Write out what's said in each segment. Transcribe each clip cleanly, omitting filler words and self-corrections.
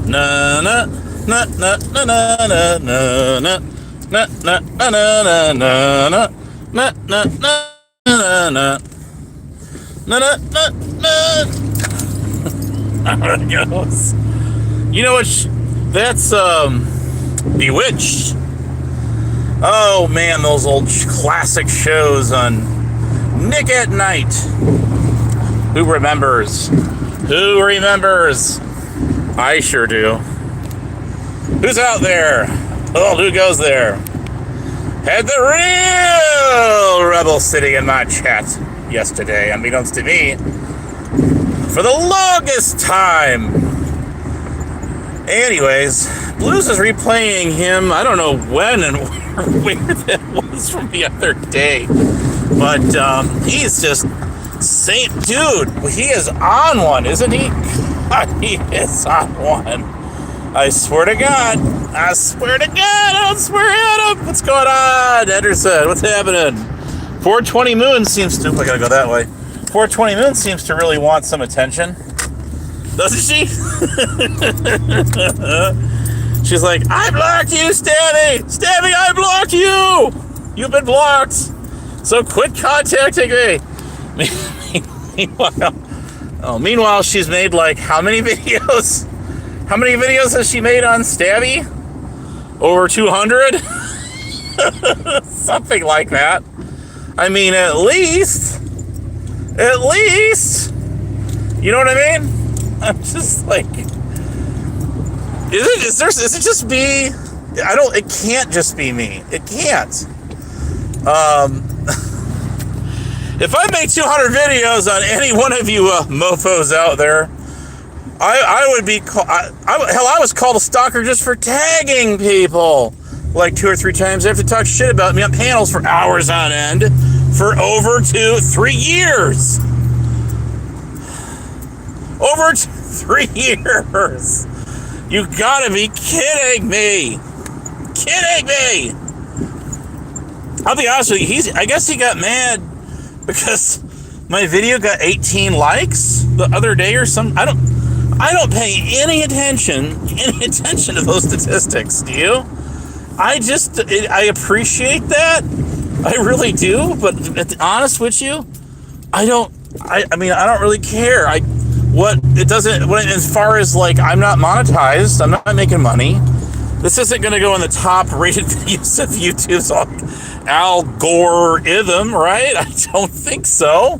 Na na na na na na na na na na na na na na na na na na na. No, no, no, no. There it goes. You know what? That's Bewitched. Oh man, those old classic shows on Nick at Night. Who remembers? Who remembers? I sure do. Who's out there? Oh, who goes there? Had the real rebel sitting in my chat yesterday, unbeknownst to me, for the longest time. Anyways, Blues is replaying him. I don't know when and where that was from the other day, but he's just same dude. He is on one, isn't he? God, he is on one. I swear to God. I swear to God. I don't swear at him. What's going on, Ederson? What's happening? 420 Moon seems to... I gotta go that way. 420 Moon seems to really want some attention. Doesn't she? She's like, I blocked you, Stabby! Stabby, I blocked you! You've been blocked! So quit contacting me! Meanwhile, she's made like how many videos? How many videos has she made on Stabby? Over 200? Something like that. I mean, at least, you know what I mean? I'm just like, is it just me? It can't just be me. It can't. If I make 200 videos on any one of you mofos out there, I would be hell, I was called a stalker just for tagging people like 2 or 3 times. They have to talk shit about me on panels for hours on end for over 2-3 years. Over 3 years. You gotta be kidding me. Kidding me. I'll be honest with you, I guess he got mad because my video got 18 likes the other day or something. I don't pay any attention to those statistics, do you? I appreciate that. I really do, but to be honest with you, I don't really care. As far as like, I'm not monetized, I'm not making money. This isn't going to go in the top rated videos of YouTube's algorithm, right? I don't think so.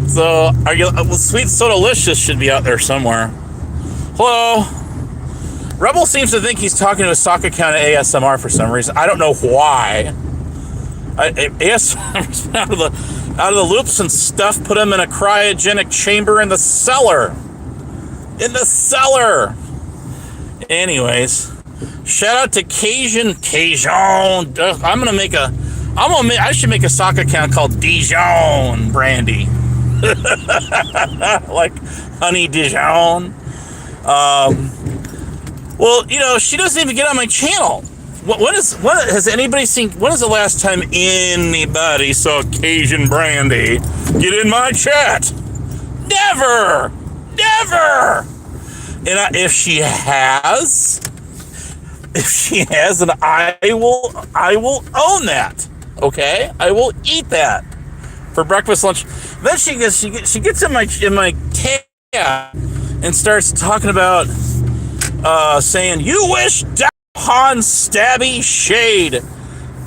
So, Sweet Sodalicious should be out there somewhere. Hello. Rebel seems to think he's talking to a sock account at ASMR for some reason. I don't know why. ASMR's been out of the loops and stuff. Put him in a cryogenic chamber in the cellar. Anyways, shout out to Cajun. I should make a sock account called Dijon Brandy. Like Honey Dijon. Well, you know, she doesn't even get on my channel. What has anybody seen? When is the last time anybody saw Cajun Brandy get in my chat? Never. And if she has, then I will own that. Okay, I will eat that for breakfast, lunch. Then she gets in my tab and starts talking about saying, "You wish death upon Stabby Shade.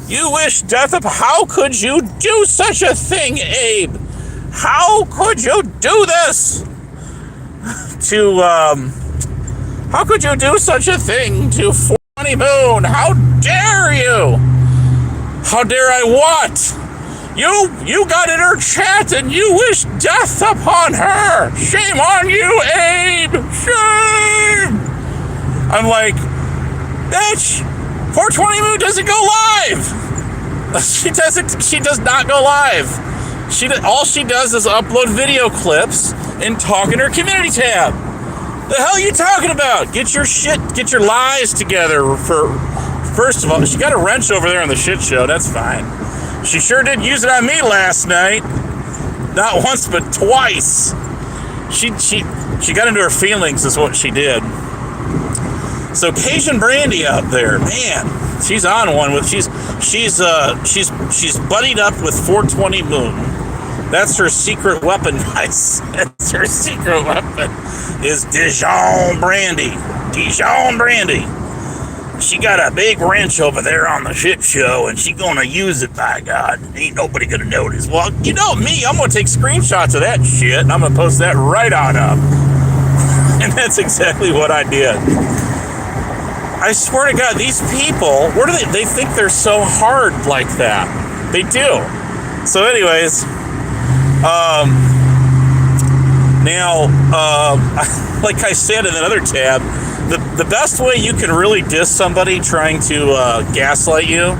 You wish death upon. How could you do such a thing, Abe? How could you do this How could you do such a thing to 420 Moon? How dare you? How dare I what? You got in her chat and you wish death upon her. Shame on you, Abe. Shame. I'm like, bitch, 420 Moon doesn't go live. She does not go live. All she does is upload video clips and talk in her community tab. The hell are you talking about? Get your lies together. First of all, she got a wrench over there on the shit show. That's fine. She sure did use it on me last night. Not once, but twice. she got into her feelings is what she did. So Cajun Brandy out there, man, she's on one with she's buddied up with 420 Moon. That's her secret weapon, guys. That's her secret weapon is Dijon Brandy. Dijon Brandy. She got a big wrench over there on the shit show, and she gonna use it, by God. Ain't nobody gonna notice. Well, you know me, I'm gonna take screenshots of that shit, and I'm gonna post that right on up. And that's exactly what I did. I swear to God, these people, where do they think they're so hard like that? They do. So anyways, now, like I said in another tab, the best way you can really diss somebody trying to gaslight you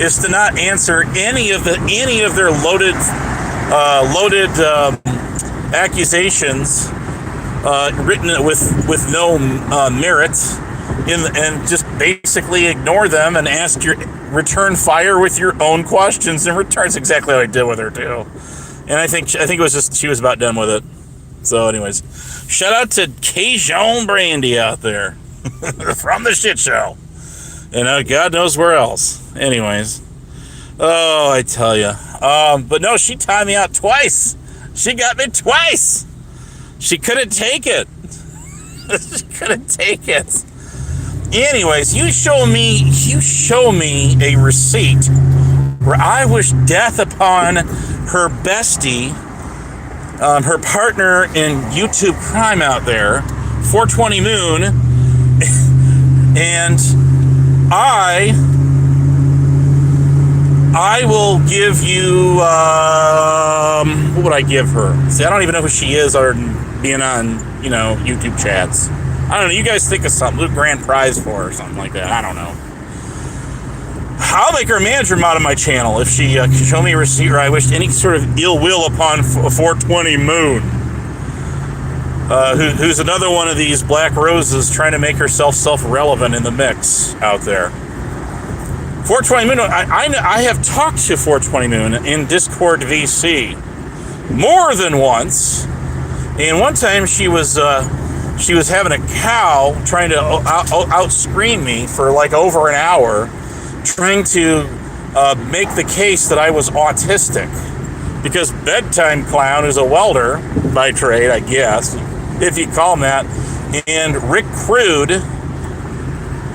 is to not answer any of their loaded accusations written with no merit, and just basically ignore them and return fire with your own questions in return. It's exactly what I did with her too, and I think it was just she was about done with it. So, anyways, shout out to Cajun Brandy out there from the shit show, and God knows where else. Anyways, oh, I tell you, but no, she timed me out twice. She got me twice. She couldn't take it. She couldn't take it. Anyways, you show me a receipt where I wish death upon her bestie, her partner in YouTube crime out there, 420 Moon, and I will give you, what would I give her? See, I don't even know who she is other than being on, YouTube chats. I don't know, you guys think of something, Luke Grand Prize for her or something like that, I don't know. I'll make her a manager mod of my channel if she can show me a receipt where I wished any sort of ill will upon 420 Moon, who's another one of these black roses trying to make herself self-relevant in the mix out there. 420 Moon, I have talked to 420 Moon in Discord VC more than once, and one time she was having a cow trying to out-scream me for like over an hour, trying to make the case that I was autistic, because Bedtime Clown is a welder by trade, I guess, if you call him that, and Rick Crude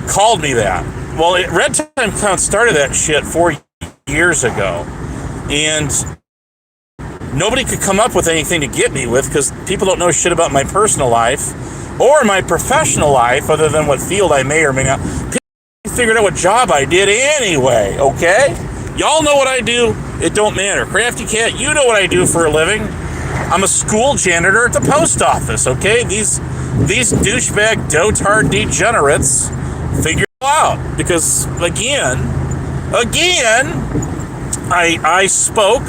called me that. Well, Red Time Clown started that shit 4 years ago, and nobody could come up with anything to get me with, because people don't know shit about my personal life or my professional life other than what field I may or may not. Figured out what job I did anyway, okay? Y'all know what I do. It don't matter. Crafty Cat, you know what I do for a living. I'm a school janitor at the post office, okay? These douchebag, dotard degenerates figure it out. Because, again, I spoke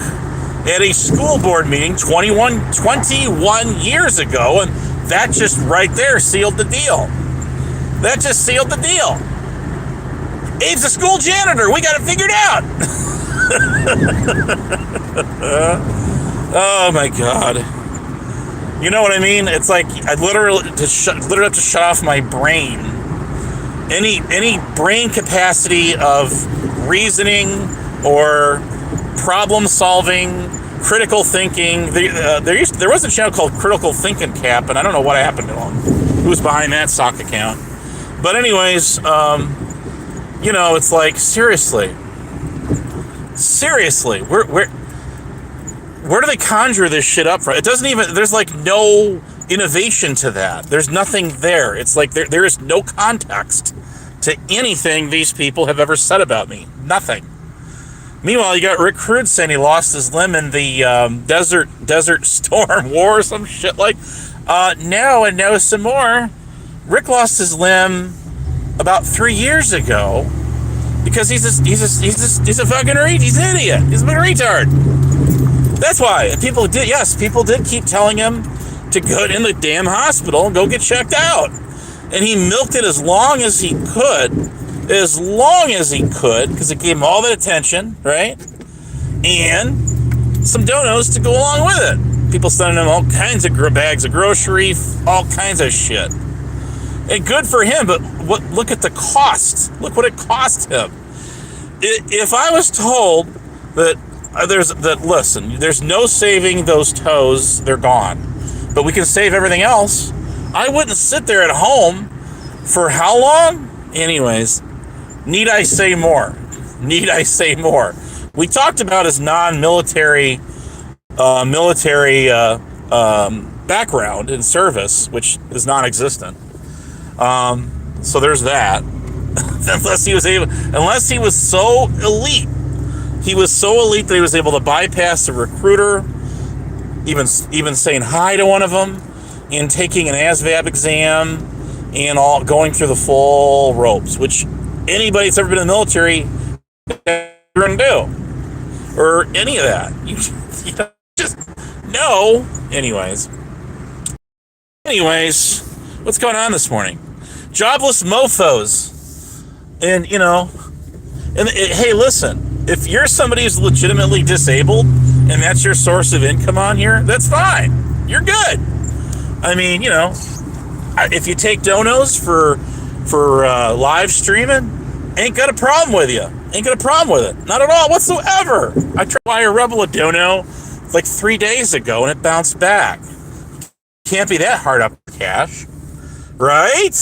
at a school board meeting 21 years ago, and that just right there sealed the deal. That just sealed the deal. Abe's a school janitor. We got it figured out. Oh my God. You know what I mean? It's like I literally have to shut off my brain. Any brain capacity of reasoning or problem solving, critical thinking. There was a channel called Critical Thinking Cap, and I don't know what happened to him. Who was behind that sock account? But anyways, it's like, seriously, where do they conjure this shit up from? It doesn't even, there's like no innovation to that. There's nothing there. It's like there is no context to anything these people have ever said about me. Nothing. Meanwhile, you got Rick Crude saying he lost his limb in the Desert Storm War or some shit like. No, some more. Rick lost his limb about 3 years ago because he's a fucking he's an idiot. He's a retard. That's why people did keep telling him to go in the damn hospital and go get checked out, and he milked it as long as he could, because it gave him all the attention, right, and some donos to go along with it. People sending him all kinds of bags of grocery, all kinds of shit. And good for him, but look at the cost. Look what it cost him. If I was told that listen, there's no saving those toes, they're gone, but we can save everything else, I wouldn't sit there at home for how long? Anyways, need I say more? Need I say more? We talked about his non-military background in service, which is non-existent. So there's that. Unless he was so elite. He was so elite that he was able to bypass the recruiter, even saying hi to one of them, and taking an ASVAB exam, and all going through the full ropes, which anybody that's ever been in the military can do, or any of that. You just no. Anyways, what's going on this morning? Jobless mofos, and hey, listen. If you're somebody who's legitimately disabled and that's your source of income on here, that's fine. You're good. I mean, if you take donos for live streaming, ain't got a problem with you. Ain't got a problem with it. Not at all whatsoever. I tried to buy a Rebel a dono like 3 days ago and it bounced back. Can't be that hard up for cash. Right?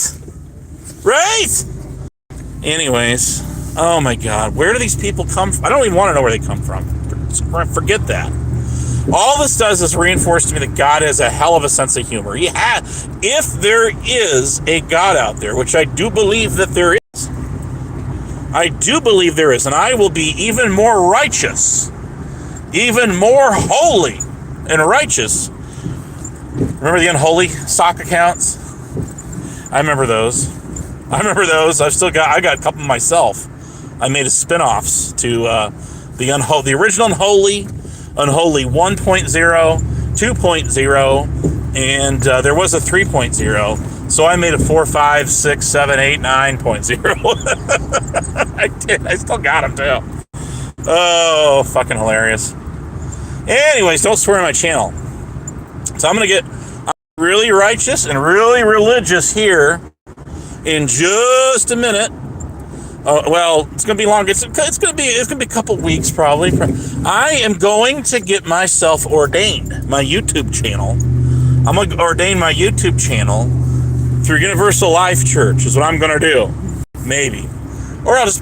Anyways. Oh my God, where do these people come from? I don't even want to know where they come from. Forget that. All this does is reinforce to me that God has a hell of a sense of humor. If there is a God out there, which I do believe that there is. I do believe there is, and I will be even more righteous, even more holy and righteous. Remember the unholy sock accounts? I remember those. I got a couple myself. I made spin-offs to the original Unholy 1.0, 2.0, and there was a 3.0. So I made a 4, 5, 6, 7, 8, 9.0. I did. I still got them too. Oh, fucking hilarious. Anyways, don't swear on my channel. So I'm really righteous and really religious here in just a minute. Well, it's gonna be long. It's gonna be a couple weeks probably. I am going to get myself ordained. My YouTube channel. I'm gonna ordain my YouTube channel through Universal Life Church. Is what I'm gonna do. Maybe, or I'll just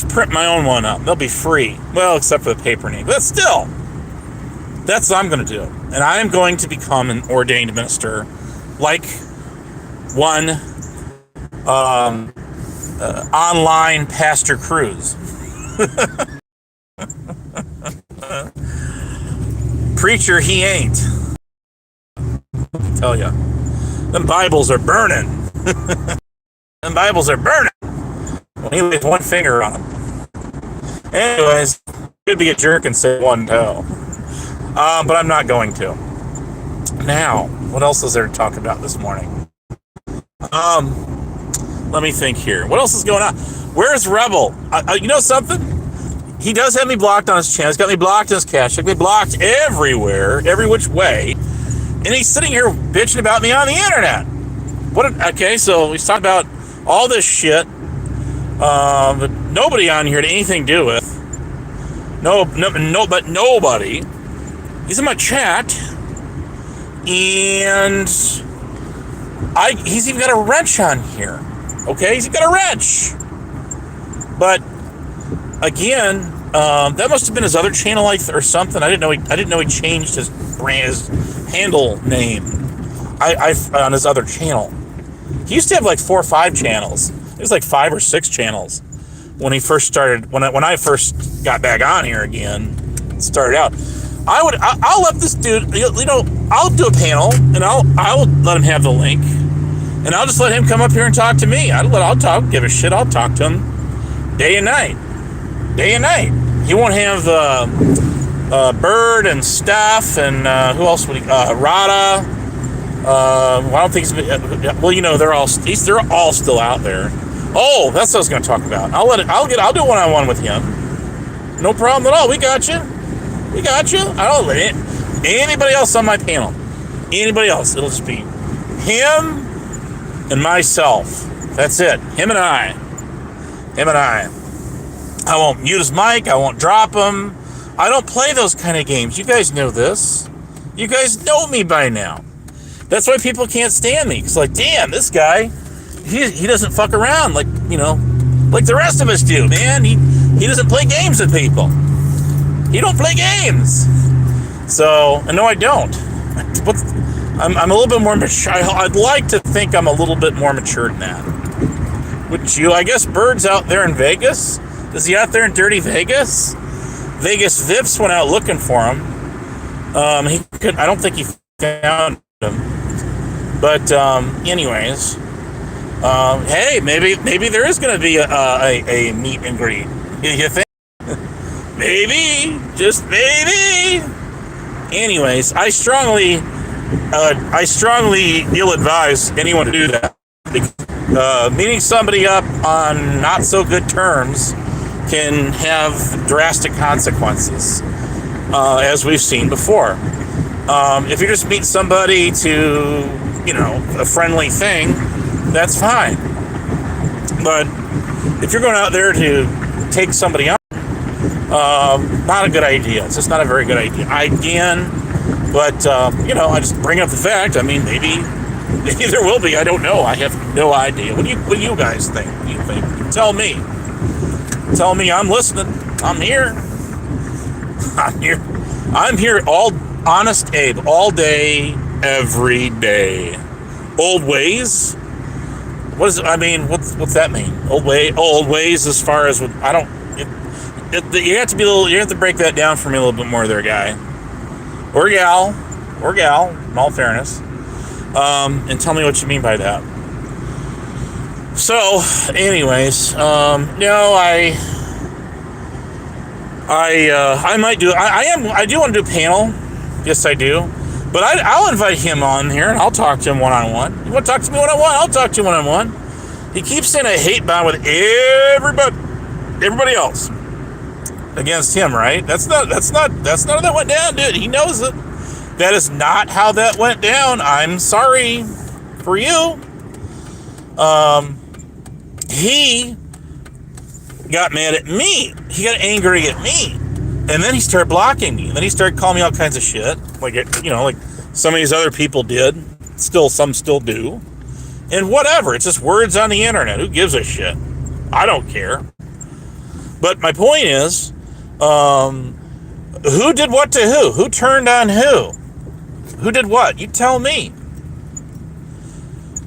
print my own one up. They'll be free. Well, except for the paper name. But still, that's what I'm gonna do. And I am going to become an ordained minister, like one. Online Pastor Cruz. Preacher, he ain't. I tell ya. Them Bibles are burning. Them Bibles are burning. When he lays one finger on them. Anyways, could be a jerk and say one toe. But I'm not going to. Now, what else is there to talk about this morning? Let me think here. What else is going on? Where's Rebel? You know something? He does have me blocked on his channel. He's got me blocked in his cache. He's got me blocked everywhere, every which way. And he's sitting here bitching about me on the internet. Okay, so he's talking about all this shit. But nobody on here had anything to do with. But nobody. He's in my chat. And he's even got a wrench on here. Okay, he's got a wrench. But again, that must have been his other channel or something. I didn't know he changed his handle name. On his other channel. He used to have like 4 or 5 channels. It was like 5 or 6 channels when he first started. When I first got back on here again, started out. I'll let this dude. I'll do a panel and I'll let him have the link. And I'll just let him come up here and talk to me. I'll talk, give a shit. I'll talk to him day and night. He won't have Bird and Steph and who else would he? Rada. I don't think he's. They're all still out there. Oh, that's what I was going to talk about. I'll do a one-on-one with him. No problem at all. We got you. We got you. I don't let anybody else on my panel. Anybody else. It'll just be him and myself. That's it. Him and I. Him and I. I won't mute his mic. I won't drop him. I don't play those kind of games. You guys know this. You guys know me by now. That's why people can't stand me. It's like, damn, this guy, he doesn't fuck around like, like the rest of us do, man. He doesn't play games with people. He don't play games. So, no, I don't. I'm a little bit more mature. I'd like to think I'm a little bit more mature than that. Would you? I guess Bird's out there in Vegas. Is he out there in dirty Vegas? Vegas Vips went out looking for him. I don't think he found him. But anyways, hey, maybe there is going to be a meet and greet. You think? Maybe, just maybe. Anyways, I strongly ill advise anyone to do that. Meeting somebody up on not so good terms can have drastic consequences, as we've seen before. If you just meet somebody to, a friendly thing, that's fine. But if you're going out there to take somebody out, not a good idea. It's just not a very good idea. But I just bring up the fact. I mean, maybe there will be. I don't know. I have no idea. What do you guys think? What do you think? Tell me. Tell me. I'm listening. I'm here. I'm here. All honest Abe. All day, every day. Old ways. What is it? I mean, what's that mean? Old ways. As far as I don't. You have to be a little. You have to break that down for me a little bit more, there, guy, or gal. In all fairness, and tell me what you mean by that. So, anyways, no, I might do. I do want to do a panel. Yes, I do. But I'll invite him on here, and I'll talk to him one-on-one. You want to talk to me one-on-one? I'll talk to you one-on-one. He keeps saying I hate bond with everybody else against him, right? That's not how that went down, dude. He knows it. That is not how that went down. I'm sorry for you. He got mad at me. He got angry at me. And then he started blocking me. And then he started calling me all kinds of shit. Like some of these other people did. Some still do. And whatever. It's just words on the internet. Who gives a shit? I don't care. But my point is, who did what to who? Who turned on who? Who did what? You tell me.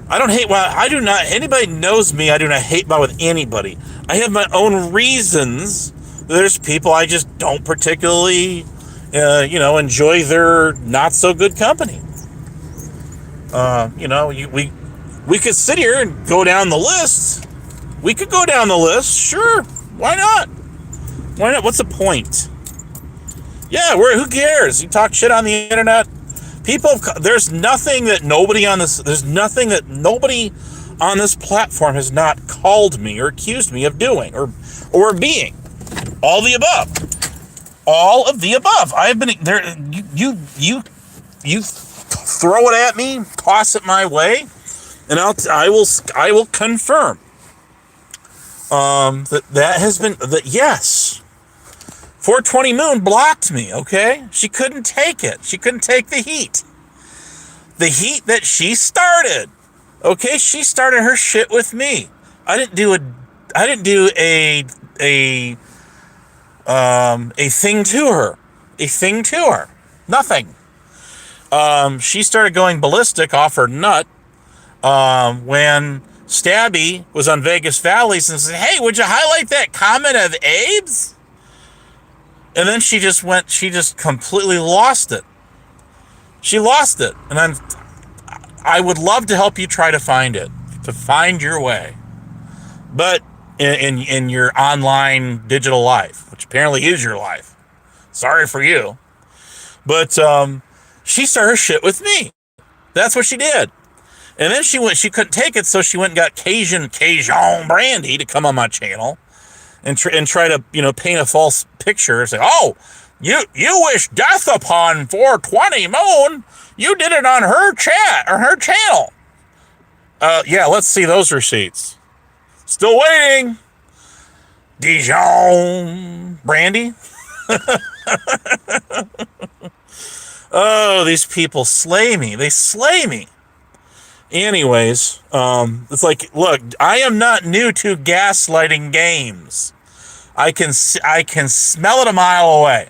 I don't hate. Well, I do not. Anybody knows me. I do not hate with anybody. I have my own reasons. There's people I just don't particularly, enjoy their not so good company. We could sit here and go down the list. We could go down the list. Sure. Why not? Why not? What's the point? Yeah, who cares? You talk shit on the internet. There's nothing that nobody on this platform has not called me or accused me of doing or being. All the above. All of the above. I have been there. You throw it at me, toss it my way, and I will confirm that has been that. Yes, 420 Moon blocked me. Okay, she couldn't take it. She couldn't take the heat. The heat that she started. Okay, she started her shit with me. I didn't do a thing to her. A thing to her. Nothing. She started going ballistic off her nut when Stabby was on Vegas Valleys and said, "Hey, would you highlight that comment of Abe's?" And then she just completely lost it. She lost it. And I would love to help you try to find it, to find your way. But in your online digital life, which apparently is your life. Sorry for you. But she started her shit with me. That's what she did. And then she couldn't take it, so she went and got Cajun Brandy to come on my channel and try to, paint a false picture and say, "Oh, You wish death upon 420 Moon. You did it on her chat or her channel. Yeah, let's see those receipts. Still waiting. Dijon Brandy. Oh, these people slay me. They slay me. Anyways, it's like, look, I am not new to gaslighting games. I can smell it a mile away.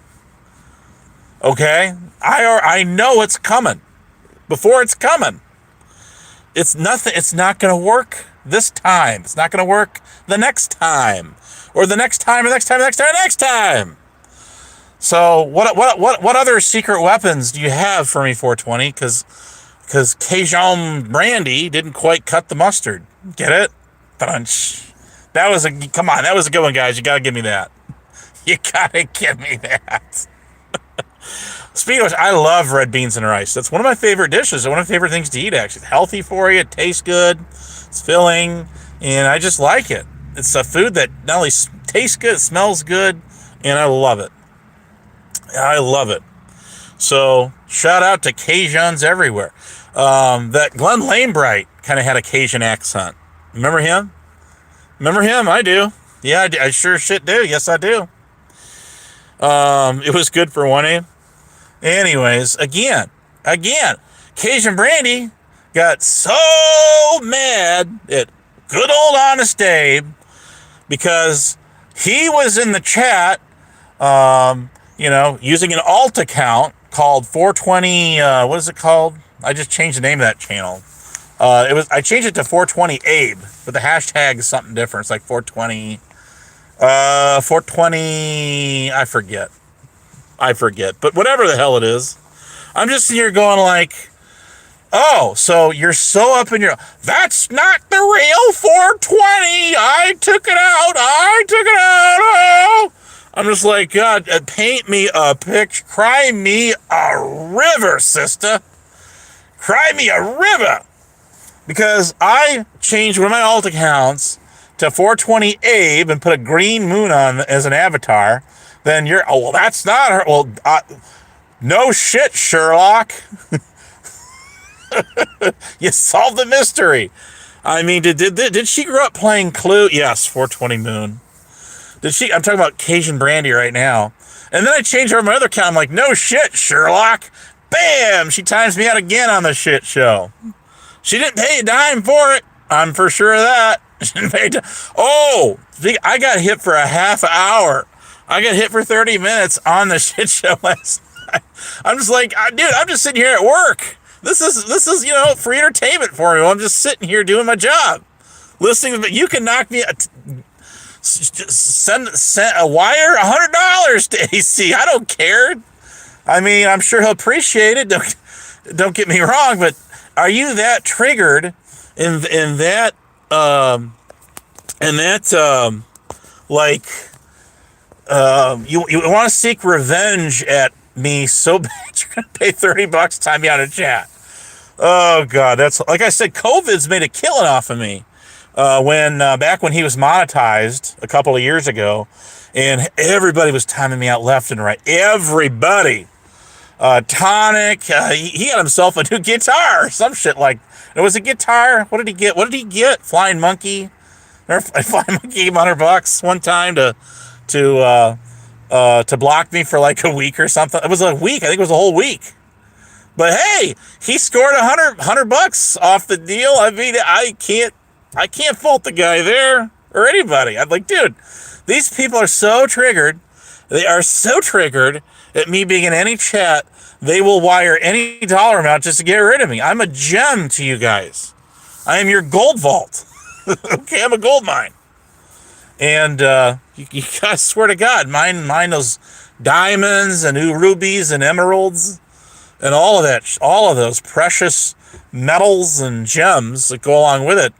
Okay? I know it's coming. Before it's coming. It's nothing. It's not going to work this time. It's not going to work the next time. Or the next time, or next time, next time, next time. So what other secret weapons do you have for me, 420? Because Cajun Brandy didn't quite cut the mustard. Get it? That was a good one, guys. You gotta give me that. You gotta give me that. Speaking of which, I love red beans and rice. That's one of my favorite dishes. One of my favorite things to eat, actually. It's healthy for you. It tastes good. It's filling. And I just like it. It's a food that not only tastes good, it smells good, and I love it. I love it. So, shout out to Cajuns everywhere. That Glenn Lanebright kind of had a Cajun accent. Remember him? I do. Yeah, I sure shit do. Yes, I do. It was good for one A. Anyways, again, Cajun Brandy got so mad at good old Honest Abe because he was in the chat, using an alt account called 420, what is it called? I just changed the name of that channel. I changed it to 420 Abe, but the hashtag is something different. It's like 420, I forget, but whatever the hell it is. I'm just sitting here going like, oh, so you're so up in your, that's not the real 420. I took it out. Oh. I'm just like, God, paint me a picture. Cry me a river, sister. Cry me a river. Because I changed one of my alt accounts to 420 Abe and put a green moon on as an avatar. Then you're, oh, well, that's not her. Well, no shit, Sherlock. You solved the mystery. I mean, did she grow up playing Clue? Yes, 420 Moon. Did she? I'm talking about Cajun Brandy right now. And then I changed over my other account. I'm like, no shit, Sherlock. Bam! She times me out again on the shit show. She didn't pay a dime for it. I'm for sure of that. She didn't pay oh, I got hit for a half hour. I got hit for 30 minutes on the shit show last night. I'm just like, dude, I'm just sitting here at work. This is free entertainment for me. I'm just sitting here doing my job, listening. But you can knock me, send a wire $100 to AC. I don't care. I mean, I'm sure he'll appreciate it. Don't get me wrong, but are you that triggered in that you want to seek revenge at me so bad you're gonna pay $30 to time me out of chat? Oh God, that's, like I said, COVID's made a killing off of me. Back when he was monetized a couple of years ago, and everybody was timing me out left and right. Everybody. Tonic, he got himself a new guitar, some shit like, it was a guitar. What did he get? Flying Monkey. Flying Monkey gave him $100 one time to block me for like a week or something. It was a week. I think it was a whole week. But hey, he scored $100 off the deal. I mean, I can't fault the guy there or anybody. I'm like, dude, these people are so triggered. They are so triggered at me being in any chat, they will wire any dollar amount just to get rid of me. I'm a gem to you guys. I am your gold vault. Okay, I'm a gold mine. And you guys, swear to God, mine those diamonds and rubies and emeralds and all of that, all of those precious metals and gems that go along with it.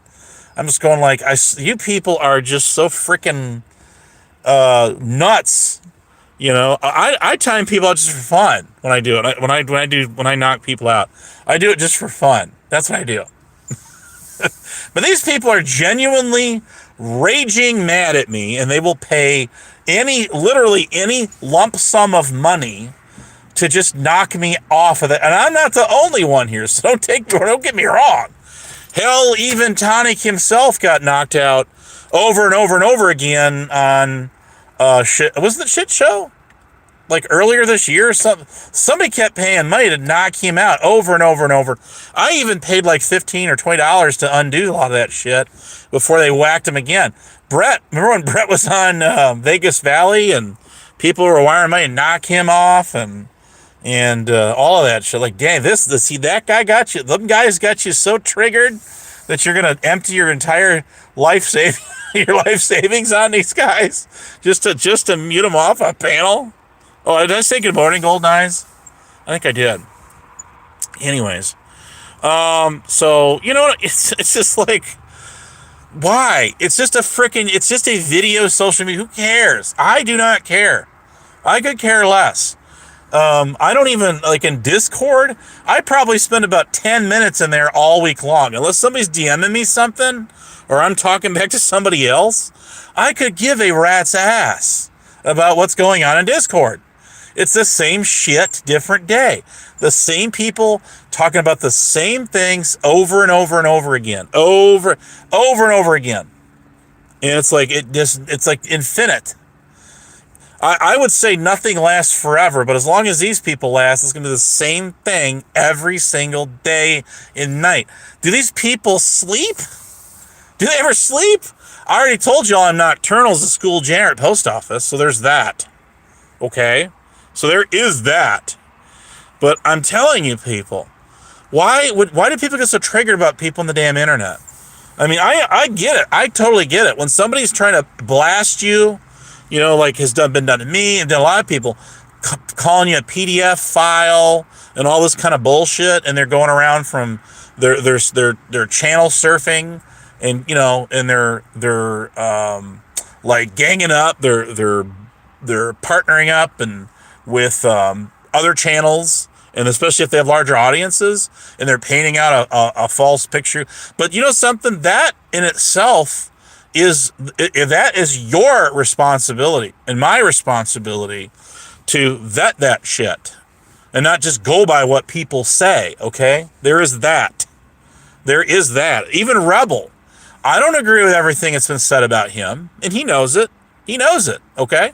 I'm just going like, you people are just so freaking nuts. I time people out just for fun when I do it. When I knock people out, I do it just for fun. That's what I do. But these people are genuinely raging mad at me, and they will pay literally any lump sum of money to just knock me off of it. And I'm not the only one here, so don't get me wrong. Hell, even Tonic himself got knocked out over and over and over again on shit. Was it Shit Show? Like earlier this year or something? Somebody kept paying money to knock him out over and over and over. I even paid like $15 or $20 to undo a lot of that shit before they whacked him again. Brett, remember when Brett was on Vegas Valley and people were wiring money to knock him off and all of that shit? Like, dang, that guy got you. Them guys got you so triggered that you're gonna empty your entire life savings on these guys just to mute them off a panel. Oh, did I say good morning, Golden Eyes? I think I did. Anyways, so you know what? It's just like, why? It's just a video social media. Who cares? I do not care. I could care less. I don't even, like, in Discord, I probably spend about 10 minutes in there all week long. Unless somebody's DMing me something, or I'm talking back to somebody else, I could give a rat's ass about what's going on in Discord. It's the same shit, different day. The same people talking about the same things over and over and over again. Over and over again. And it's like, it's like infinite. I would say nothing lasts forever, but as long as these people last, it's going to be the same thing every single day and night. Do these people sleep? Do they ever sleep? I already told y'all I'm nocturnal as a school janitor at post office, so there's that. Okay? So there is that. But I'm telling you, people, why do people get so triggered about people on the damn internet? I mean, I get it. I totally get it. When somebody's trying to blast you, you know, like been done to me and to a lot of people, calling you a PDF file and all this kind of bullshit, and they're going around from their channel surfing, and you know, and they're like ganging up, they're partnering up and with other channels, and especially if they have larger audiences, and they're painting out a false picture. But you know something, that in itself that is your responsibility and my responsibility to vet that shit and not just go by what people say. Okay, there is that. Even Rebel, I don't agree with everything that's been said about him, and he knows it. Okay,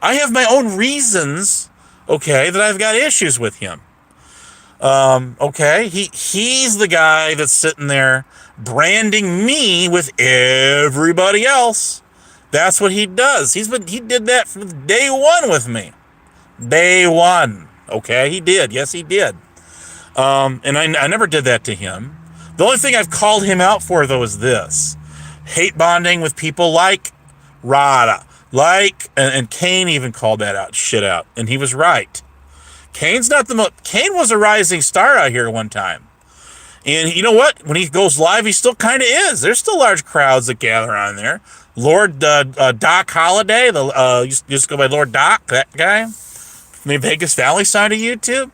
I have my own reasons, okay, that I've got issues with him. Okay, he's the guy that's sitting there branding me with everybody else. That's what he does. He did that from day one with me. Day one. Okay, he did. Yes, he did. And I never did that to him. The only thing I've called him out for, though, is this: hate bonding with people like Rada, and Kane even called that shit out, and he was right. Kane's not Kane was a rising star out here one time. And you know what? When he goes live, he still kind of is. There's still large crowds that gather on there. Lord Doc Holiday, just go by Lord Doc, that guy from the Vegas Valley side of YouTube.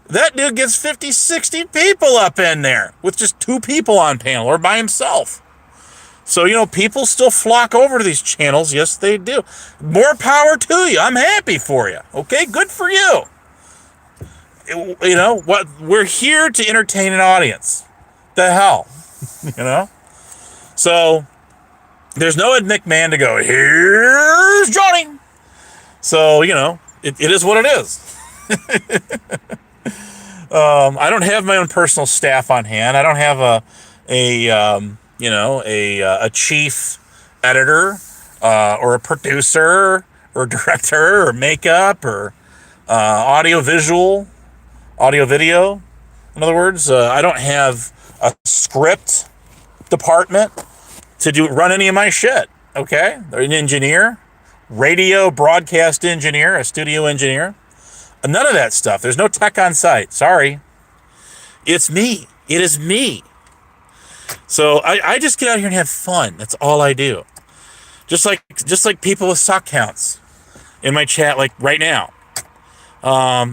That dude gets 50, 60 people up in there with just 2 people on panel or by himself. So, you know, people still flock over to these channels. Yes, they do. More power to you. I'm happy for you. Okay, good for you. You know what? We're here to entertain an audience. The hell, you know. So there's no Ed McMahon to go, here's Johnny. So you know, it is what it is. I don't have my own personal staff on hand. I don't have a chief editor or a producer or director or makeup or audio video. In other words, I don't have a script department to run any of my shit. Okay, they're an engineer, radio broadcast engineer, a studio engineer. None of that stuff. There's no tech on site. Sorry, it's me. It is me. So I just get out here and have fun. That's all I do. Just like people with sock counts in my chat, like right now.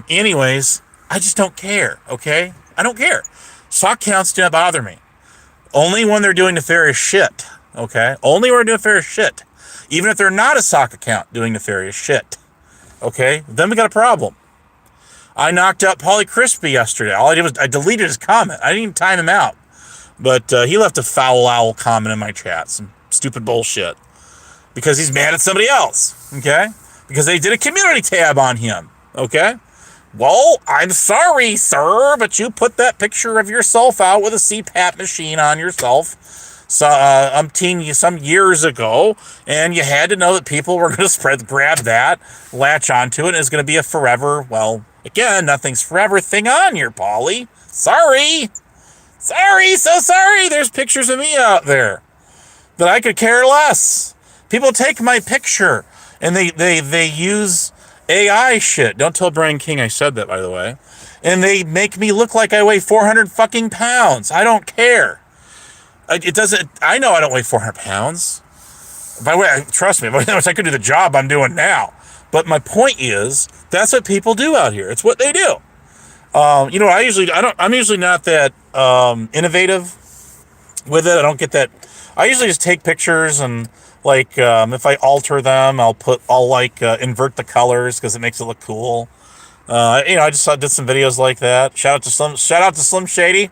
Anyways, I just don't care, okay? I don't care. Sock counts do not bother me. Only when they're doing nefarious shit, Okay? Only when we're doing nefarious shit. Even if they're not a sock account doing nefarious shit. Okay? Then we got a problem. I knocked out Paulie Crispy yesterday. All I did was I deleted his comment. I didn't even time him out. But he left a foul owl comment in my chat. Some stupid bullshit. Because he's mad at somebody else. Okay? Because they did a community tab on him. Okay? Well, I'm sorry, sir, but you put that picture of yourself out with a CPAP machine on yourself some years ago, and you had to know that people were going to grab that, latch onto it, and it's going to be a forever, well, again, nothing's forever thing on your Paulie. Sorry, so sorry. There's pictures of me out there that I could care less. People take my picture, and they use AI shit. Don't tell Brian King I said that, by the way. And they make me look like I weigh 400 fucking pounds. I don't care. It doesn't. I know I don't weigh 400 pounds. By the way, trust me, I could do the job I'm doing now. But my point is, that's what people do out here. It's what they do. I'm usually not that innovative with it. I don't get that. I usually just take pictures and if I alter them, I'll invert the colors because it makes it look cool. I just did some videos like that. Shout out to Slim Shady.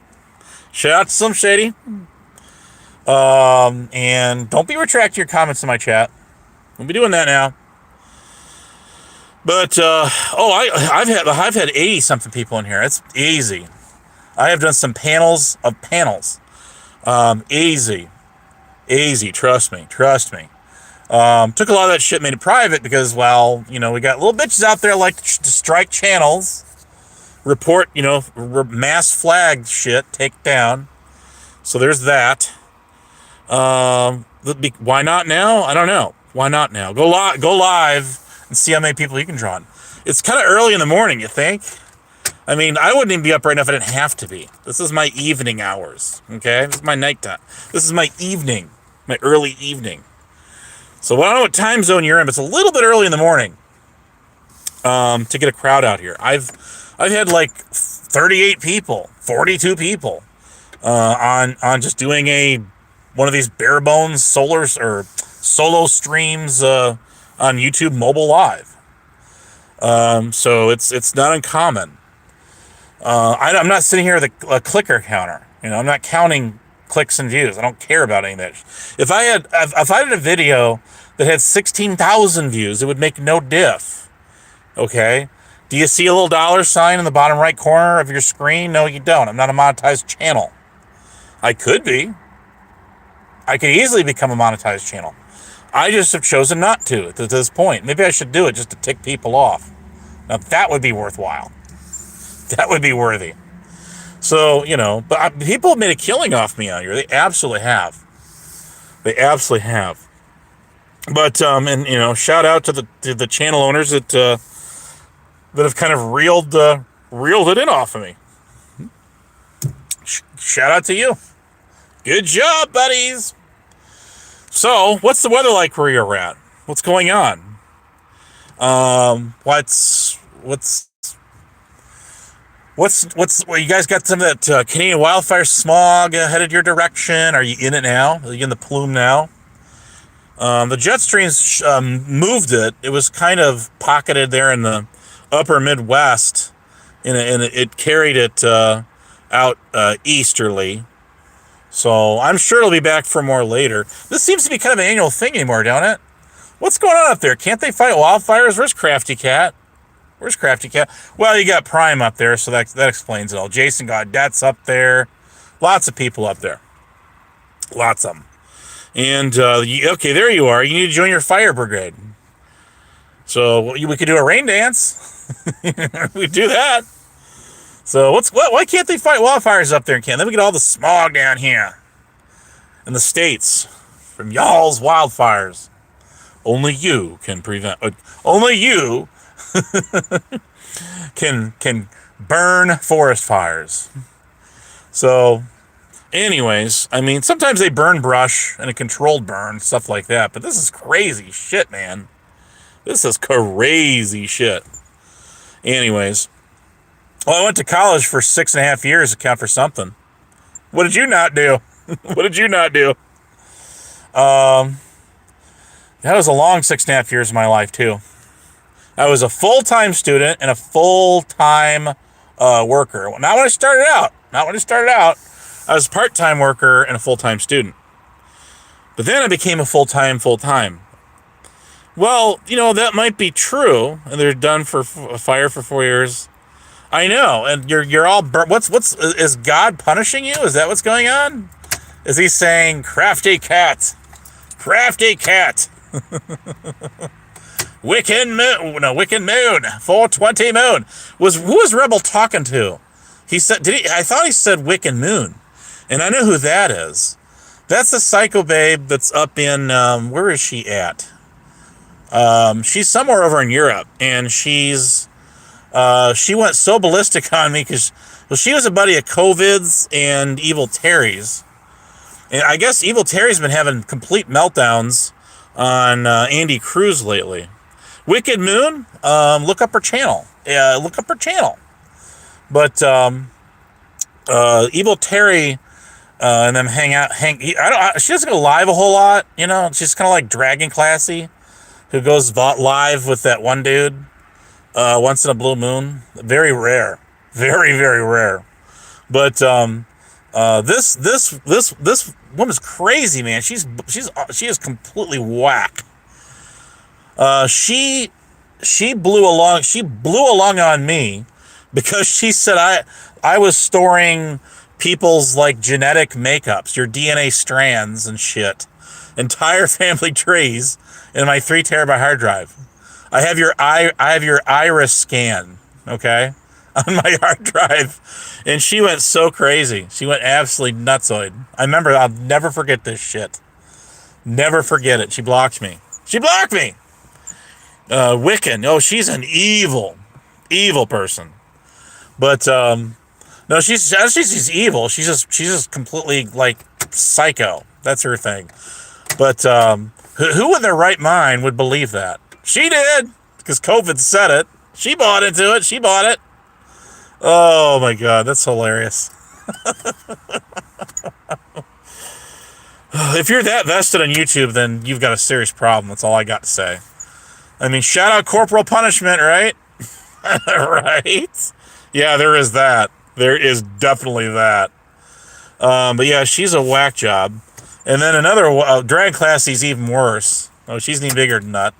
And don't be retracting your comments in my chat. We'll be doing that now. But I've had 80 something people in here. It's easy. I have done some panels of panels. Easy. Trust me. Took a lot of that shit, made it private because, we got little bitches out there like to strike channels, report, mass flag shit, take down. So there's that. Why not now? I don't know. Why not now? Go live and see how many people you can draw on. It's kind of early in the morning, you think? I mean, I wouldn't even be up right now if I didn't have to be. This is my evening hours, okay? This is my nighttime. This is my evening, my early evening. So I don't know what time zone you're in, but it's a little bit early in the morning to get a crowd out here. I've had like 38 people, 42 people on just doing one of these bare bones solo streams on YouTube mobile live. So it's not uncommon. I'm not sitting here with a clicker counter. I'm not counting clicks and views. I don't care about any of that. If I had a video that had 16,000 views, it would make no diff. Okay? Do you see a little dollar sign in the bottom right corner of your screen? No, you don't. I'm not a monetized channel. I could be. I could easily become a monetized channel. I just have chosen not to at this point. Maybe I should do it just to tick people off. Now, that would be worthwhile. That would be worthy. So, but people have made a killing off me out here. They absolutely have. But, shout out to the channel owners that have kind of reeled it in off of me. Shout out to you. Good job, buddies. So, what's the weather like where you're at? What's going on? You guys got some of that Canadian wildfire smog headed your direction? Are you in it now? Are you in the plume now? The jet streams moved it. It was kind of pocketed there in the upper Midwest, and it carried it out easterly. So I'm sure it'll be back for more later. This seems to be kind of an annual thing anymore, don't it? What's going on up there? Can't they fight wildfires? Where's Crafty Cat? Well, you got Prime up there, so that explains it all. Jason Gaudette's up there. Lots of people up there. Lots of them. And, okay, there you are. You need to join your fire brigade. So we could do a rain dance. We do that. So why can't they fight wildfires up there in Canada? Then we get all the smog down here in the States from y'all's wildfires. Only you can prevent. Only you can burn forest fires. So, anyways, I mean, sometimes they burn brush and a controlled burn, stuff like that. But this is crazy shit, man. This is crazy shit. Anyways. Well, I went to college for 6.5 years to count for something. What did you not do? Um, that was a long 6.5 years of my life too. I was a full-time student and a full-time worker. Not when I started out. Not when I started out. I was a part-time worker and a full-time student. But then I became a full-time. Well, that might be true, and they're done for fire for 4 years. I know, and you're all what's is God punishing you? Is that what's going on? Is he saying crafty cat, Wicked Moon, 420 Moon who was Rebel talking to? He said, I thought he said Wicked Moon, and I know who that is. That's the psycho babe that's up in where is she at? She's somewhere over in Europe, and she went so ballistic on me because she was a buddy of COVID's and Evil Terry's. And I guess Evil Terry's been having complete meltdowns on Andy Cruz lately. Wicked Moon, look up her channel. But Evil Terry and them hang out. She doesn't go live a whole lot, She's kind of like Dragon Classy, who goes live with that one dude once in a blue moon. Very rare, very very rare. But this woman's crazy, man. She is completely whack. She blew along on me because she said I was storing people's like genetic makeups, your DNA strands and shit, entire family trees in my 3 terabyte hard drive. I have your iris scan, okay, on my hard drive. And she went so crazy. She went absolutely nutsoid. I remember, I'll never forget this shit. Never forget it. She blocked me. Wiccan. Oh, she's an evil person. But no, she's evil. She's just completely like psycho. That's her thing. But who in their right mind would believe that? She did, because COVID said it. She bought into it. Oh my God, that's hilarious. If you're that vested on YouTube, then you've got a serious problem. That's all I got to say. I mean, shout out corporal punishment, right? Right? Yeah, there is that. There is definitely that. But yeah, she's a whack job. And then another drag classy's even worse. Oh, she's even bigger than that.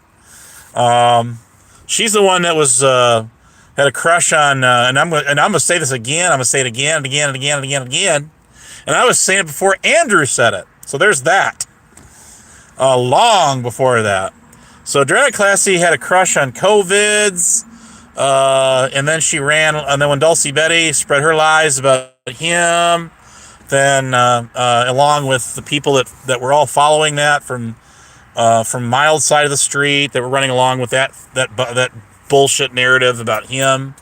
She's the one that was had a crush on, and I'm gonna say this again. I'm gonna say it again and again and again and again and again. And I was saying it before Andrew said it. So there's that. Long before that. So Drag Classy had a crush on COVID's, and then she ran. And then when Dulcie Betty spread her lies about him, then along with the people that were all following that from Mild side of the street that were running along with that bullshit narrative about him.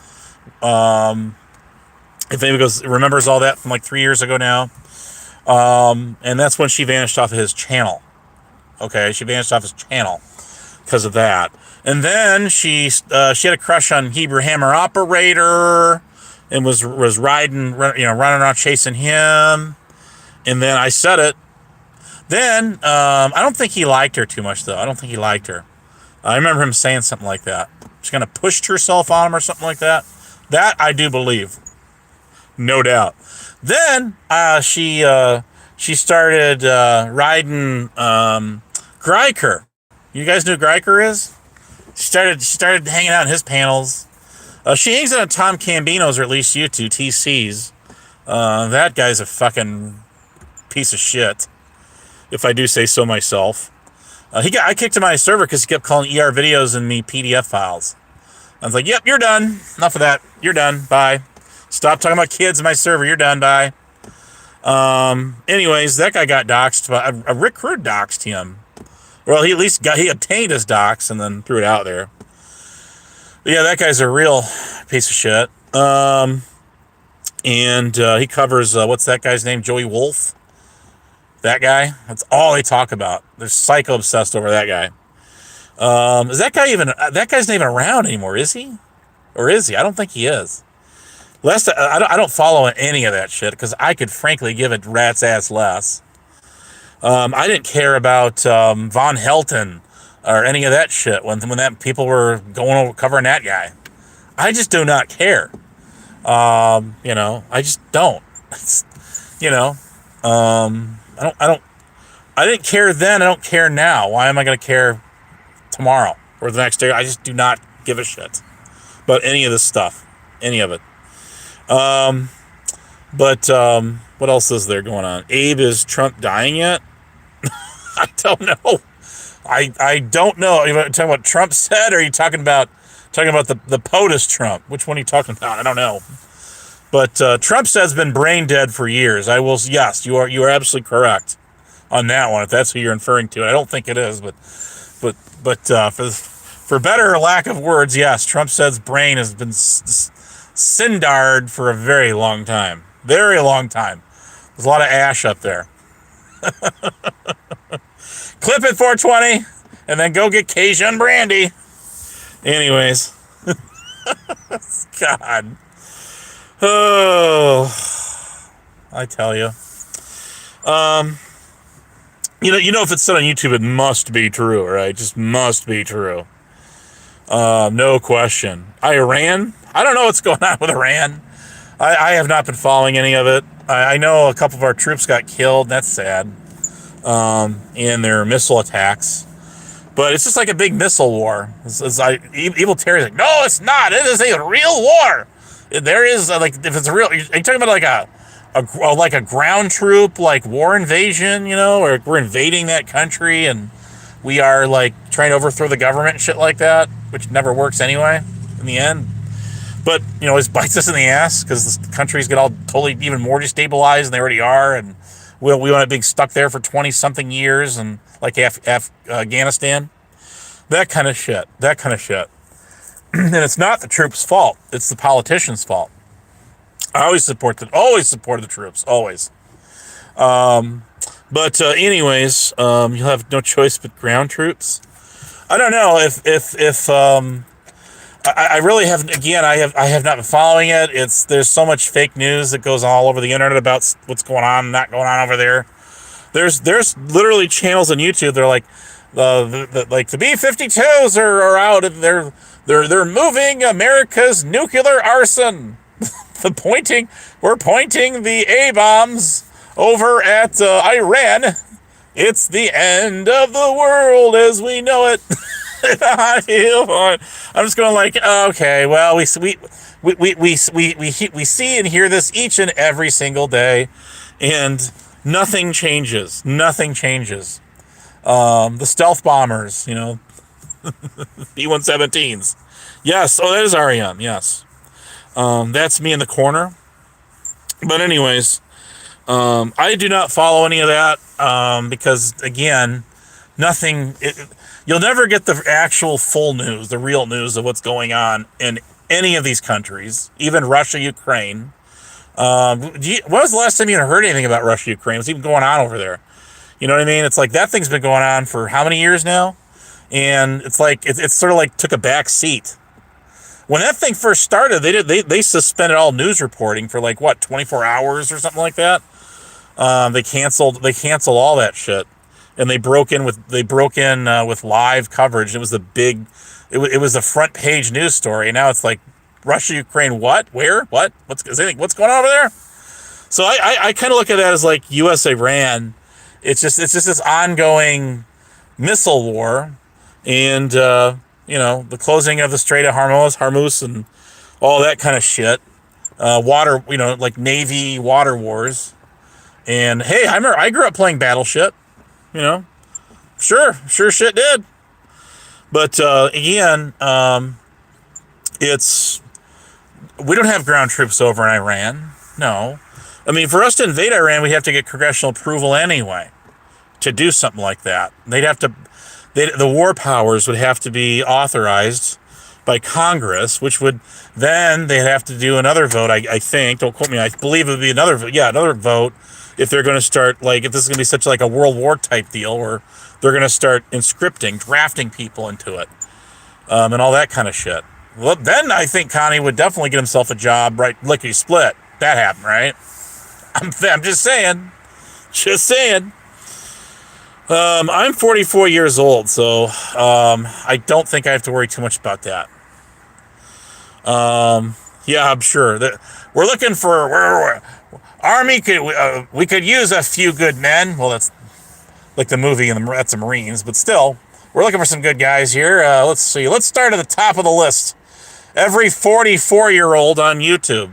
If anybody remembers all that from like 3 years ago now. And that's when she vanished off of his channel. Okay, she vanished off his channel because of that. And then she had a crush on Hebrew Hammer Operator and was running around chasing him. And then I said it. Then I don't think he liked her too much, though. I don't think he liked her. I remember him saying something like that. She kind of pushed herself on him or something like that. That I do believe. No doubt. Then she started riding Greiker. You guys know who Greiker is? She started hanging out in his panels. She hangs out at Tom Cambino's, or at least YouTube, TC's. That guy's a fucking piece of shit, if I do say so myself. I kicked him out of my server because he kept calling ER videos and me PDF files. I was like, yep, you're done. Enough of that. You're done. Bye. Stop talking about kids in my server. You're done. Bye. Anyways, that guy got doxxed. Rick Rude doxxed him. Well, he obtained his dox and then threw it out there. But yeah, that guy's a real piece of shit. And he covers, what's that guy's name? Joey Wolf? That guy? That's all they talk about. They're psycho obsessed over that guy. Is that guy's not even around anymore, is he? Or is he? I don't think he is. I don't follow any of that shit because I could frankly give a rat's ass less. I didn't care about Von Helton or any of that shit when that people were going over covering that guy. I just do not care. I just don't. It's, you know, I didn't care then. I don't care now. Why am I going to care tomorrow or the next day? I just do not give a shit about any of this stuff, any of it. But what else is there going on? Abe, is Trump dying yet? I don't know. I don't know. Are you talking about Trump said, or are you talking about the POTUS Trump? Which one are you talking about? I don't know. But Trump said has been brain dead for years. Yes, you are absolutely correct on that one, if that's who you're inferring to. I don't think it is, but for better or lack of words, yes, Trump says brain has been cindered for a very long time. Very long time. There's a lot of ash up there. Clip it 420 and then go get Cajun brandy. Anyways. God. Oh, I tell you. If it's said on YouTube, it must be true, right? Just must be true. No question. Iran? I don't know what's going on with Iran. I have not been following any of it. I know a couple of our troops got killed. That's sad. In their missile attacks. But it's just like a big missile war. Evil Terry's like, no, it's not. It is a real war. There is, if it's a real... Are you talking about like a ground troop, like war invasion, or we're invading that country and we are like trying to overthrow the government and shit like that, which never works anyway in the end. But, it bites us in the ass because the countries get all totally even more destabilized than they already are. And we wind up being stuck there for 20 something years and like Afghanistan, that kind of shit. And it's not the troops' fault. It's the politicians' fault. I always supported the troops, always. But anyways, you'll have no choice but ground troops. I don't know if I really haven't. Again, I have not been following it. There's so much fake news that goes all over the internet about what's going on and not going on over there. There's literally channels on YouTube. They're like the B-52s are out. And they're moving America's nuclear arson. We're pointing the A-bombs over at Iran. It's the end of the world as we know it. I'm just going like, okay, well, we see and hear this each and every single day, and nothing changes. The stealth bombers, B-117s. Yes, that is REM. Yes, that's me in the corner. But anyways, I do not follow any of that because again, nothing. You'll never get the actual full news, the real news of what's going on in any of these countries, even Russia, Ukraine. When was the last time you heard anything about Russia, Ukraine? What's even going on over there? You know what I mean? It's like that thing's been going on for how many years now? And it's like it's sort of like took a back seat. When that thing first started, they suspended all news reporting for 24 hours or something like that. They canceled all that shit. And they broke in with live coverage. It was it was the front page news story. And now it's like Russia, Ukraine, what? Where? What? What's going on over there? So I kind of look at that as like U.S. Iran. It's just this ongoing missile war, and the closing of the Strait of Hormuz, and all that kind of shit. Water, like Navy water wars. And hey, I grew up playing Battleship. Sure shit did. But again, we don't have ground troops over in Iran. No. I mean, for us to invade Iran, we have to get congressional approval anyway to do something like that. The war powers would have to be authorized by Congress, which would then they'd have to do another vote. I think, don't quote me. I believe it would be another vote if they're going to start if this is going to be such like a World War type deal where they're going to start drafting people into it, and all that kind of shit. Well, then I think Connie would definitely get himself a job, right? Lickety split. That happened, right? I'm just saying. I'm 44 years old, so I don't think I have to worry too much about that. Yeah, I'm sure that we're looking for Army. We could use a few good men. Well, that's like the movie, and that's the Marines, but still, we're looking for some good guys here. Let's see. Let's start at the top of the list. Every 44-year-old on YouTube.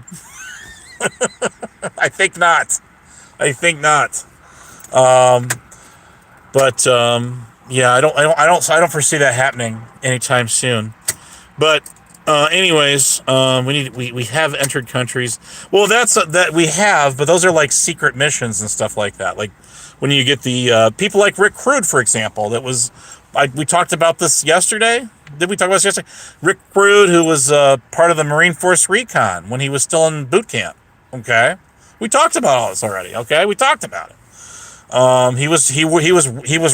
I think not. I think not. But yeah, I don't foresee that happening anytime soon. But anyways, we have entered countries. Well, that we have, but those are like secret missions and stuff like that. Like when you get the people like Rick Crude, for example, we talked about this yesterday. Did we talk about this yesterday? Rick Crude, who was part of the Marine Force Recon when he was still in boot camp. Okay, we talked about all this already. Okay, we talked about it. He was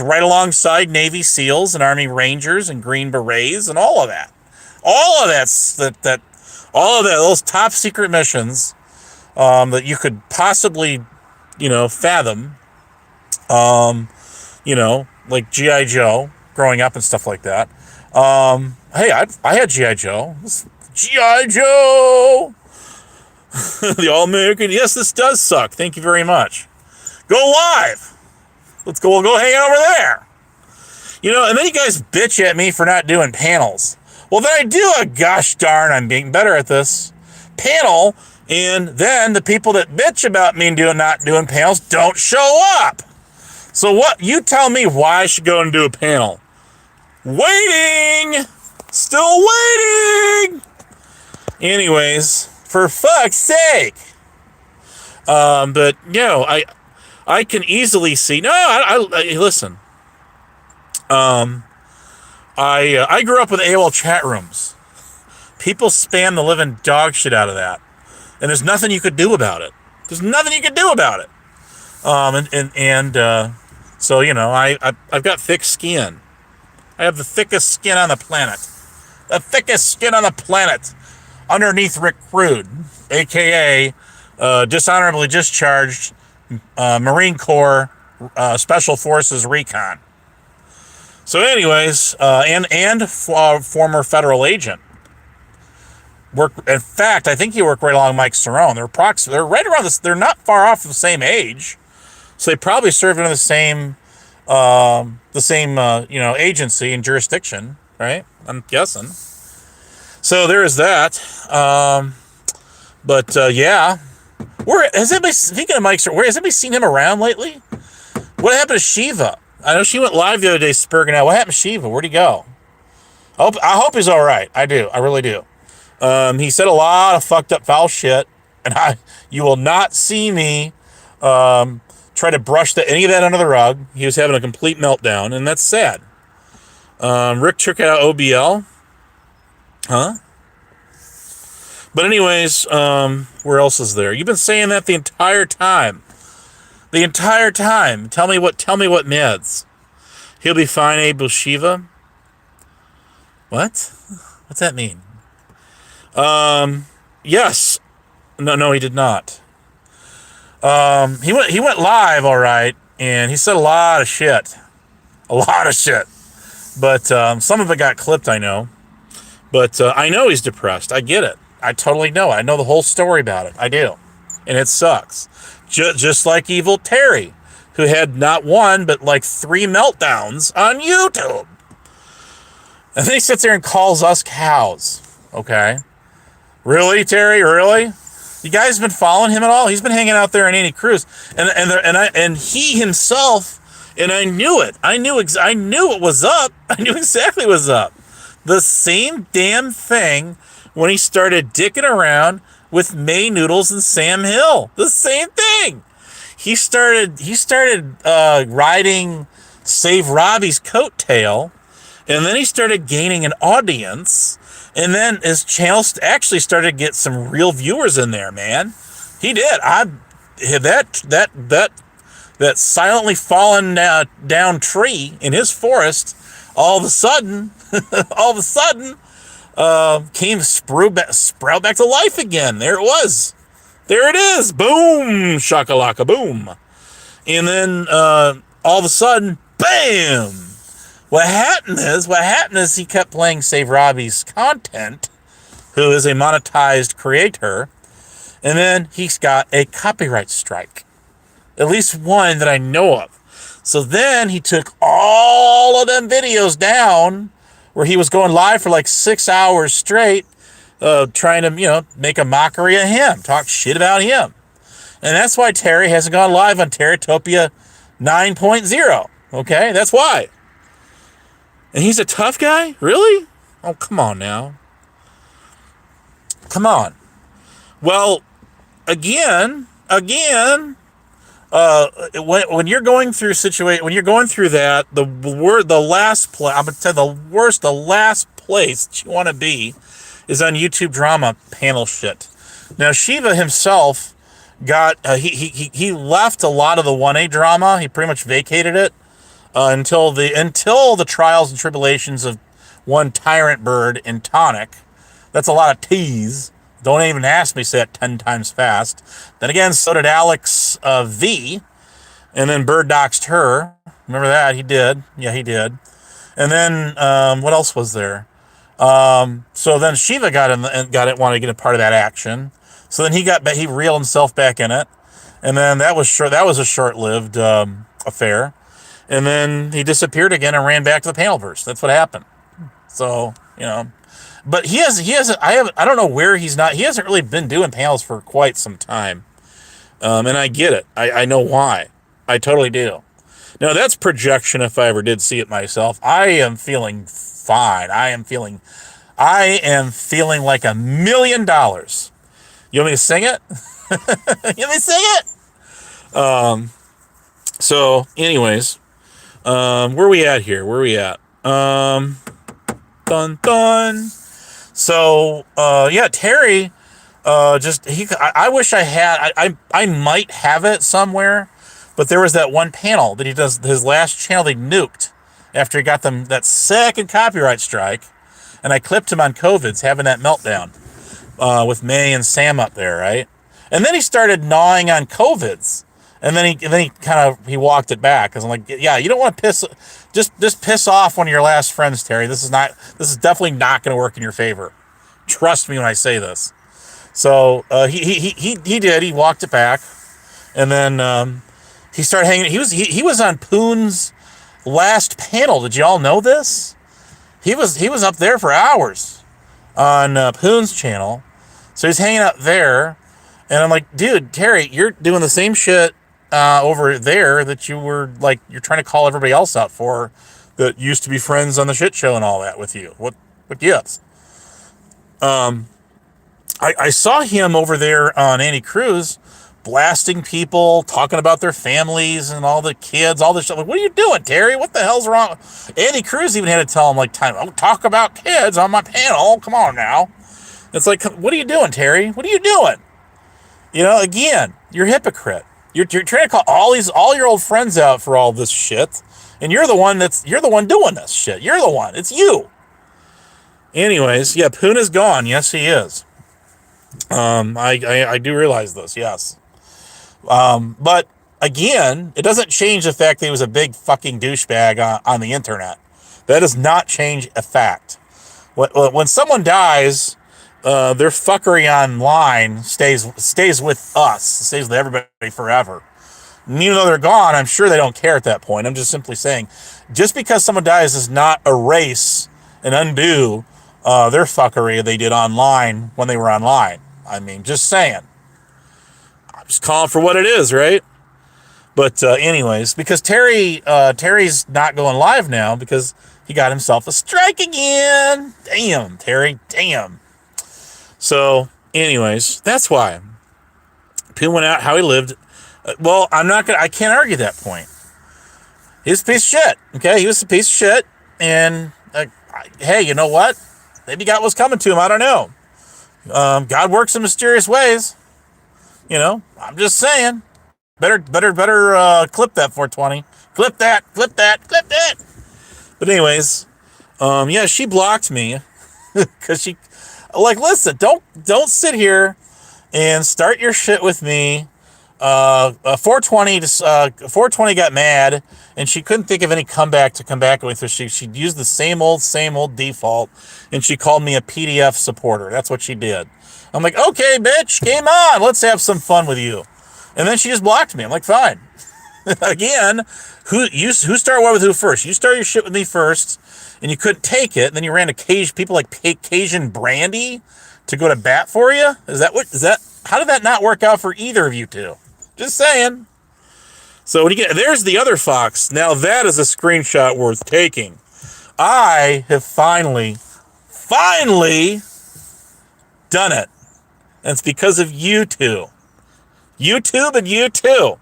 right alongside Navy SEALs and Army Rangers and Green Berets and all of that. All of those top secret missions that you could possibly, fathom. Like G.I. Joe growing up and stuff like that. Hey, I had G.I. Joe. G.I. Joe! The All-American. Yes, this does suck. Thank you very much. Go live. We'll go hang out over there. And then you guys bitch at me for not doing panels. Well, then I do a gosh darn, I'm being better at this, panel, and then the people that bitch about me not doing panels don't show up. So what? You tell me why I should go and do a panel. Waiting! Still waiting! Anyways, for fuck's sake. But, I can easily see. No, I listen. I grew up with AOL chat rooms. People spam the living dog shit out of that, and there's nothing you could do about it. So I've got thick skin. I have the thickest skin on the planet. The thickest skin on the planet. Underneath Rick Crude, aka dishonorably discharged Marine Corps Special Forces Recon. So anyways, and former federal agent. In fact, I think he worked right along Mike Cerrone. They're right around this. They're not far off the same age, so they probably served under the same agency and jurisdiction, right? I'm guessing. So there is that. Yeah. Speaking of Mike Cerrone, has anybody seen him around lately? What happened to Shiva? I know she went live the other day spurging out. What happened to Shiva? Where'd he go? I hope he's all right. I do. I really do. He said a lot of fucked up foul shit, and you will not see me try to brush any of that under the rug. He was having a complete meltdown, and that's sad. Rick took out OBL. Huh? But anyways, where else is there? You've been saying that the entire time. The entire time. Tell me what meds. He'll be fine, Abel Shiva. What? What's that mean? Yes. No, he did not. He went live, all right, and he said a lot of shit. A lot of shit. But some of it got clipped, I know. But I know he's depressed. I get it. I totally know. I know the whole story about it. I do. And it sucks. Just like Evil Terry, who had not one, but like 3 meltdowns on YouTube. And then he sits there and calls us cows. Okay. Really, Terry? Really? You guys been following him at all? He's been hanging out there in Annie Cruz. And he himself, and I knew it. I knew what was up. I knew exactly what was up. The same damn thing when he started dicking around with May Noodles and Sam Hill. The same thing. He started riding Save Robbie's coattail, and then he started gaining an audience, and then his channel actually started to get some real viewers in there, man. He did. That silently fallen down tree in his forest, all of a sudden, came sprout back to life again. There it was. There it is. Boom, shakalaka, boom. And then all of a sudden, Bam! What happened is he kept playing Save Robbie's content, who is a monetized creator, and then he's got a copyright strike. At least one that I know of. So then he took all of them videos down where he was going live for like 6 hours straight, trying to, make a mockery of him, talk shit about him. And that's why Terry hasn't gone live on Terratopia 9.0. Okay, that's why. And he's a tough guy? Really? Oh, come on now. Come on. Well, again, when you're going through that, the last place that you want to be is on YouTube drama panel shit. Now, Shiva himself got he left a lot of the 1A drama. He pretty much vacated it until the trials and tribulations of one Tyrant Bird and Tonic. That's a lot of T's. Don't even ask me to say it 10 times fast. Then again, so did Alex V. And then Bird doxed her. Remember that? He did. Yeah, he did. And then what else was there? So then Shiva wanted to get a part of that action. So then he reeled himself back in it. And then that was a short-lived affair. And then he disappeared again and ran back to the Panelverse. That's what happened. So, but he don't know where he's not. He hasn't really been doing panels for quite some time. And I get it. I know why. I totally do. Now, that's projection if I ever did see it myself. I am feeling fine. I am feeling like $1 million. You want me to sing it? You want me to sing it? So, anyways, where are we at here? Dun, dun. So, Terry, I wish I had, I might have it somewhere, but there was that one panel that he does, his last channel they nuked after he got them that second copyright strike, and I clipped him on COVID's having that meltdown, with May and Sam up there, right? And then he started gnawing on COVID's, and then he walked it back, because I'm like, yeah, you don't want to just piss off one of your last friends, Terry. This is definitely not going to work in your favor. Trust me when I say this. So he did. He walked it back, and then he started hanging. He was on Poon's last panel. Did y'all know this? He was up there for hours on Poon's channel. So he's hanging out there, and I'm like, dude, Terry, you're doing the same shit over there that you're trying to call everybody else out for that used to be friends on the shit show and all that with you. What gives? I saw him over there on Andy Cruz blasting people, talking about their families and all the kids, all this shit. Like, what are you doing, Terry? What the hell's wrong? Andy Cruz even had to tell him, don't talk about kids on my panel. Come on now. It's like, what are you doing, Terry? What are you doing? Again, you're a hypocrite. You're trying to call all your old friends out for all this shit, and you're the one doing this shit. You're the one. It's you. Anyways, yeah, Poon is gone. Yes, he is. I do realize this. Yes. But again, it doesn't change the fact that he was a big fucking douchebag on the internet. That does not change a fact. When someone dies, their fuckery online stays with us, stays with everybody forever. And even though they're gone, I'm sure they don't care at that point. I'm just simply saying, just because someone dies does not erase and undo their fuckery they did online when they were online. I mean, just saying. I'm just calling for what it is, right? But anyways, because Terry's not going live now because he got himself a strike again. Damn, Terry, damn. So, anyways, that's why. Poon went out how he lived. Well, I can't argue that point. He was a piece of shit, okay? He was a piece of shit, and hey, you know what? Maybe God was coming to him, I don't know. God works in mysterious ways. I'm just saying. Better clip that 420. Clip that. But anyways, she blocked me because she, listen, don't sit here and start your shit with me 420 got mad, and she couldn't think of any comeback to come back with. So she used the same old default, and she called me a PDF supporter. That's what she did. I'm like, okay, bitch, game on. Let's have some fun with you. And then she just blocked me. I'm like, fine. Again, who start what with who first? You start your shit with me first, and you couldn't take it. And then you ran to people like Cajun Brandy to go to bat for you. Is that? How did that not work out for either of you two? Just saying. So there's the other fox. Now that is a screenshot worth taking. I have finally done it. And it's because of you two. YouTube and you too.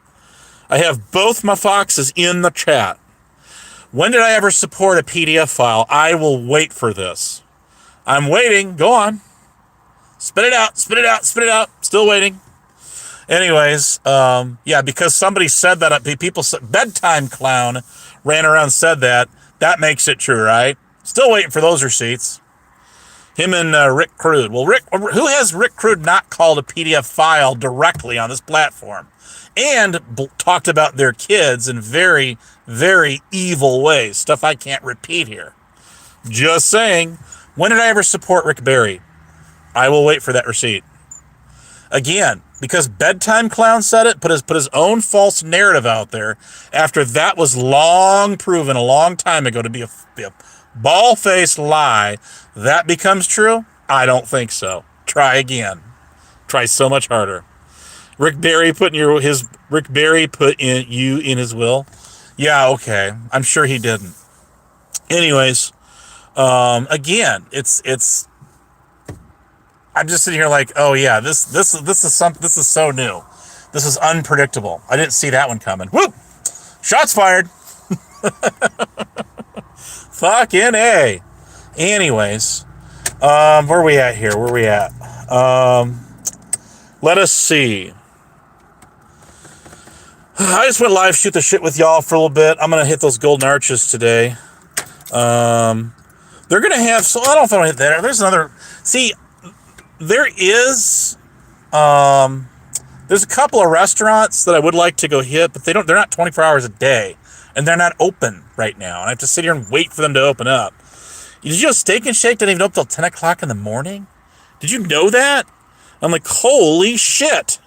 I have both my foxes in the chat. When did I ever support a PDF file? I will wait for this. I'm waiting. Go on. Spit it out. Still waiting. Anyways, because somebody said that, people said, Bedtime Clown ran around and said that. That makes it true, right? Still waiting for those receipts. Him and Rick Crude. Well, who has Rick Crude not called a PDF file directly on this platform? And talked about their kids in very, very evil ways. Stuff I can't repeat here. Just saying. When did I ever support Rick Barry? I will wait for that receipt. Again, because Bedtime Clown said it, put his own false narrative out there after that was long proven a long time ago to be a ball-faced lie. That becomes true? I don't think so. Try again. Try so much harder. Rick Barry put you in his will? Yeah, okay. I'm sure he didn't. Anyways, again, it's I'm just sitting here like, oh yeah, this is so new. This is unpredictable. I didn't see that one coming. Whoop! Shots fired. Fucking A. Anyways, where are we at here? Let us see. I just went live shoot the shit with y'all for a little bit. I'm gonna hit those golden arches today. They're gonna have. So I don't know if I want to hit that. There's another. See, there is. There's a couple of restaurants that I would like to go hit, but they're not 24 hours a day, and they're not open right now. And I have to sit here and wait for them to open up. Did you know Steak and Shake didn't even open till 10 o'clock in the morning? Did you know that? I'm like, holy shit.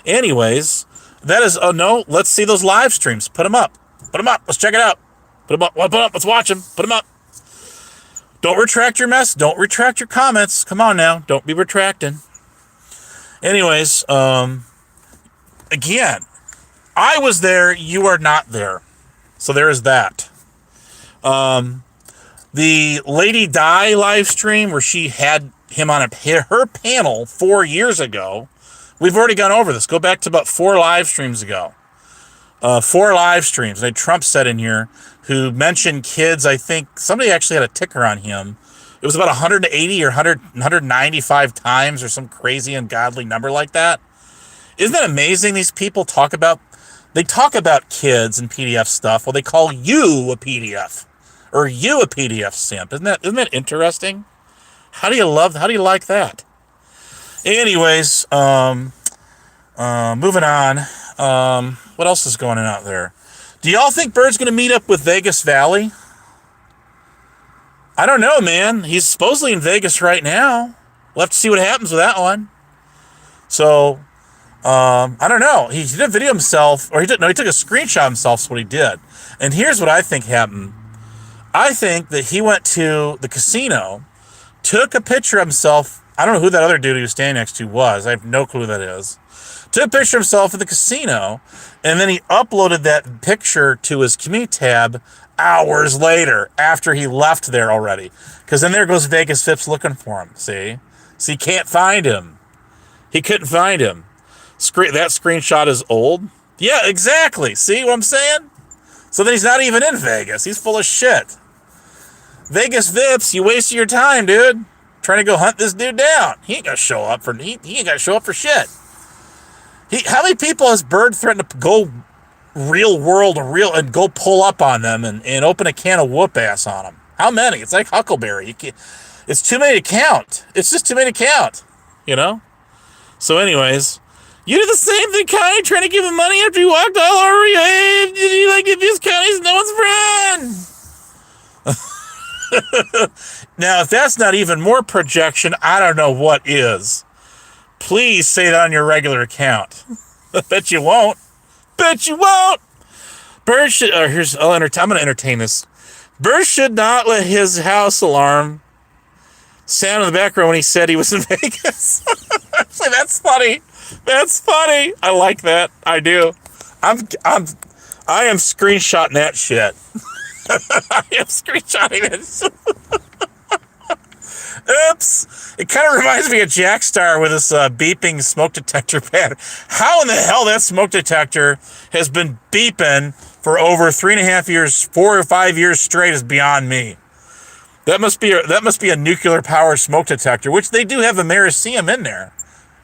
Anyways, that is, oh no, let's see those live streams. Put them up. Let's check it out. Put them up. Let's watch them. Put them up. Don't retract your mess. Don't retract your comments. Come on now. Don't be retracting. Anyways, again, I was there. You are not there. So there is that. The Lady Di live stream where she had him on her panel 4 years ago. We've already gone over this. Go back to about 4 live streams ago. 4 live streams. And Trump said in here who mentioned kids. I think somebody actually had a ticker on him. It was about 180 or 195 times or some crazy ungodly number like that. Isn't that amazing? These people talk about kids and PDF stuff. Well, they call you a PDF or you a PDF simp. Isn't that interesting? How do you like that? Anyways, moving on. What else is going on out there? Do y'all think Bird's going to meet up with Vegas Valley? I don't know, man. He's supposedly in Vegas right now. We'll have to see what happens with that one. So, I don't know. He did a video himself, or he took a screenshot himself. Is what he did. And here's what I think happened. I think that he went to the casino, took a picture of himself. I don't know who that other dude he was standing next to was. I have no clue who that is. Took a picture of himself at the casino, and then he uploaded that picture to his community tab hours later after he left there already. Because then there goes Vegas Vips looking for him, see? So he can't find him. He couldn't find him. That screenshot is old. Yeah, exactly. See what I'm saying? So then he's not even in Vegas. He's full of shit. Vegas Vips, you wasted your time, dude. Trying to go hunt this dude down. He ain't gonna show up for shit. How many people has Bird threatened to go real world and go pull up on them and open a can of whoop ass on them? How many? It's like Huckleberry. It's too many to count. It's just too many to count, you know? So anyways, You did the same thing, Connie, trying to give him money after he walked all over you. Hey, did you like abuse Connie's no one's friend? Now, if that's not even more projection, I don't know what is. Please say that on your regular account. Bet you won't. Bet you won't. Bird should. I'm going to entertain this. Bird should not let his house alarm sound in the background when he said he was in Vegas. Actually, that's funny. That's funny. I like that. I do. I am screenshotting that shit. I am screenshotting it. Oops. It kind of reminds me of Jackstar with this beeping smoke detector pattern. How in the hell that smoke detector has been beeping for over 3.5 years, 4 or 5 years straight is beyond me. That must be a nuclear powered smoke detector, which they do have americium in there,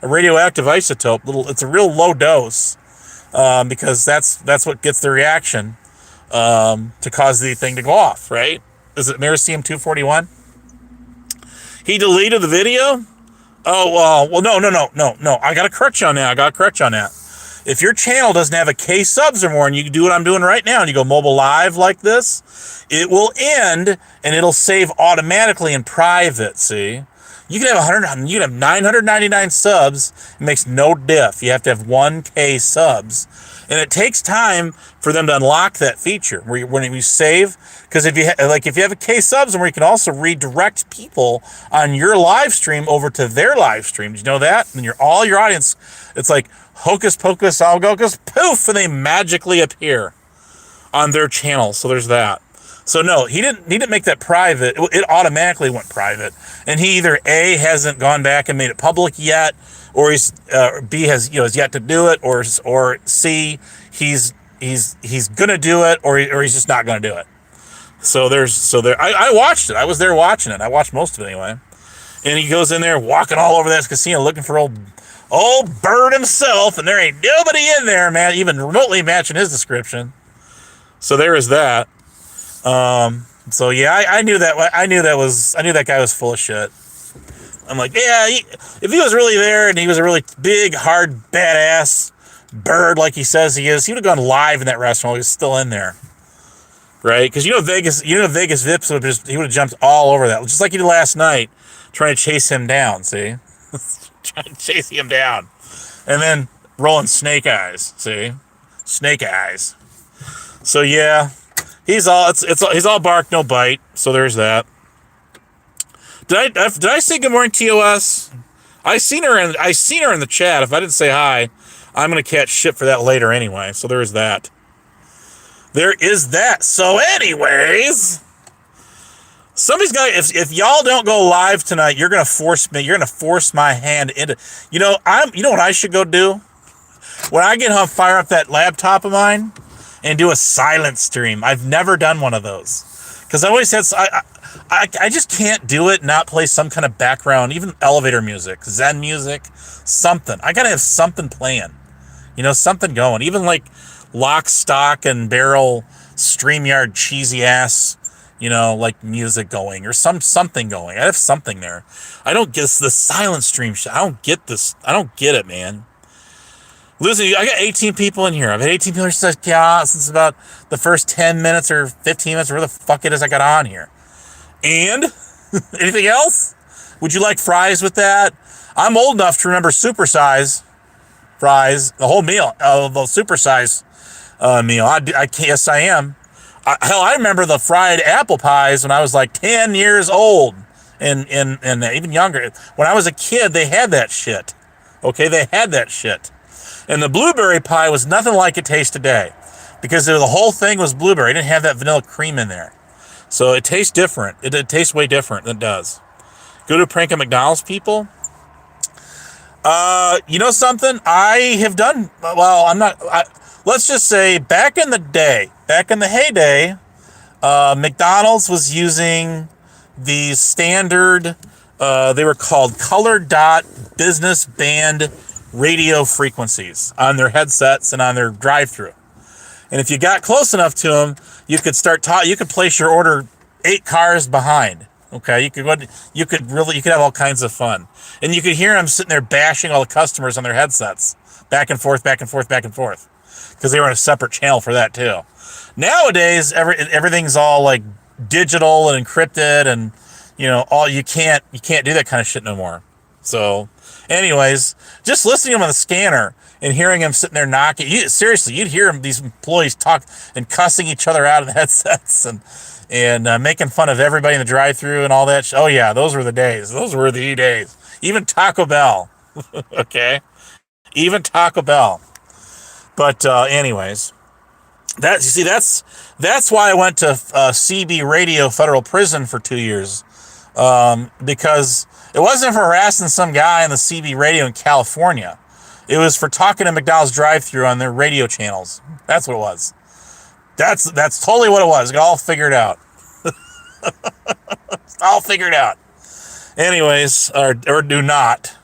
a radioactive isotope. It's a real low dose because that's what gets the reaction to cause the thing to go off. Right? Is it americium 241? He deleted the video. Oh well, no. I got to correct you on that. If your channel doesn't have a K subs or more, and you can do what I'm doing right now, and you go mobile live like this, it will end and it'll save automatically in private. See, you can have 999 subs. It makes no diff. You have to have 1K subs, and it takes time for them to unlock that feature when you save. Because if you have a K subs, where you can also redirect people on your live stream over to their live stream. Did you know that? And all your audience, it's like hocus pocus, algocus, poof, and they magically appear on their channel. So there's that. So no, he didn't make that private. It automatically went private, and he either A, hasn't gone back and made it public yet, or B, has yet to do it, or C, he's gonna do it, or he's just not gonna do it. So I watched it. I was there watching it. I watched most of it anyway. And he goes in there walking all over that casino looking for old Bird himself, and there ain't nobody in there, man, even remotely matching his description. So there is that. So yeah, I knew that guy was full of shit. I'm like, yeah, if he was really there and he was a really big, hard, badass bird like he says he is, he would have gone live in that restaurant. He was still in there. Right? Because Vegas Vips he would have jumped all over that, just like he did last night, trying to chase him down. See, trying to chase him down, and then rolling snake eyes. See, snake eyes. So yeah, he's all bark, no bite. So there's that. Did I say good morning, TOS? I seen her in the chat. If I didn't say hi, I'm gonna catch shit for that later anyway. So there is that. There is that. So anyways, somebody's got, if y'all don't go live tonight, you're going to force me. You're going to force my hand into, you know what I should go do? When I get home, fire up that laptop of mine and do a silent stream. I've never done one of those. Because I always had, I just can't do it, not play some kind of background, even elevator music, Zen music, something. I got to have something playing. Something going. Even like lock, stock, and barrel StreamYard cheesy ass, like music going or something going. I have something there. I don't get the silent stream shit. I don't get this. I don't get it, man. Listen, I got 18 people in here. I've had 18 people since about the first 10 minutes or 15 minutes, or where the fuck it is I got on here. And anything else? Would you like fries with that? I'm old enough to remember supersize fries, the whole meal, the supersize meal. Yes, I am. Hell, I remember the fried apple pies when I was like 10 years old and even younger. When I was a kid, they had that shit. Okay, they had that shit. And the blueberry pie was nothing like it tastes today because the whole thing was blueberry. It didn't have that vanilla cream in there. So it tastes different. It tastes way different than it does. Go to prank at McDonald's, people. You know something? I have done, well, let's just say back in the heyday, McDonald's was using the standard, they were called color dot business band radio frequencies on their headsets and on their drive-thru. And if you got close enough to them, you could place your order 8 cars behind. Okay, you could have all kinds of fun, and you could hear them sitting there bashing all the customers on their headsets, back and forth, back and forth, back and forth, because they were on a separate channel for that too. Nowadays, everything's all like digital and encrypted, and all you can't do that kind of shit no more. So, anyways, just listening to him on the scanner and hearing him sitting there knocking, seriously, you'd hear these employees talk and cussing each other out in the headsets and making fun of everybody in the drive-thru and all that. Oh yeah, those were the days. Those were the days. Even Taco Bell. Okay, even Taco Bell. But anyways, that's why I went to CB Radio Federal Prison for 2 years, because it wasn't for harassing some guy on the CB radio in California. It was for talking to McDonald's drive-thru on their radio channels. That's what it was. That's totally what it was. Got all figured out. All figured out. Anyways, or do not.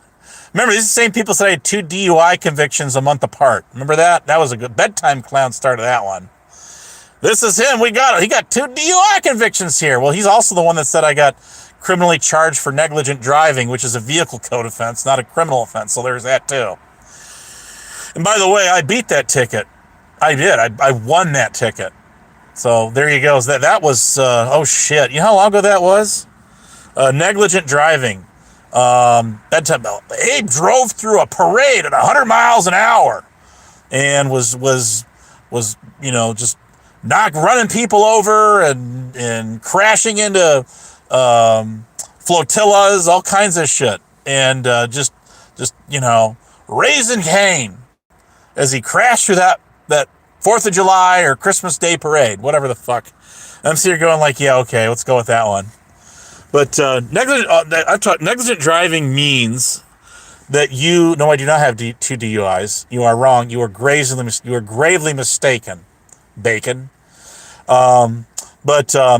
Remember, these are the same people said I had 2 DUI convictions a month apart. Remember that? That was a good bedtime clown started that one. This is him. He got 2 DUI convictions here. Well, he's also the one that said I got criminally charged for negligent driving, which is a vehicle code offense, not a criminal offense. So there's that too. And by the way, I beat that ticket. I did. I won that ticket. So there you go. That was, oh shit. You know how long ago that was? Negligent driving. That time, Abe drove through a parade at 100 miles an hour and was just running people over and crashing into, flotillas, all kinds of shit. And, just raising Cain as he crashed through that 4th of July or Christmas Day parade, whatever the fuck. I'm sitting here going like, yeah, okay, let's go with that one. But negligent driving means that no, I do not have 2 DUIs. You are wrong. You are gravely mistaken, Bacon. But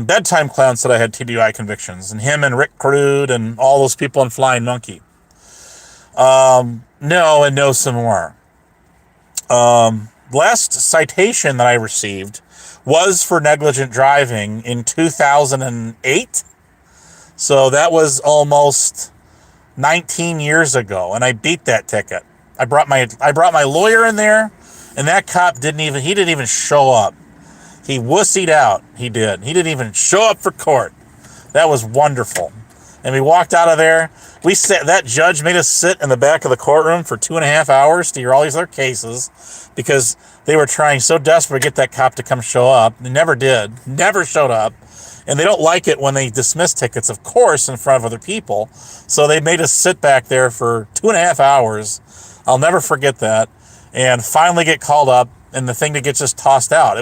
Bedtime Clown said I had 2 DUI convictions, and him and Rick Crude and all those people in Flying Monkey. No, and no some more. Last citation that I received was for negligent driving in 2008. So that was almost 19 years ago, and I beat that ticket. I brought my lawyer in there, and that cop didn't even show up. He wussied out. He didn't even show up for court. That was wonderful. And we walked out of there. That judge made us sit in the back of the courtroom for 2.5 hours to hear all these other cases because they were trying so desperate to get that cop to come show up. They never did. Never showed up. And they don't like it when they dismiss tickets, of course, in front of other people. So they made us sit back there for 2.5 hours. I'll never forget that. And finally get called up, and the thing that gets just tossed out.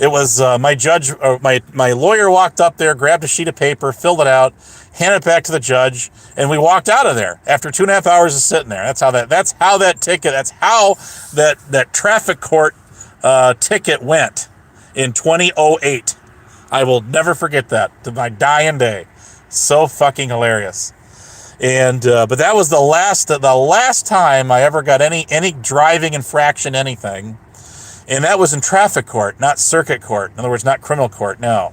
It was my lawyer walked up there, grabbed a sheet of paper, filled it out, handed it back to the judge, and we walked out of there after 2.5 hours of sitting there. That's how that traffic court ticket went in 2008. I will never forget that to my dying day. So fucking hilarious. And but that was the last time I ever got any driving infraction, anything. And that was in traffic court, not circuit court. In other words, not criminal court, no.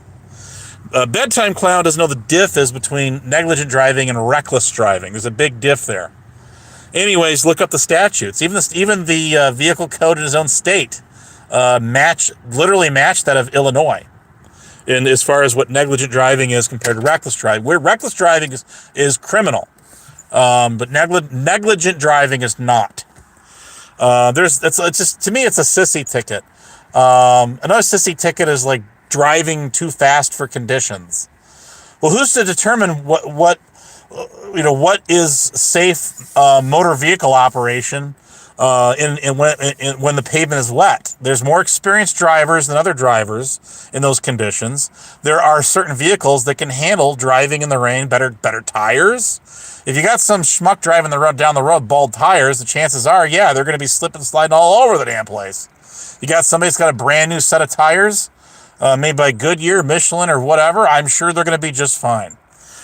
Bedtime Clown doesn't know the diff is between negligent driving and reckless driving. There's a big diff there. Anyways, look up the statutes. Even the vehicle code in his own state literally match that of Illinois. And as far as what negligent driving is compared to reckless driving, where reckless driving is criminal, but negligent driving is not. It's just, to me, it's a sissy ticket. Another sissy ticket is like driving too fast for conditions. Well, who's to determine what is safe motor vehicle operation when the pavement is wet? There's more experienced drivers than other drivers in those conditions. There are certain vehicles that can handle driving in the rain, better tires. If you got some schmuck driving down the road, bald tires, the chances are, yeah, they're going to be slipping and sliding all over the damn place. You got somebody that's got a brand new set of tires, made by Goodyear, Michelin, or whatever, I'm sure they're going to be just fine.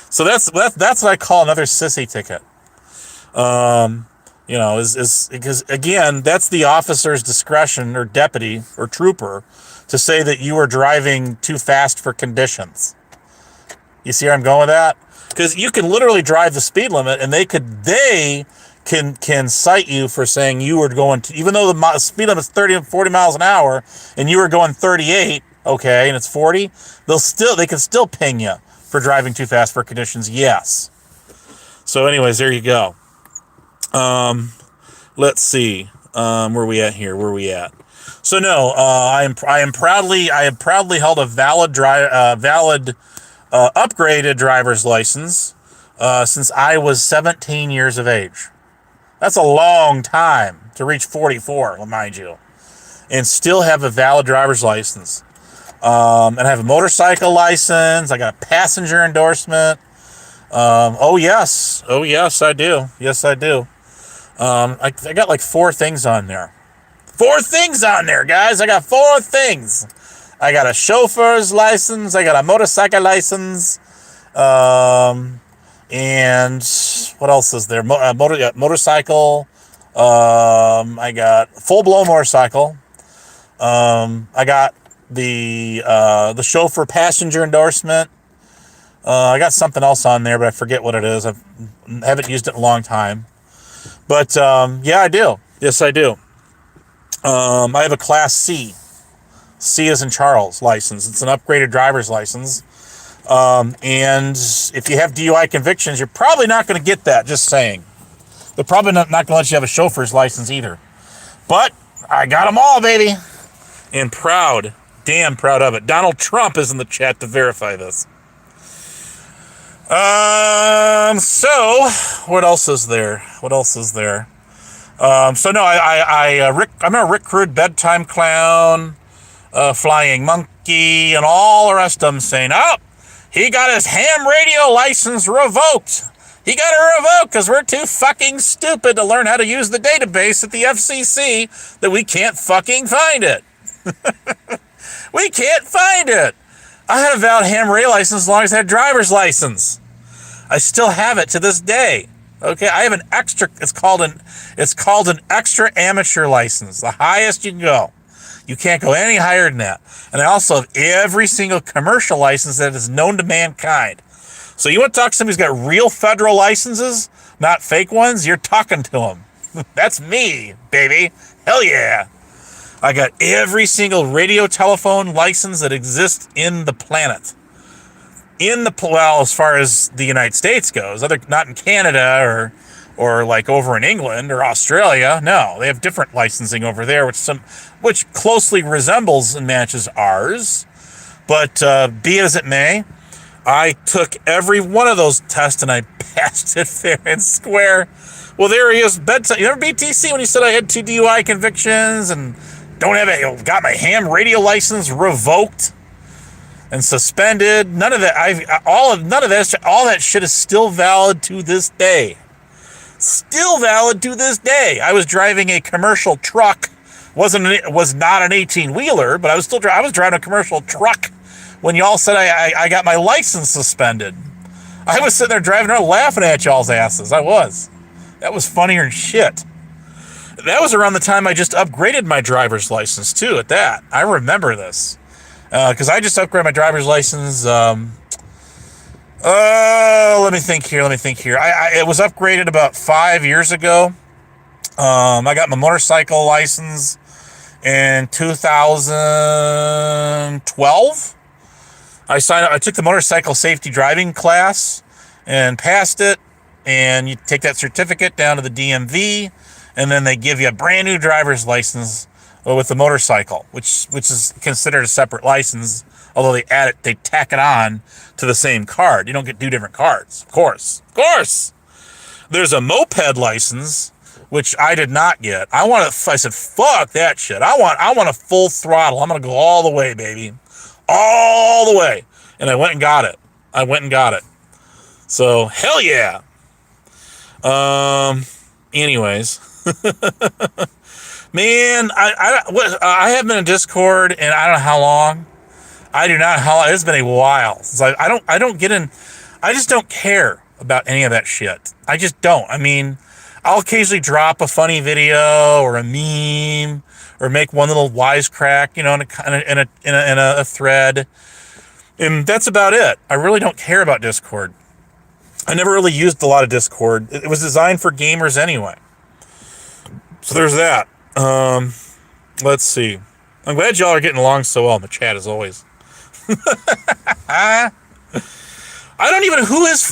So that's what I call another sissy ticket. Is because, again, that's the officer's discretion, or deputy or trooper, to say that you are driving too fast for conditions. You see where I'm going with that? Because you can literally drive the speed limit, and they can cite you for saying you were going to, even though the speed limit is 30 and 40 miles an hour, and you were going 38, okay, and it's 40, they can still ping you for driving too fast for conditions. Yes. So, anyways, there you go. Let's see. Where are we at here? Where are we at? So no, I have proudly held a valid upgraded driver's license since I was 17 years of age. That's a long time to reach 44, mind you, and still have a valid driver's license. And I have a motorcycle license. I got a passenger endorsement. Oh yes, I do. Yes, I do. I got like 4 things on there. 4 things on there, guys. I got 4 things. I got a chauffeur's license. I got a motorcycle license. And what else is there? Motorcycle. I got full-blown motorcycle. I got the chauffeur passenger endorsement. I got something else on there, but I forget what it is. I haven't used it in a long time. But yeah, I do. Yes, I do. I have a Class C. C as in Charles license. It's an upgraded driver's license. And if you have DUI convictions, you're probably not going to get that, just saying. They're probably not going to let you have a chauffeur's license either. But I got them all, baby. And proud. Damn proud of it. Donald Trump is in the chat to verify this. So what else is there? So no, I'm a Rick Rude bedtime clown, flying monkey, and all the rest of them saying, oh, he got his ham radio license revoked. He got it revoked because we're too fucking stupid to learn how to use the database at the FCC that we can't fucking find it. We can't find it. I had a valid ham radio license as long as I had a driver's license. I still have it to this day. Okay, I have an extra. It's called an extra amateur license, the highest you can go. You can't go any higher than that. And I also have every single commercial license that is known to mankind. So you want to talk to somebody who's got real federal licenses, not fake ones? You're talking to them. That's me, baby. Hell yeah. I got every single radio telephone license that exists in the planet. Well, as far as the United States goes, not in Canada or like over in England or Australia. No, they have different licensing over there, which closely resembles and matches ours. But be it as it may, I took every one of those tests and I passed it fair and square. Well, there he is. Bedtime. You remember BTC when he said I had 2 DUI convictions and got my ham radio license revoked and suspended? None of that. All that shit is still valid to this day. Still valid to this day. I was driving a commercial truck. Was not an 18-wheeler, but I was driving a commercial truck when y'all said I got my license suspended. I was sitting there driving around laughing at y'all's asses. I was. That was funnier than shit. That was around the time I just upgraded my driver's license, too, at that. I remember this. Because I just upgraded my driver's license. Let me think here. It was upgraded about 5 years ago. I got my motorcycle license in 2012. I took the motorcycle safety driving class and passed it. And you take that certificate down to the DMV, and then they give you a brand new driver's license with the motorcycle, which is considered a separate license. Although they tack it on to the same card. You don't get 2 different cards, of course. There's a moped license, which I did not get. I said, fuck that shit. I want a full throttle. I'm gonna go all the way, baby, all the way. And I went and got it. So hell yeah. Anyways, man, I have been in Discord, and I don't know how long. It's been a while since I don't get in. I just don't care about any of that shit. I just don't. I mean, I'll occasionally drop a funny video or a meme or make one little wisecrack, in a thread. And that's about it. I really don't care about Discord. I never really used a lot of Discord. It was designed for gamers anyway. So there's that. Let's see. I'm glad y'all are getting along so well in the chat as always. I don't even who is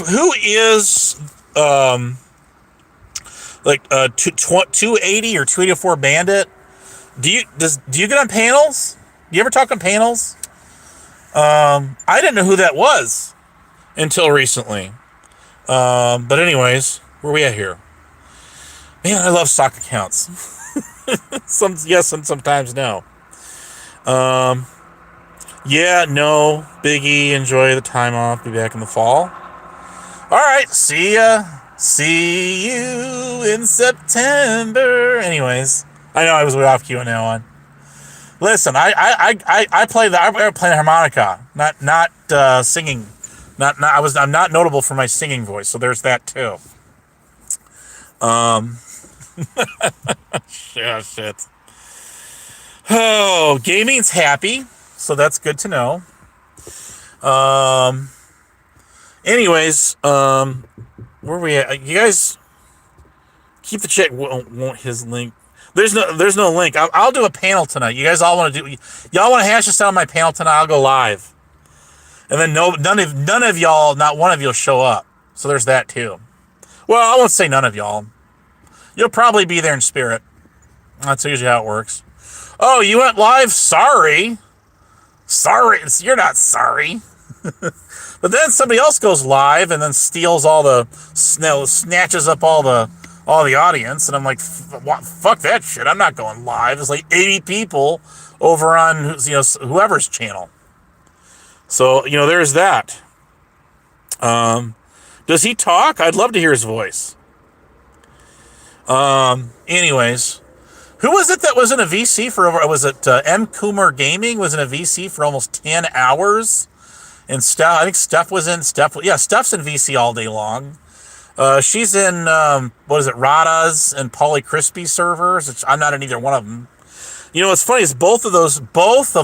like 280 or 284 Bandit. Do you get on panels? Do you ever talk on panels? I didn't know who that was until recently. But anyways, where are we at here? Man, I love stock accounts. Some yes and sometimes no. Yeah, no, Biggie, enjoy the time off. Be back in the fall. All right, see ya. See you in September. Anyways, I know I was way off cue now on. Listen, I play the harmonica, not singing. I'm not notable for my singing voice, so there's that too. Shit. Oh, gaming's happy, so that's good to know. Anyways, where are we at? You guys keep the chat. Won't his link? There's no link. I'll do a panel tonight. You guys all want to do? Y'all want to hash this out on my panel tonight? I'll go live, and then none of y'all, not one of you'll show up. So there's that too. Well, I won't say none of y'all. You'll probably be there in spirit. That's usually how it works. Oh, you went live? Sorry. You're not sorry. But then somebody else goes live and then steals snatches up all the audience, and I'm like, fuck that shit. I'm not going live. It's like 80 people over on whoever's channel. So there's that. Does he talk? I'd love to hear his voice. Anyways, who was it that was in a VC for over? Was it M. Coomer Gaming was in a VC for almost 10 hours? And Steph, I think Steph's in VC all day long. She's in, Rada's and Poly Crispy servers, which I'm not in either one of them. What's funny is both of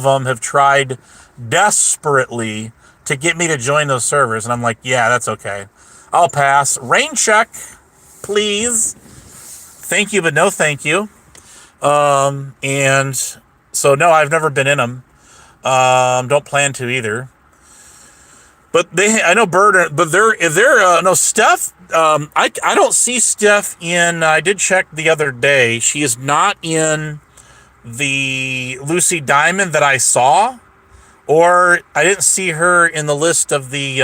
them have tried desperately to get me to join those servers. And I'm like, yeah, that's okay. I'll pass. Rain check, please. Thank you, but no thank you. And so, no, I've never been in them. Don't plan to either. But I know Bird, but no, Steph, I don't see Steph in, I did check the other day. She is not in the Lucy Diamond that I saw, or I didn't see her in the list of the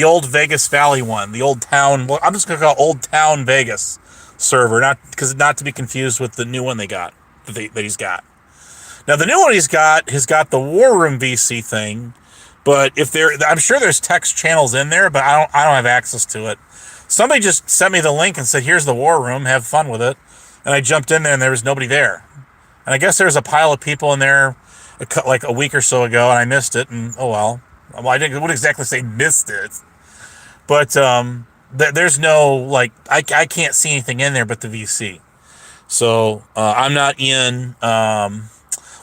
old Vegas Valley one, the Old Town, well, I'm just going to call it Old Town Vegas server, not to be confused with the new one that he's got. Now, the new one he's got the War Room VC thing. But I'm sure there's text channels in there, but I don't have access to it. Somebody just sent me the link and said, "Here's the War Room. Have fun with it." And I jumped in there, and there was nobody there. And I guess there was a pile of people in there, like a week or so ago, and I wouldn't exactly say missed it, but there's no I can't see anything in there but the VC. So I'm not in.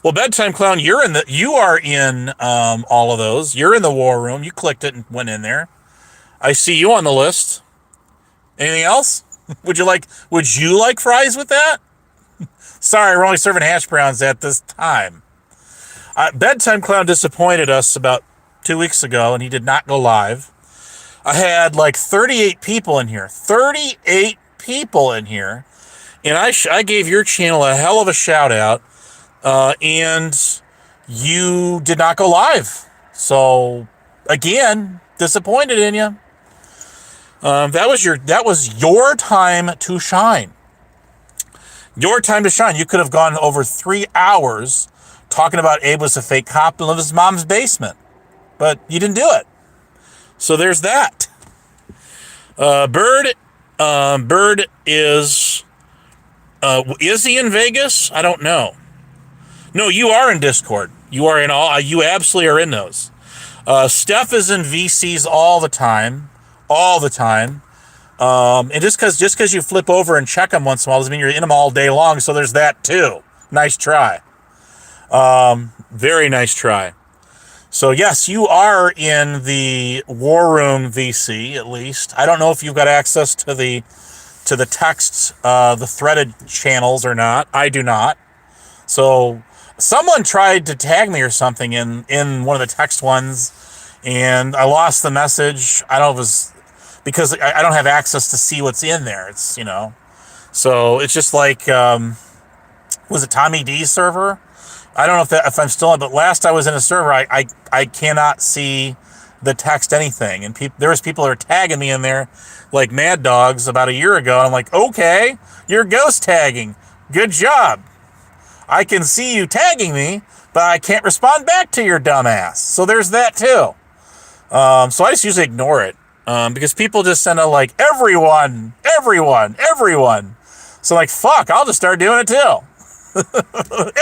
Well, Bedtime Clown, you are in all of those. You're in the War Room. You clicked it and went in there. I see you on the list. Anything else? Would you like fries with that? Sorry, we're only serving hash browns at this time. Bedtime Clown disappointed us about 2 weeks ago, and he did not go live. I had like 38 people in here. 38 people in here. And I gave your channel a hell of a shout out. And you did not go live. So again, disappointed in you. That was your time to shine. Your time to shine. You could have gone over 3 hours talking about Abe was a fake cop and lived in his mom's basement, but you didn't do it. So there's that. Bird is he in Vegas? I don't know. No, you are in Discord. You are in all. You absolutely are in those. Steph is in VCs all the time. And just because you flip over and check them once in a while doesn't mean you're in them all day long. So there's that too. Nice try. Very nice try. So yes, you are in the War Room VC at least. I don't know if you've got access to the texts, the threaded channels or not. I do not. So someone tried to tag me or something in one of the text ones, and I lost the message. I don't know if it was because I don't have access to see what's in there. It's, so it's just like, was it Tommy D's server? I don't know if I'm still in, but last I was in a server, I cannot see the text anything, and there was people that are tagging me in there like mad dogs about a year ago. And I'm like, okay, you're ghost tagging. Good job. I can see you tagging me, but I can't respond back to your dumbass. So there's that too. So I just usually ignore it, because people just send out like everyone. So like, fuck, I'll just start doing it too.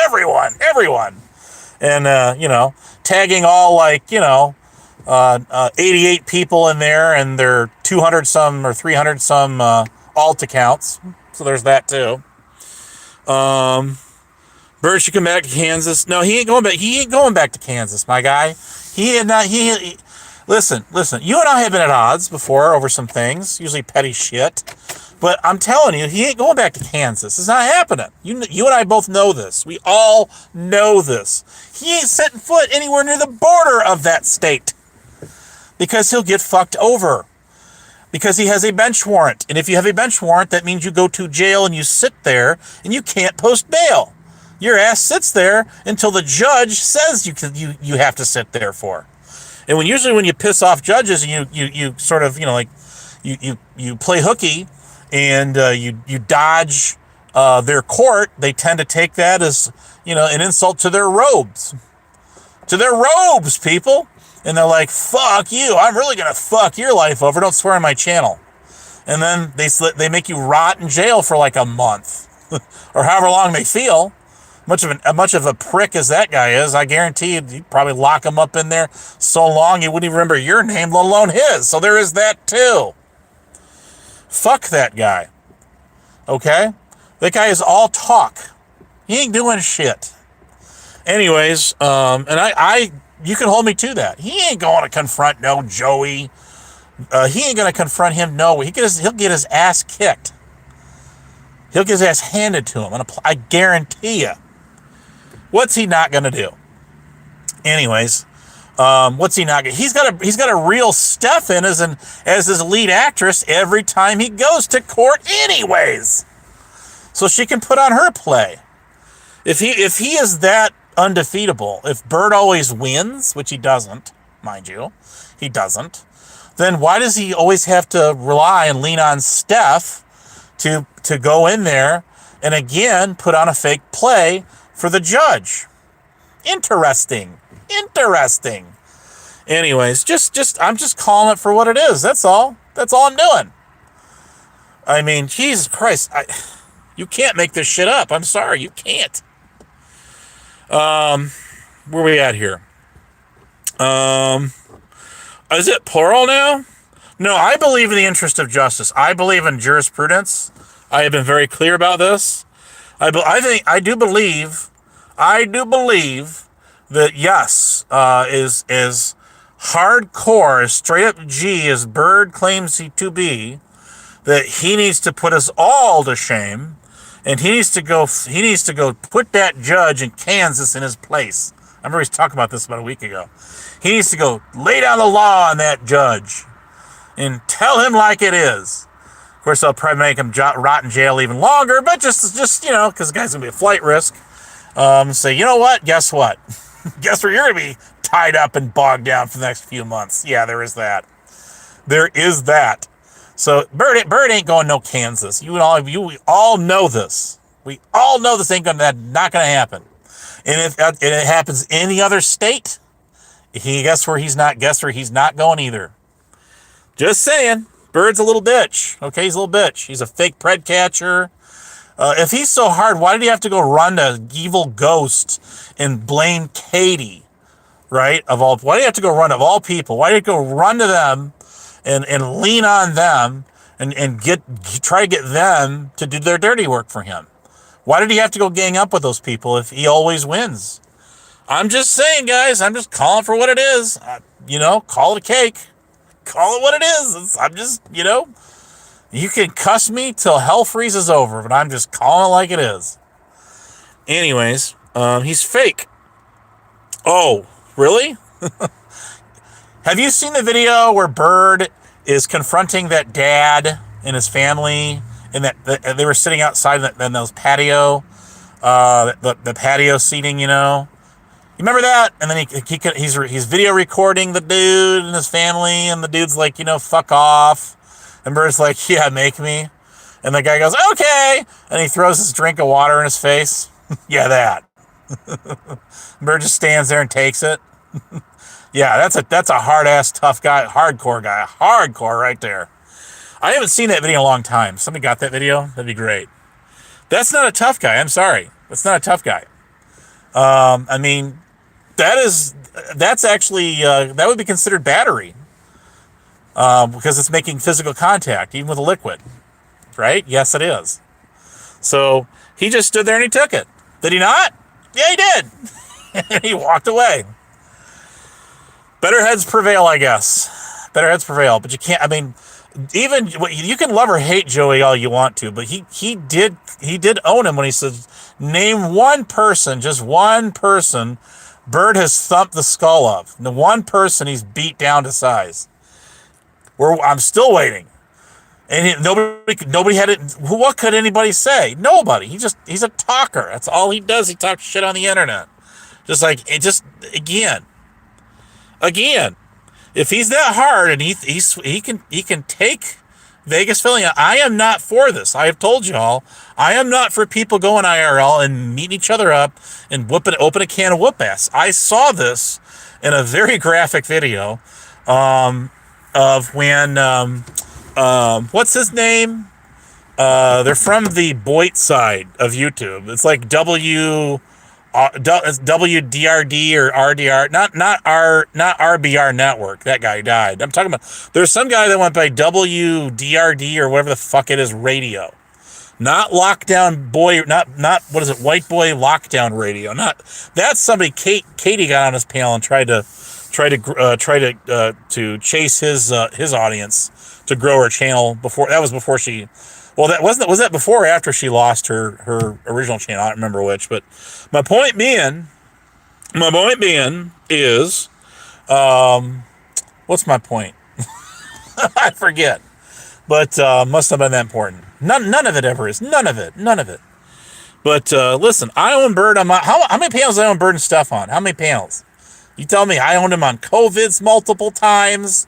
everyone. And, tagging all like, 88 people in there, and they're 200 some or 300 some alt accounts. So there's that too. Bird should come back to Kansas. No, he ain't going back. He ain't going back to Kansas, my guy. Listen. You and I have been at odds before over some things, usually petty shit. But I'm telling you, he ain't going back to Kansas. It's not happening. You and I both know this. We all know this. He ain't setting foot anywhere near the border of that state, because he'll get fucked over. Because he has a bench warrant. And if you have a bench warrant, that means you go to jail and you sit there and you can't post bail. Your ass sits there until the judge says you have to sit there for. And usually when you piss off judges and you sort of, you play hooky, and you dodge their court, they tend to take that as, an insult to their robes. To their robes, people. And they're like, fuck you, I'm really going to fuck your life over, don't swear on my channel. And then they make you rot in jail for like a month, or however long they feel. Much of a prick as that guy is, I guarantee you'd probably lock him up in there so long he wouldn't even remember your name, let alone his. So there is that too. Fuck that guy. Okay? That guy is all talk. He ain't doing shit. Anyways, and you can hold me to that. He ain't going to confront no Joey. He ain't going to confront him. No, he'll get his ass kicked. He'll get his ass handed to him. I guarantee you. What's he not going to do? Anyways, what's he not going to? He's got a real Stefan as his lead actress every time he goes to court anyways. So she can put on her play. If he is that undefeatable, if Bird always wins, which he doesn't, mind you, he doesn't, then why does he always have to rely and lean on Steph to go in there and again put on a fake play for the judge? Interesting. Anyways, I'm just calling it for what it is. That's all I'm doing. I mean, Jesus Christ, you can't make this shit up. I'm sorry, you can't. Where we at here? Is it plural now? No, I believe in the interest of justice. I believe in jurisprudence. I have been very clear about this. I do believe that yes, is hardcore, as straight up G as Bird claims he to be, that he needs to put us all to shame, and he needs to go put that judge in Kansas in his place. I remember he was talking about this about a week ago. He needs to go lay down the law on that judge and tell him like it is. Of course, they'll probably make him rot in jail even longer, but just because the guy's going to be a flight risk. Say, you know what? Guess what? Guess where you're going to be tied up and bogged down for the next few months. Yeah, there is that. So Bird ain't going no Kansas. We all know this. We all know this ain't not going to happen. And if it happens any other state, guess where he's not going either. Just saying. Bird's a little bitch. Okay, he's a little bitch. He's a fake pred catcher. If he's so hard, why did he have to go run to Evil Ghost and blame Katie? Right? Why did he have to go run of all people? Why did he go run to them and lean on them and try to get them to do their dirty work for him? Why did he have to go gang up with those people if he always wins? I'm just saying, guys. I'm just calling for what it is. Call it a cake. Call it what it is. I'm just, you can cuss me till hell freezes over, but I'm just calling it like it is. Anyways, he's fake. Oh, really? Have you seen the video where Bird is confronting that dad and his family, and that they were sitting outside in those patio, the patio seating, You remember that? And then he's video recording the dude and his family, and the dude's like, fuck off. And Bird's like, yeah, make me. And the guy goes, okay. And he throws his drink of water in his face. Yeah, that. Bird just stands there and takes it. Yeah, that's a hard-ass, tough guy, hardcore guy. Hardcore right there. I haven't seen that video in a long time. Somebody got that video? That'd be great. That's not a tough guy. I'm sorry. That's not a tough guy. I mean, that's actually, that would be considered battery. Because it's making physical contact, even with a liquid. Right? Yes, it is. So, he just stood there and he took it. Did he not? Yeah, he did. And he walked away. Better heads prevail, I guess. Better heads prevail. But you can't, even, you can love or hate Joey all you want to, but he did own him when he said, name one person, just one person, Bird has thumped the skull of. The one person he's beat down to size. I'm still waiting. And nobody had it. What could anybody say? Nobody. He's a talker. That's all he does. He talks shit on the internet. Again, if he's that hard and he can take Vegas Philly, I am not for this. I have told y'all, I am not for people going IRL and meeting each other up and open a can of whoop ass. I saw this in a very graphic video of when what's his name? They're from the Boit side of YouTube. It's like it's WDRD or RDR, not RBR Network. That guy died. I'm talking about, there's some guy that went by WDRD or whatever the fuck it is, radio. Not Lockdown Boy, not what is it, White Boy Lockdown Radio. Not that's somebody. Katie got on his panel and tried to chase his audience to grow her channel before. That was before she. Well, was that before or after she lost her original channel? I don't remember which, but my point being is, what's my point? I forget, but must have been that important. None of it ever is. None of it. But listen, I own Bird on how many panels I own Bird and stuff on? How many panels? You tell me. I owned him on COVID's multiple times.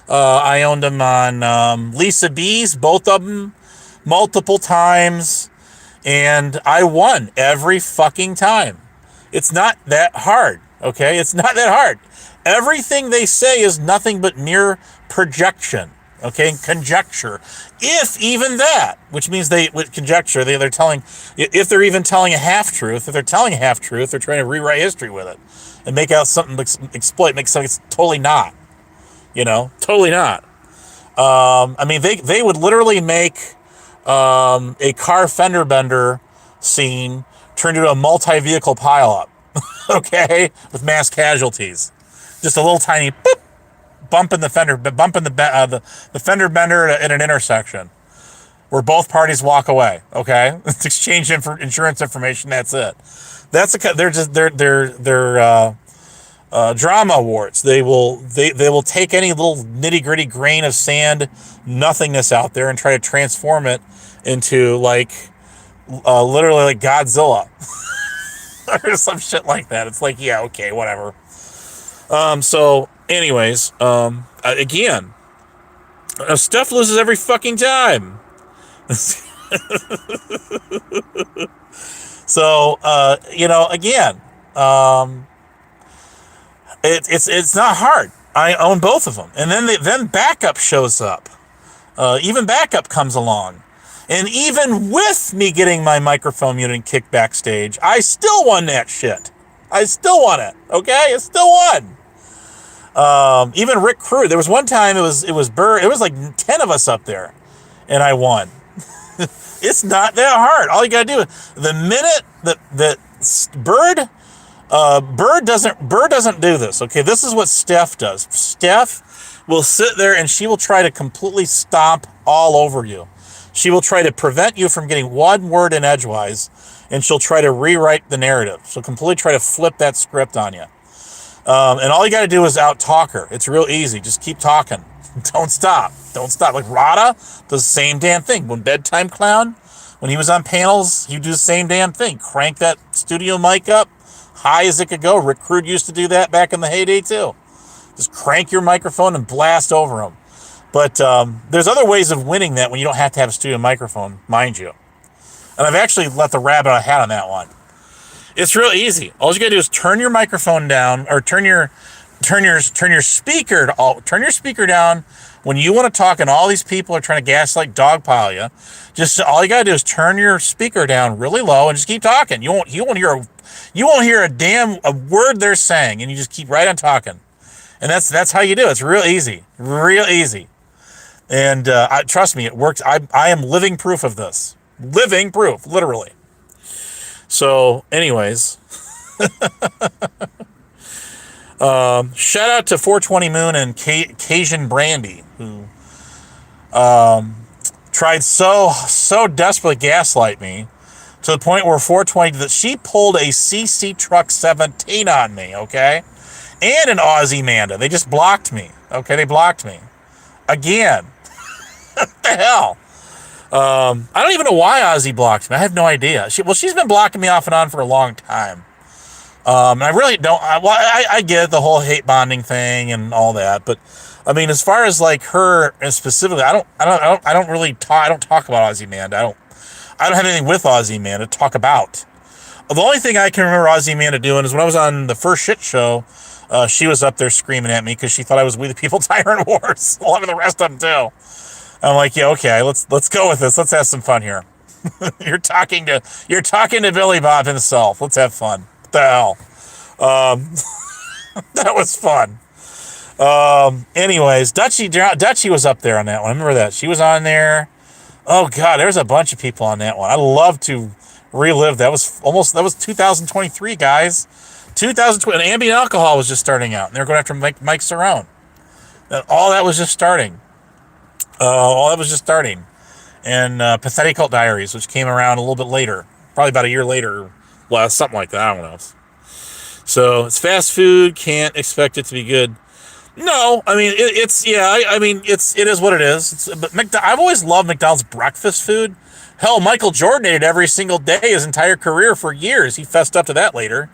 I owned him on Lisa B's, both of them. Multiple times, and I won every fucking time. It's not that hard, okay? It's not that hard. Everything they say is nothing but mere projection, okay? Conjecture. If even that, which means with conjecture, they're telling, if they're even telling a half-truth, if they're telling a half-truth, they're trying to rewrite history with it and make out something, make something it's totally not, totally not. They would literally make a car fender bender scene turned into a multi-vehicle pileup, okay, with mass casualties. Just a little tiny boop, bumping the fender bender at an intersection where both parties walk away. Okay, it's exchange insurance information. That's it. They're drama awards. They will take any little nitty gritty grain of sand, nothingness out there, and try to transform it into literally like Godzilla or some shit like that. It's like, yeah, okay, whatever. So anyways, again, Steph loses every fucking time. So, again, it's not hard. I own both of them. And then backup shows up. Even backup comes along. And even with me getting my microphone muted and kicked backstage, I still won that shit. I still won it. Okay? I still won. Even Rick Crew. There was one time it was Bird. It was like 10 of us up there. And I won. It's not that hard. All you gotta do is the minute that Bird Burr doesn't do this. Okay, this is what Steph does. Steph will sit there and she will try to completely stomp all over you. She will try to prevent you from getting one word in edgewise, and she'll try to rewrite the narrative. She'll completely try to flip that script on you. And all you got to do is out-talk her. It's real easy. Just keep talking. Don't stop. Don't stop. Like Rada does the same damn thing. When Bedtime Clown, when he was on panels, he'd do the same damn thing. Crank that studio mic up, high as it could go. Rick Crude used to do that back in the heyday, too. Just crank your microphone and blast over him. But there's other ways of winning that when you don't have to have a studio microphone, mind you. And I've actually let the rabbit out of hat on that one. It's real easy. All you gotta do is turn your microphone down, or turn your speaker down when you want to talk, and all these people are trying to gaslight, dogpile you. Just all you gotta do is turn your speaker down really low and just keep talking. You won't hear a word they're saying, and you just keep right on talking. And that's how you do it. It's real easy, real easy. And trust me, it works. I am living proof of this. Living proof, literally. So, anyways, shout out to 420 Moon and Cajun Brandy, who tried so desperately gaslight me to the point where 420 that she pulled a CC Truck 17 on me, okay, and an Aussie Manda. They just blocked me, okay. They blocked me again. What the hell? I don't even know why Ozzy blocked me. I have no idea. She's been blocking me off and on for a long time. And I really don't. I get the whole hate bonding thing and all that, but I mean, as far as like her and specifically, I don't talk about Ozzy Manda. I don't have anything with Ozzy Manda to talk about. The only thing I can remember Ozzy Manda doing is when I was on the first shit show. She was up there screaming at me because she thought I was We the People Tyrant Wars. A lot of the rest of them too. I'm like, yeah, okay, let's go with this. Let's have some fun here. You're talking to Billy Bob himself. Let's have fun. What the hell? That was fun. Anyways, Dutchie was up there on that one. I remember that. She was on there. Oh God, there's a bunch of people on that one. I love to relive. That was 2023, guys. 2020. And Ambient Alcohol was just starting out. And they were going after Mike Cerrone. All that was just starting. And Pathetic Cult Diaries, which came around a little bit later, probably about a year later, well, something like that. I don't know. So it's fast food. Can't expect it to be good. No, I mean it is what it is. But I've always loved McDonald's breakfast food. Hell, Michael Jordan ate it every single day his entire career for years. He fessed up to that later.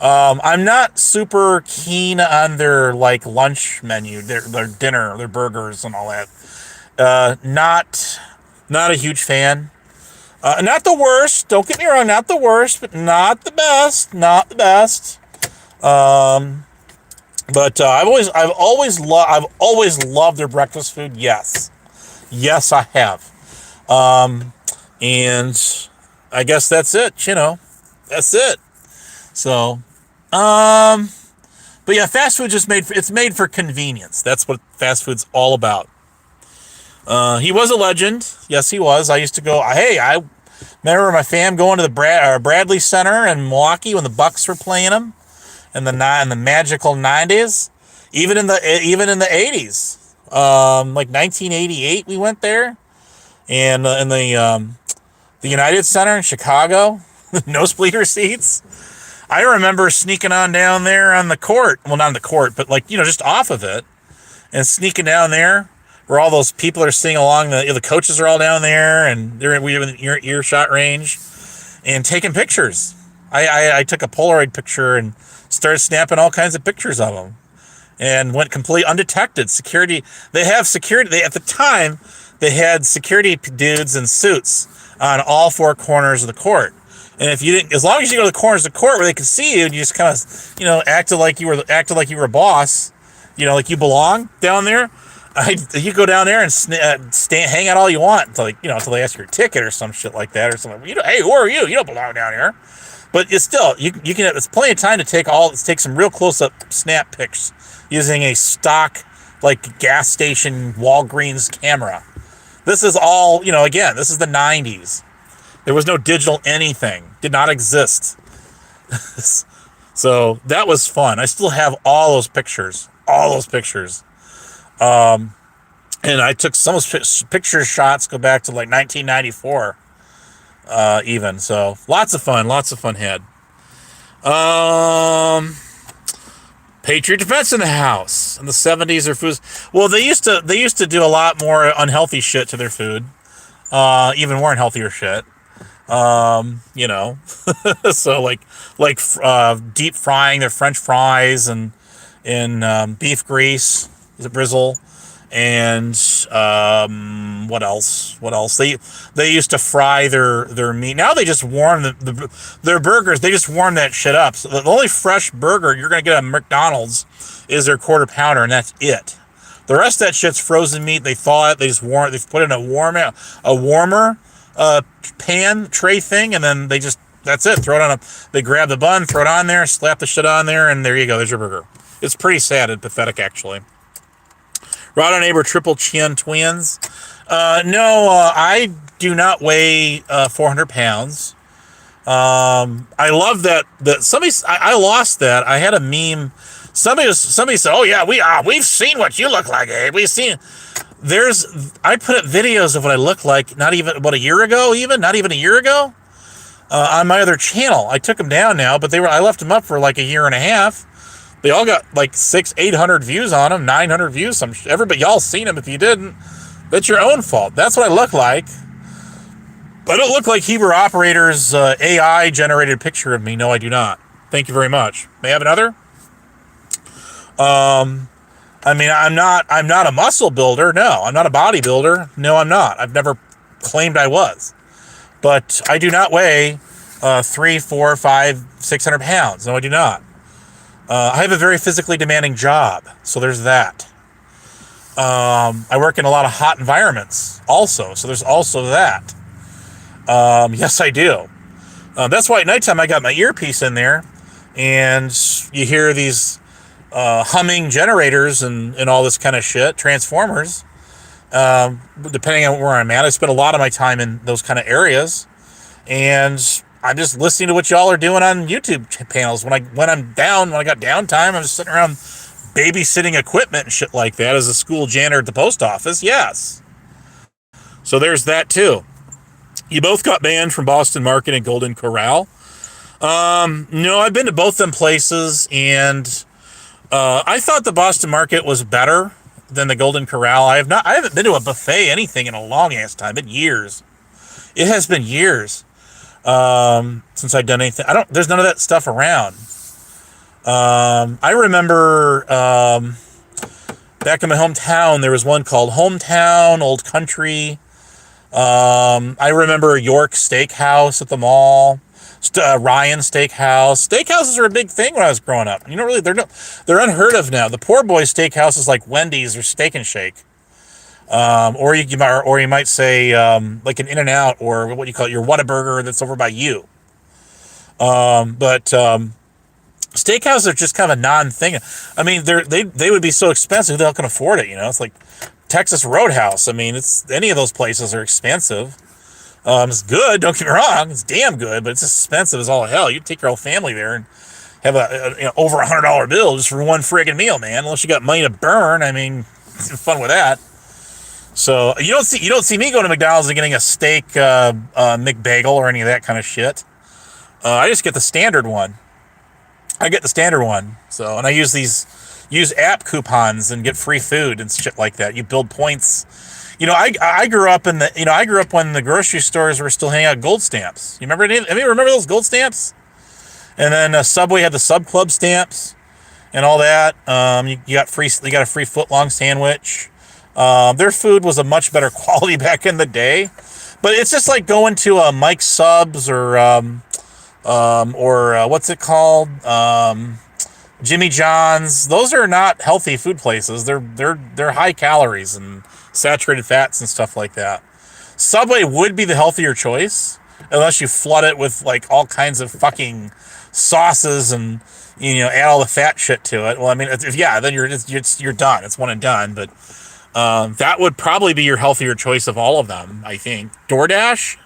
I'm not super keen on their like lunch menu, their dinner, their burgers and all that. Not a huge fan. Not the worst. Don't get me wrong. Not the worst, but not the best. Not the best. But I've always loved their breakfast food. Yes, I have. And I guess that's it. You know, that's it. So, but yeah, fast food it's made for convenience. That's what fast food's all about. He was a legend. Yes, he was. I used to go. I remember my fam going to the Bradley Center in Milwaukee when the Bucks were playing them in the magical 90s. Even in the 80s, like 1988, we went there, and in the United Center in Chicago, nosebleeder seats. I remember sneaking on down there on the court. Well, not on the court, but like, just off of it, and sneaking down there where all those people are sitting along. The coaches are all down there, and we were in earshot range, and taking pictures. I took a Polaroid picture and started snapping all kinds of pictures of them, and went completely undetected. Security. They have security. At the time, they had security dudes in suits on all four corners of the court. And if you didn't, as long as you go to the corners of the court where they could see you, and you just kind of, acted like you were a boss, like you belong down there. You go down there and hang out all you want until they ask your ticket or some shit like that or something. Hey, who are you? You don't belong down here. But it's still, you can. It's plenty of time to take some real close up snap pics using a stock like gas station Walgreens camera. This is all, again, this is the 90s. There was no digital anything. Did not exist. So that was fun. I still have all those pictures. All those pictures. And I took some of those picture shots go back to like 1994, even. So lots of fun had. Patriot Defense in the house in the 70s. Their foods. Well, they used to do a lot more unhealthy shit to their food, even more unhealthier shit. You know, so deep frying their French fries and in beef grease, the brizzle, and what else? What else? They used to fry their meat. Now they just warm their burgers. They just warm that shit up. So the only fresh burger you're gonna get at McDonald's is their quarter pounder, and that's it. The rest of that shit's frozen meat. They thaw it. They just warm. They put it in a warmer pan tray thing, and then that's it. Throw it on they grab the bun, throw it on there, slap the shit on there, and there you go. There's your burger. It's pretty sad and pathetic, actually. Rod Neighbor Triple Chin Twins. No, I do not weigh 400 pounds. I love that I lost that. I had a meme. Somebody said, "Oh yeah, we've seen what you look like, Abe. We've seen." I put up videos of what I look like not even a year ago, on my other channel. I took them down now, but I left them up for like a year and a half. They all got like 600-800 views on them, 900 views. Everybody, y'all seen them. If you didn't, that's your own fault. That's what I look like. I don't look like Hebrew Operator's AI generated picture of me. No, I do not. Thank you very much. May I have another? I mean, I'm not a muscle builder. No, I'm not a bodybuilder. No, I'm not. I've never claimed I was. But I do not weigh 300, 400, 500, 600 pounds. No, I do not. I have a very physically demanding job, so there's that. I work in a lot of hot environments also, so there's also that. Yes, I do. That's why at nighttime I got my earpiece in there, and you hear these humming generators and all this kind of shit, transformers. Depending on where I'm at, I spend a lot of my time in those kind of areas, and I'm just listening to what y'all are doing on YouTube panels. When I got downtime, I'm just sitting around babysitting equipment and shit like that as a school janitor at the post office. Yes. So there's that too. You both got banned from Boston Market and Golden Corral. No, I've been to both them places, and I thought the Boston Market was better than the Golden Corral. I haven't been to a buffet anything in a long ass time. It's been years. It has been years since I've done anything. There's none of that stuff around. I remember back in my hometown, there was one called Hometown, Old Country. I remember York Steakhouse at the mall. Ryan Steakhouse. Steakhouses are a big thing when I was growing up. They're unheard of now. The poor boy steakhouse is like Wendy's or Steak and Shake. Or you might say like an In-N-Out, or what you call it, your Whataburger that's over by you. But steakhouses are just kind of a non-thing. I mean, they would be so expensive, who the hell can afford it? It's like Texas Roadhouse. I mean, any of those places are expensive. It's good, don't get me wrong. It's damn good, but it's expensive as all hell. You'd take your whole family there and have over $100 bill just for one friggin' meal, man. Unless you got money to burn. I mean, fun with that. So you don't see me going to McDonald's and getting a steak McBagel or any of that kind of shit. I just get the standard one. So, and I use app coupons and get free food and shit like that. You build points. I grew up when the grocery stores were still handing out gold stamps. You remember those gold stamps? And then Subway had the Sub Club stamps and all that. You got a free foot-long sandwich. Their food was a much better quality back in the day. But it's just like going to a Mike's Subs or what's it called? Jimmy John's. Those are not healthy food places. They're high calories and saturated fats and stuff like that. Subway would be the healthier choice, unless you flood it with like all kinds of fucking sauces and add all the fat shit to it. Well, I mean, then you're done. It's one and done. But that would probably be your healthier choice of all of them, I think. DoorDash.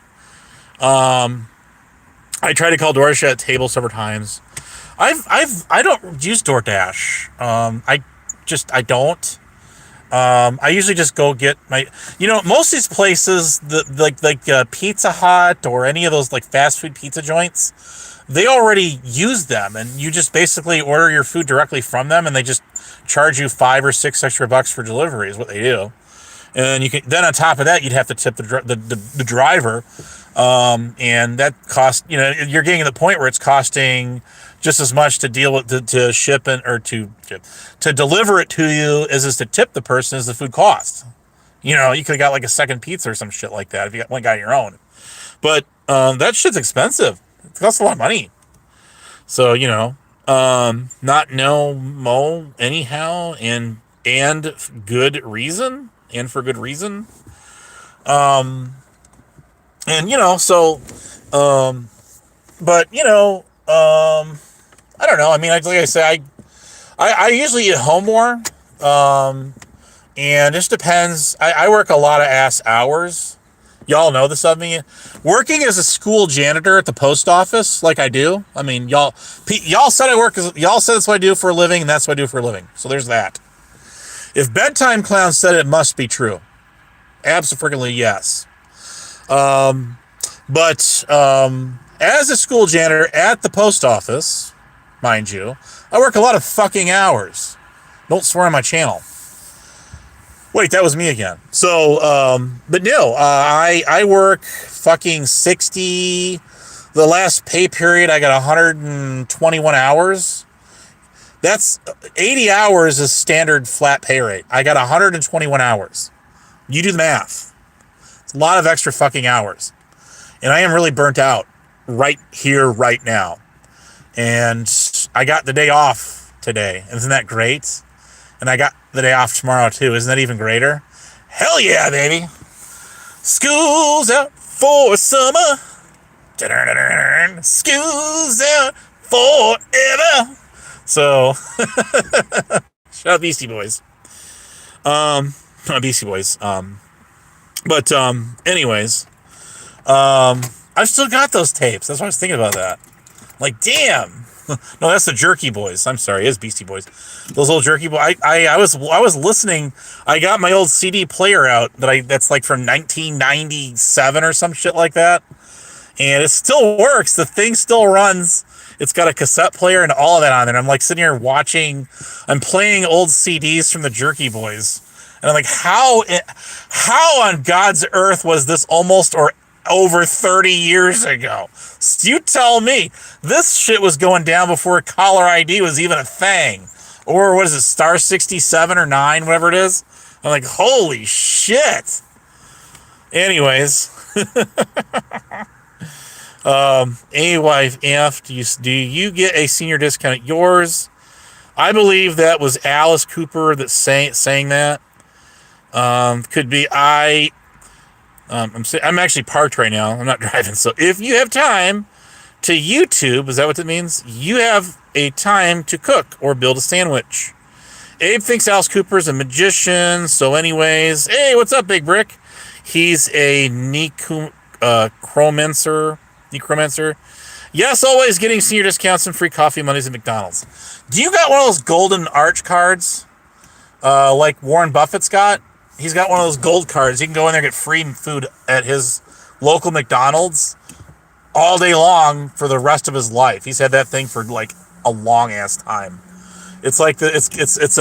I tried to call DoorDash at table several times. I don't use DoorDash. I don't. I usually just go get my, most of these places, Pizza Hut or any of those like fast food pizza joints, they already use them, and you just basically order your food directly from them, and they just charge you $5 or $6 extra for delivery is what they do. And then on top of that, you'd have to tip the driver, and that cost, you're getting to the point where it's costing just as much to deal with to ship it or to deliver it to you as is to tip the person as the food costs. You could have got like a second pizza or some shit like that if you got your own. But that shit's expensive. It costs a lot of money. So not no mo anyhow, and good reason, and for good reason. But I don't know. I mean, like I say, I usually eat at home more. And it just depends. I work a lot of ass hours. Y'all know this of me. Working as a school janitor at the post office, like I do. I mean, y'all said y'all said that's what I do for a living, and that's what I do for a living. So there's that. If Bedtime Clown said it, must be true. Absolutely, yes. But as a school janitor at the post office, mind you, I work a lot of fucking hours. Don't swear on my channel. Wait, that was me again. So, but no, I work fucking 60. The last pay period, I got 121 hours. That's 80 hours is standard flat pay rate. I got 121 hours. You do the math. It's a lot of extra fucking hours. And I am really burnt out right here, right now. And I got the day off today. Isn't that great? And I got the day off tomorrow too. Isn't that even greater? Hell yeah, baby. School's out for summer. School's out forever. So, shout out Beastie Boys. Not Beastie Boys. But anyways, I've still got those tapes. That's why I was thinking about that. Like, damn. No, that's the Jerky Boys. I'm sorry, it is Beastie Boys. Those old Jerky Boys. I was listening. I got my old CD player out that's like from 1997 or some shit like that, and it still works. The thing still runs. It's got a cassette player and all of that on there. I'm like sitting here watching. I'm playing old CDs from the Jerky Boys, and I'm like, how on God's earth was this almost or over 30 years ago? You tell me. This shit was going down before caller ID was even a thing. Or what is it, star 67 or 9, whatever it is? I'm like, holy shit. Anyways. AYF, do you get a senior discount at yours? I believe that was Alice Cooper that sang that. Could be I'm actually parked right now. I'm not driving. So if you have time to YouTube, is that what that means? You have a time to cook or build a sandwich. Abe thinks Alice Cooper's a magician. So anyways, hey, what's up, Big Brick? He's a necromancer. Yes, always getting senior discounts and free coffee Mondays at McDonald's. Do you got one of those golden arch cards? Like Warren Buffett's got? He's got one of those gold cards. You can go in there and get free food at his local McDonald's all day long for the rest of his life. He's had that thing for like a long ass time. It's like it's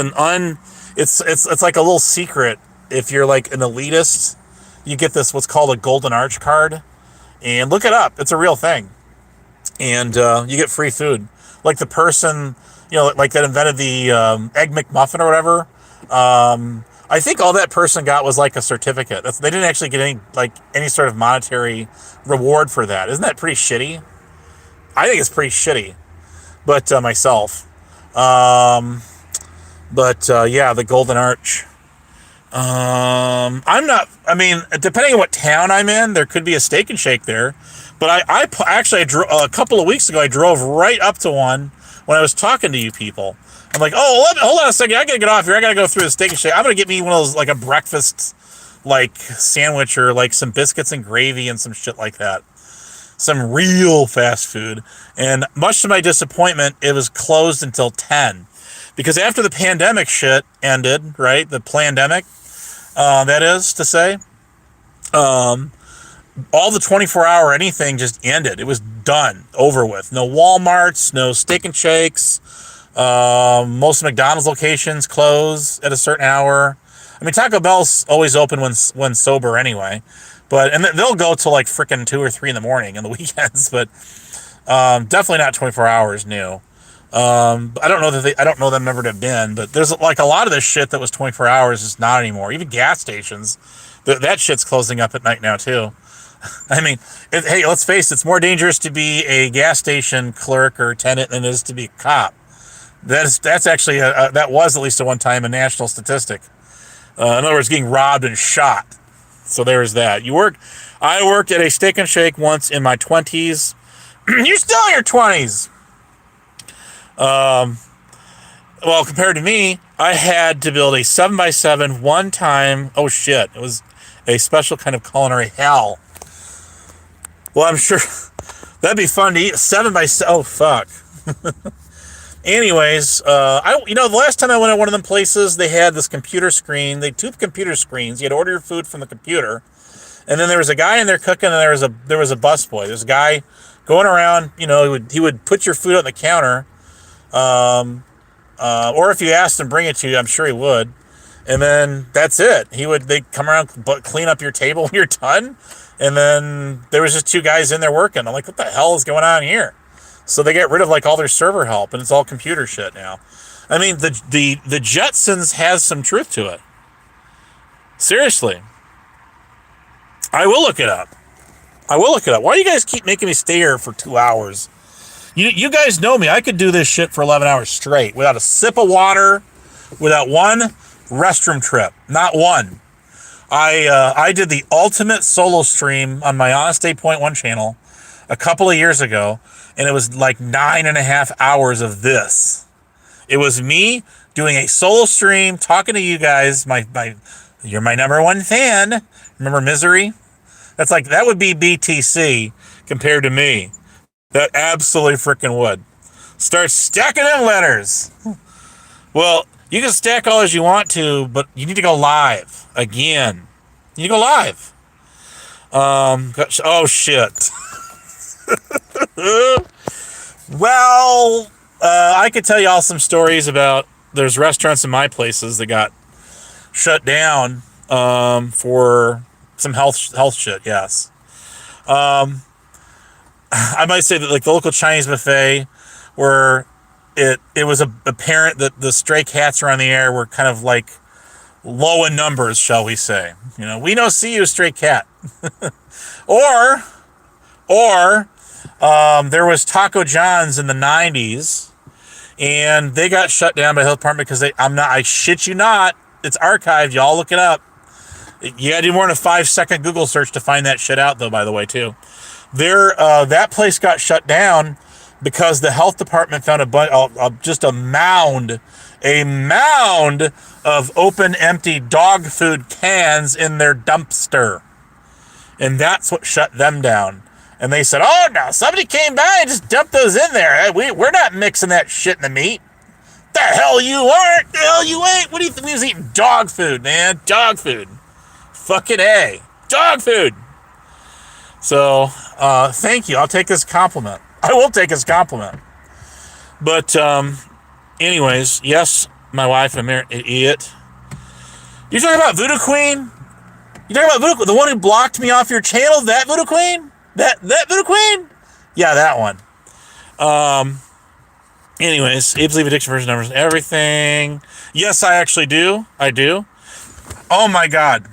like a little secret. If you're like an elitist, you get this what's called a golden arch card, and look it up. It's a real thing, and you get free food. Like the person, like that invented the Egg McMuffin or whatever. I think all that person got was like a certificate. They didn't actually get any sort of monetary reward for that. Isn't that pretty shitty? I think it's pretty shitty. But myself. Yeah, the Golden Arch. Depending on what town I'm in, there could be a Steak and Shake there. But I a couple of weeks ago, I drove right up to one when I was talking to you people. I'm like, hold on a second. I gotta get off here. I gotta go through the Steak and Shake. I'm gonna get me one of those, like a breakfast, like sandwich or like some biscuits and gravy and some shit like that. some real fast food. And much to my disappointment, it was closed until 10. Because after the pandemic shit ended, right? The plandemic, that is to say, all the 24-hour anything just ended. It was done, over with. No Walmarts, no Steak and Shakes. Most McDonald's locations close at a certain hour. I mean, Taco Bell's always open when sober anyway, and they'll go till like freaking 2 or 3 in the morning on the weekends. But definitely not 24 hours new. I don't know them never to have been, but there's like a lot of this shit that was 24 hours is not anymore. Even gas stations, that shit's closing up at night now too. I mean, hey, let's face it, it's more dangerous to be a gas station clerk or tenant than it is to be a cop. That's actually that was at least at one time a national statistic. In other words, getting robbed and shot. So there's that. I worked at a Steak and Shake once in my 20s. You're still in your 20s. Well, compared to me, I had to build a 7x7 one time. Oh shit! It was a special kind of culinary hell. Well, I'm sure that'd be fun to eat 7x7. Oh fuck. Anyways, the last time I went to one of them places, they had this computer screen. They had 2 computer screens. You had to order your food from the computer, and then there was a guy in there cooking, and there was a busboy. There's a guy going around. He would put your food on the counter, or if you asked him to bring it to you, I'm sure he would. And then that's it. They'd come around, clean up your table when you're done, and then there was just 2 guys in there working. I'm like, what the hell is going on here? So they get rid of like all their server help, and it's all computer shit now. I mean, the Jetsons has some truth to it. Seriously. I will look it up. Why do you guys keep making me stay here for 2 hours? You guys know me. I could do this shit for 11 hours straight without a sip of water, without one restroom trip. Not one. I did the ultimate solo stream on my Honest 8.1 channel a couple of years ago, and it was like 9.5 hours of this. It was me doing a solo stream, talking to you guys. You're my number one fan. Remember Misery? That would be BTC compared to me. That absolutely freaking would. Start stacking them letters. Well, you can stack all as you want to, but you need to go live again. You need to go live. Oh shit. Well, I could tell you all some stories about there's restaurants in my places that got shut down for some health shit. Yes. I might say that like the local Chinese buffet, where it was apparent that the stray cats around the air were kind of like low in numbers, shall we say? We don't see you, stray cat. or there was Taco John's in the 90s, and they got shut down by the health department because I shit you not, it's archived. Y'all look it up. You gotta do more than a 5-second Google search to find that shit out, though, by the way, too. That place got shut down because the health department found just a mound of open, empty dog food cans in their dumpster. And that's what shut them down. And they said, oh, no, somebody came by and just dumped those in there. We're not mixing that shit in the meat. The hell you aren't. The hell you ain't. What do you think? We was eating dog food, man. Dog food. Fucking A. Dog food. So, thank you. I'll take this compliment. I will take this compliment. But, anyways, yes, my wife, an American idiot. You talking about Voodoo Queen? You talking about Voodoo Queen? The one who blocked me off your channel? That Voodoo Queen? That Voodoo Queen? Yeah, that one. Anyways, Abe's Leave Addiction version numbers and everything. Yes, I actually do. I do. Oh my God.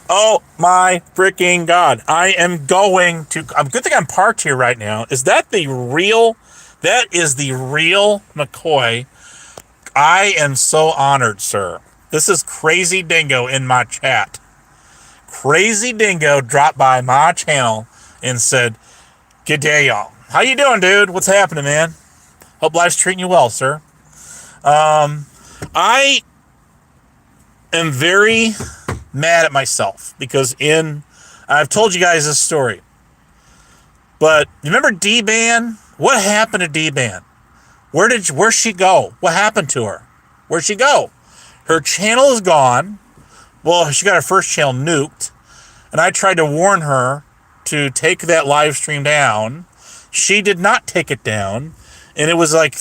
Oh my freaking God. I am going to, good thing I'm parked here right now. Is that the real, that is the real McCoy? I am so honored, sir. This is Crazy Dingo in my chat. Crazy Dingo dropped by my channel and said, good day, y'all. How you doing, dude? What's happening, man? Hope life's treating you well, sir. I am very mad at myself because I've told you guys this story. But remember D-Ban? What happened to D-Ban? Where'd she go? What happened to her? Where'd she go? Her channel is gone. Well, she got her first channel nuked. And I tried to warn her to take that live stream down. She did not take it down. And it was like,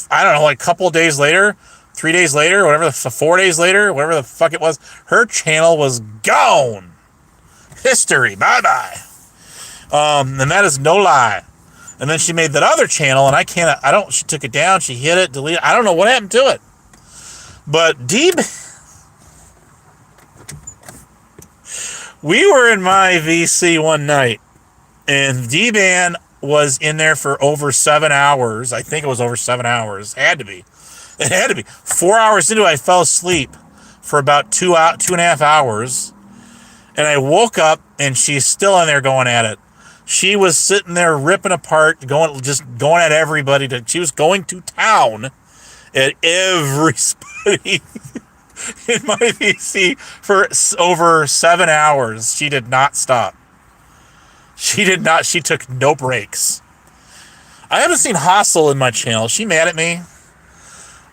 I don't know, like a couple of days later, 3 days later, whatever, 4 days later, whatever the fuck it was, her channel was gone. History, bye-bye. And that is no lie. And then she made that other channel, and she took it down, she hit it, deleted it. I don't know what happened to it. But we were in my VC one night, and D-Ban was in there for over 7 hours. I think it was over 7 hours. It had to be. 4 hours into it, I fell asleep for about 2.5 hours. And I woke up, and she's still in there going at it. She was sitting there ripping apart, going at everybody. She was going to town at everybody in my VC for over 7 hours. She did not stop. She took no breaks. I haven't seen Hustle in my channel. Is she mad at me?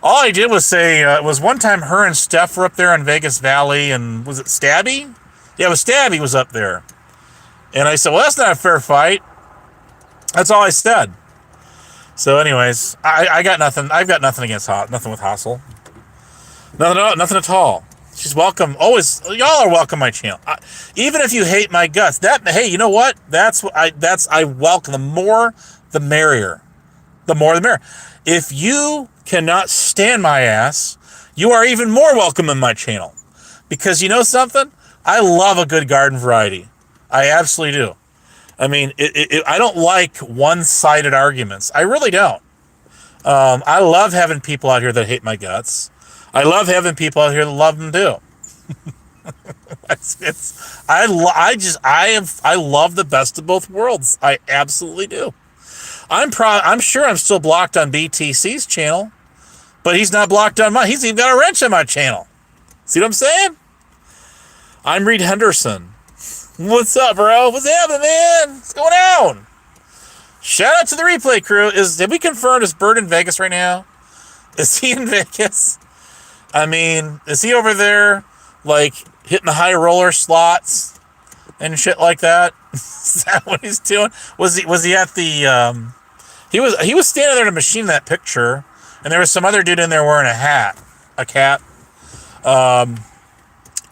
All I did was say, it was one time her and Steph were up there in Vegas Valley, and was it Stabby? Yeah, it was Stabby was up there. And I said, well, that's not a fair fight. That's all I said. So anyways, I got nothing. I've got nothing against nothing with Hustle. Nothing at all. She's welcome. Always, y'all are welcome my channel. Even if you hate my guts, hey, you know what? I welcome. The more, the merrier. The more, the merrier. If you cannot stand my ass, you are even more welcome in my channel. Because you know something? I love a good garden variety. I absolutely do. I mean, I don't like one-sided arguments. I really don't. I love having people out here that hate my guts. I love having people out here that love them too. I love the best of both worlds. I absolutely do. I'm sure I'm still blocked on BTC's channel, but he's not blocked on mine. He's even got a wrench on my channel. See what I'm saying? I'm Reed Henderson. What's up, bro? What's happening, man? What's going on? Shout out to the replay crew. Have we confirmed is Bird in Vegas right now? Is he in Vegas? I mean, is he over there, like, hitting the high roller slots and shit like that? Is that what he's doing? Was he at the, he was standing there in a machine in that picture, and there was some other dude in there wearing a cap.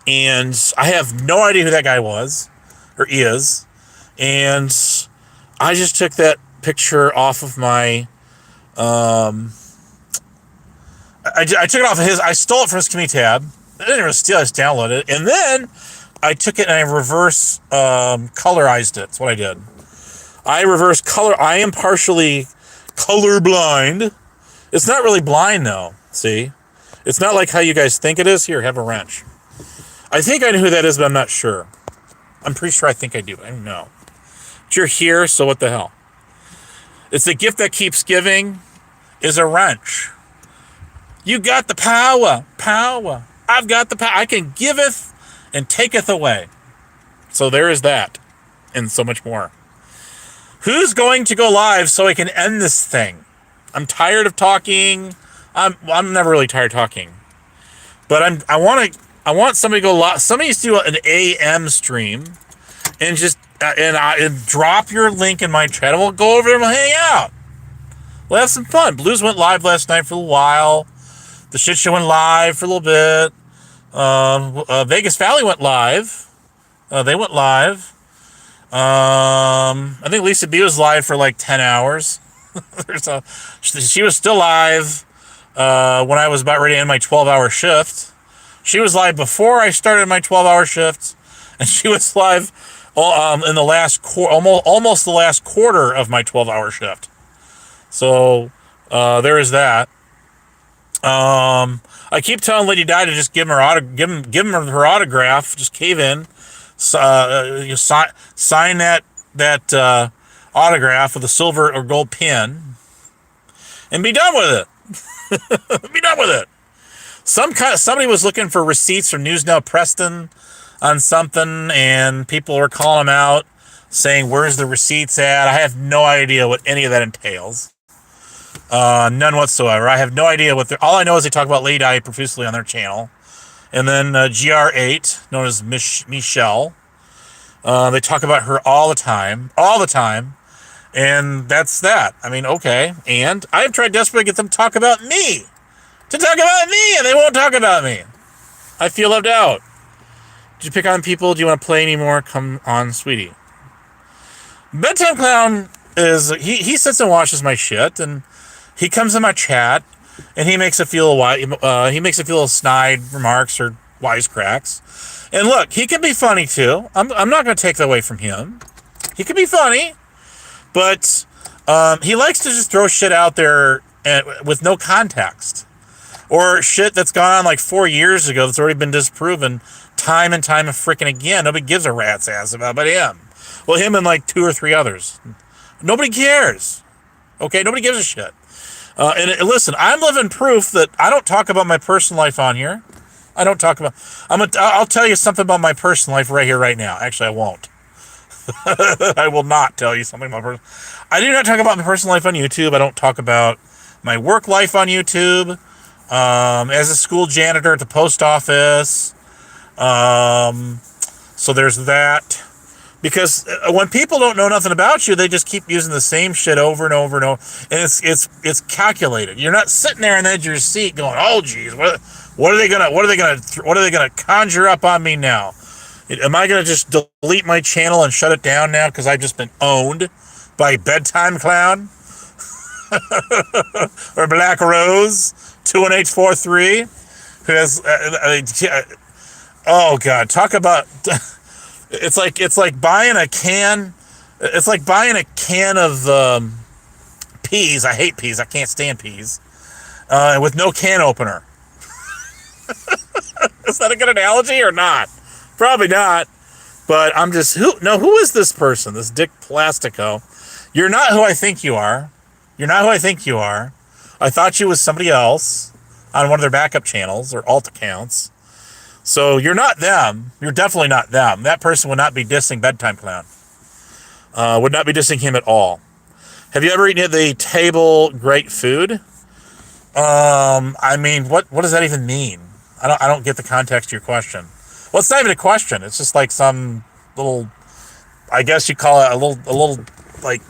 And I have no idea who that guy was, or is, and I just took that picture off of my, I took it off of his, I stole it from his community tab. I didn't really steal it, I just downloaded it, and then I took it and I reverse colorized it. That's what I did. I am partially colorblind. It's not really blind, though, see? It's not like how you guys think it is. Here, have a wrench. I think I know who that is, but I'm not sure. I'm pretty sure I think I do. I don't know. But you're here, so what the hell? It's the gift that keeps giving is a wrench. You got the power. I've got the power. I can giveth and taketh away. So there is that. And so much more. Who's going to go live so I can end this thing? I'm tired of talking. I'm never really tired of talking. But I want somebody to go live. Somebody used to do an AM stream and just and drop your link in my chat, and we'll go over there and we'll hang out. We'll have some fun. Blues went live last night for a while. The Shit Show went live for a little bit. Vegas Valley went live. They went live. I think Lisa B was live for like 10 hours. She was still live when I was about ready to end my 12-hour shift. She was live before I started my 12-hour shift, and she was live in the last almost the last quarter of my 12-hour shift. So there is that. I keep telling Lady Di to just give him her autograph. Just cave in, sign that autograph with a silver or gold pin, and be done with it. Be done with it. Somebody was looking for receipts from News Now Preston on something, and people were calling him out saying where's the receipts at. I have no idea what any of that entails. None whatsoever. I have no idea what they're. All I know is they talk about Lady Di profusely on their channel. And then GR8, known as Michelle. They talk about her all the time. All the time. And that's that. I mean, okay. And I've tried desperately to get them to talk about me. To talk about me, and they won't talk about me. I feel left out. Did you pick on people? Do you want to play anymore? Come on, sweetie. Bedtime Clown is... He sits and watches my shit, and he comes in my chat, and he makes a few snide remarks or wisecracks. And look, he can be funny, too. I'm not going to take that away from him. He can be funny. But he likes to just throw shit out there with no context. Or shit that's gone on like 4 years ago that's already been disproven time and time and freaking again. Nobody gives a rat's ass about but him. Well, him and like 2 or 3 others. Nobody cares. Okay? Nobody gives a shit. And listen, I'm living proof that I don't talk about my personal life on here. I don't talk about... I'll tell you something about my personal life right here, right now. Actually, I won't. I will not tell you something about I do not talk about my personal life on YouTube. I don't talk about my work life on YouTube. As a school janitor at the post office. So there's that. Because when people don't know nothing about you, they just keep using the same shit over and over and over. And it's calculated. You're not sitting there on the edge of your seat going, "Oh, geez, what are they gonna conjure up on me now? Am I gonna just delete my channel and shut it down now because I've just been owned by Bedtime Clown or Black Rose 21843, who has oh god, talk about it's like buying a can. It's like buying a can of peas. I hate peas. I can't stand peas. With no can opener. Is that a good analogy or not? Probably not, but I'm just, who is this person, this Dick Plastico? You're not who I think you are. You're not who I think you are. I thought you was somebody else on one of their backup channels or alt accounts. So you're not them. You're definitely not them. That person would not be dissing Bedtime Clown. Would not be dissing him at all. Have you ever eaten at the table great food? I mean, what does that even mean? I don't get the context of your question. Well, it's not even a question. It's just like some little, I guess you call it a little like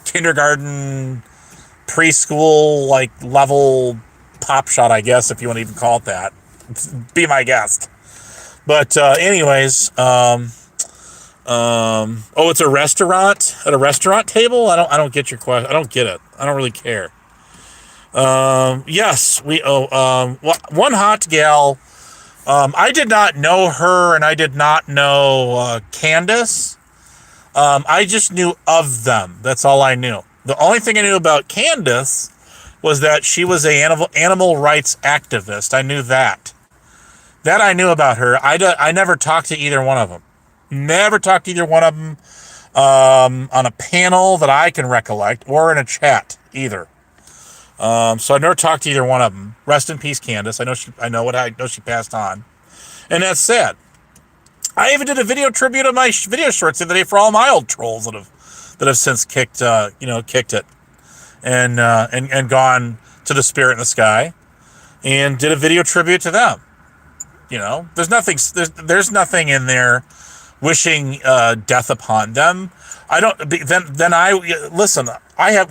kindergarten, preschool, like level pop shot, I guess, if you want to even call it that. Be my guest. But anyways, it's a restaurant at a restaurant table. I don't get your question. I don't get it. I don't really care. Yes, one hot gal. I did not know her, and I did not know Candace. I just knew of them. That's all I knew. The only thing I knew about Candace was that she was an animal rights activist. I knew that. That I knew about her. I never talked to either one of them. Never talked to either one of them on a panel that I can recollect, or in a chat either. So I never talked to either one of them. Rest in peace, Candace. I know she passed on, and that's sad. I even did a video tribute of my video shorts the other day for all my old trolls that have since kicked it, and gone to the spirit in the sky, and did a video tribute to them. There's nothing in there wishing death upon them. I don't. Listen.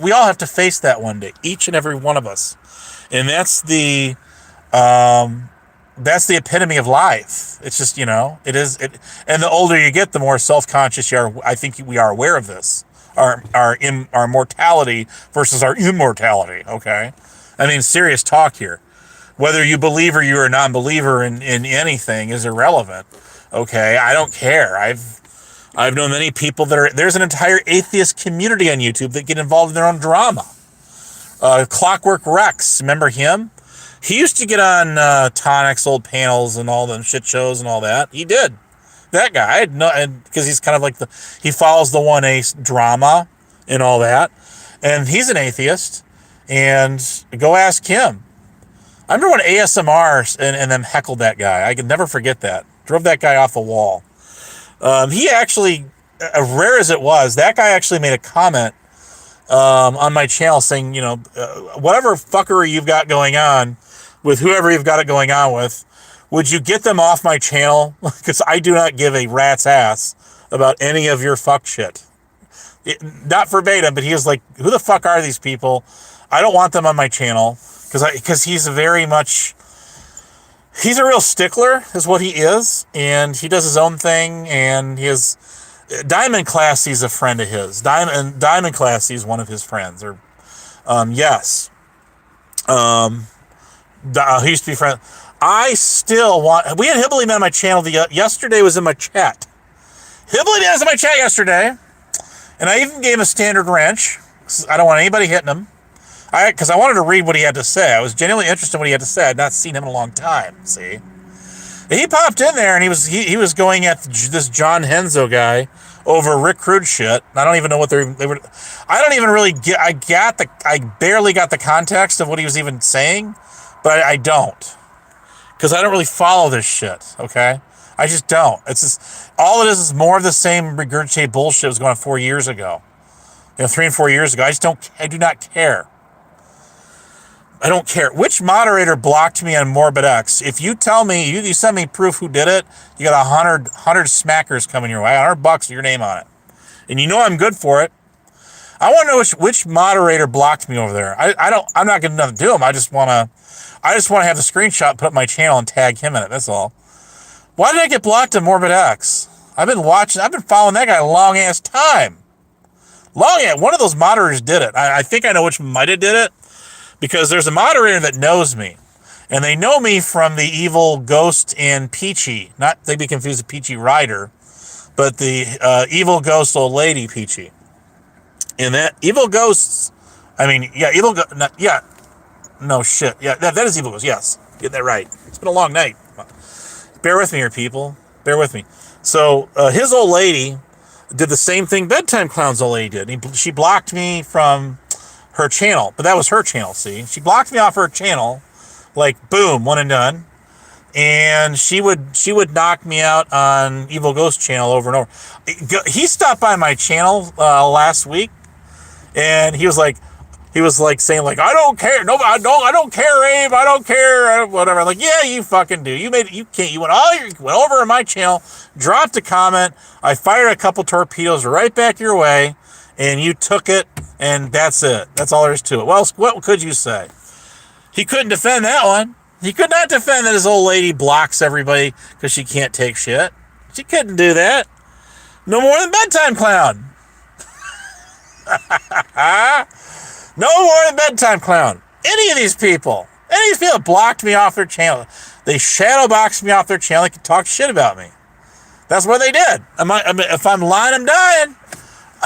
We all have to face that one day, each and every one of us, and that's the epitome of life. It's just it is. And the older you get, the more self-conscious you are. I think we are aware of this. Our mortality versus our immortality. Okay, I mean, serious talk here. Whether you believe or you're a non-believer in anything is irrelevant. Okay, I don't care. I've known many people there's an entire atheist community on YouTube that get involved in their own drama. Clockwork Rex, remember him? He used to get on Tonic's old panels and all them shit shows and all that. He did. That guy, because he's kind of like he follows the 1A drama and all that. And he's an atheist. And go ask him. I remember when ASMR and them heckled that guy. I could never forget that. Drove that guy off the wall. He actually rare as it was, that guy actually made a comment on my channel saying, whatever fuckery you've got going on with whoever you've got it going on with, would you get them off my channel? Because I do not give a rat's ass about any of your fuck shit. Not verbatim, but he was like, who the fuck are these people? I don't want them on my channel. Because he's a real stickler, is what he is. And he does his own thing. And Diamond Classy's a friend of his. Diamond Classy is one of his friends. Yes. He used to be friends. I still want... We had Hillbilly Man on my channel. Yesterday was in my chat. Hillbilly Man was in my chat yesterday. And I even gave him a standard wrench. I don't want anybody hitting him. Because I wanted to read what he had to say. I was genuinely interested in what he had to say. I'd not seen him in a long time, see? And he popped in there, and he was going at this John Henzo guy over Rick Rude shit. I don't even know what they were... I don't even really get... I barely got the context of what he was even saying, but I don't. Because I don't really follow this shit, okay? I just don't. It's just... All it is more of the same regurgitated bullshit that was going on 4 years ago. 3 and 4 years ago. I do not care. I don't care. Which moderator blocked me on Morbid X? If you tell me, you send me proof who did it, you got 100 smackers coming your way. $100 with your name on it. And you know I'm good for it. I want to know which moderator blocked me over there. I'm not going to do them. I just want to have the screenshot, put up my channel, and tag him in it. That's all. Why did I get blocked on Morbid X? I've been following that guy a long ass time. One of those moderators did it. I think I know which might have did it. Because there's a moderator that knows me. And they know me from the Evil Ghost and Peachy. Not to be confused with Peachy Rider. But the Evil Ghost Old Lady Peachy. And that Evil Ghosts... No, shit. Yeah, that is Evil Ghost, yes. Get that right. It's been a long night. Bear with me here, people. Bear with me. So, his old lady did the same thing Bedtime Clown's old lady did. She blocked me from... her channel, but that was her channel, see? She blocked me off her channel, like, boom, one and done, and she would knock me out on Evil Ghost channel over and over. He stopped by my channel last week, and he was like saying, like, I don't care, no, I don't care, Abe, I don't care, whatever. I'm like, yeah, you fucking do. You went over on my channel, dropped a comment, I fired a couple torpedoes right back your way, and you took it, and that's it. That's all there is to it. Well, what could you say? He couldn't defend that one. He could not defend that his old lady blocks everybody because she can't take shit. She couldn't do that. No more than Bedtime Clown. No more than Bedtime Clown. Any of these people blocked me off their channel. They shadowboxed me off their channel. They could talk shit about me. That's what they did. If I'm lying, I'm dying.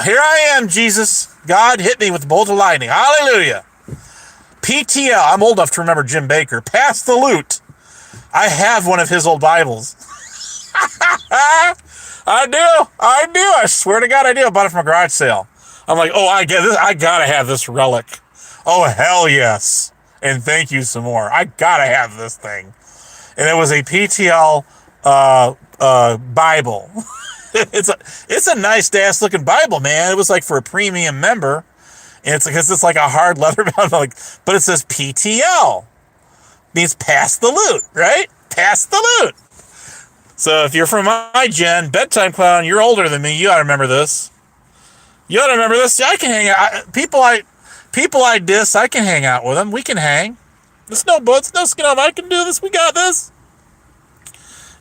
Here I am, Jesus. God hit me with a bolt of lightning. Hallelujah. PTL. I'm old enough to remember Jim Baker. Pass the loot. I have one of his old Bibles. I do. I swear to God, I do. I bought it from a garage sale. I'm like, oh, I get this. I gotta have this relic. Oh, hell yes. And thank you some more. I gotta have this thing. And it was a PTL Bible. It's a nice ass looking Bible, man. It was like for a premium member, and it's like a hard leather bound, but it says PTL, means pass the loot, right? Pass the loot. So if you're from my gen, Bedtime Clown, you're older than me. You ought to remember this. I can hang out. People I diss, I can hang out with them. We can hang. There's no skin off. I can do this. We got this.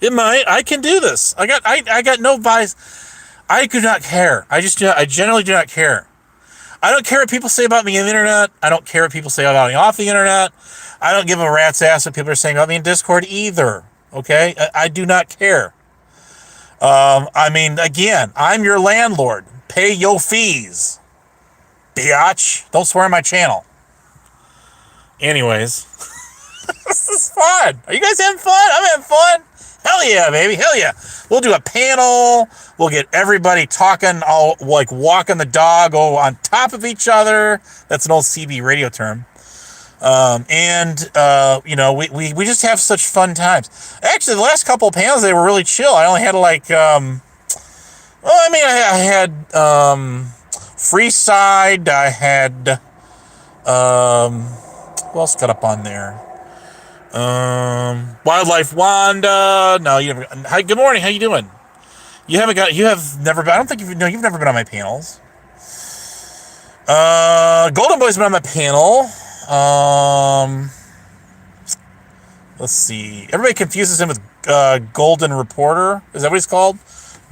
I can do this. I got no bias. I do not care. I generally do not care. I don't care what people say about me on the internet. I don't care what people say about me off the internet. I don't give a rat's ass what people are saying about me in Discord either. Okay? I do not care. Again, I'm your landlord. Pay your fees. Biatch. Don't swear on my channel. Anyways. This is fun. Are you guys having fun? I'm having fun. Hell yeah, baby. Hell yeah. We'll do a panel. We'll get everybody talking, all like walking the dog on top of each other. That's an old CB radio term. We just have such fun times. Actually, the last couple of panels, they were really chill. I only had Well, I mean, I had Freeside. I had who else got up on there? Wildlife Wanda. No, you never. Hi, good morning. How you doing? You haven't got. You have never been. I don't think you've. No, you've never been on my panels. Golden Boy's been on my panel. Let's see. Everybody confuses him with Golden Reporter. Is that what he's called?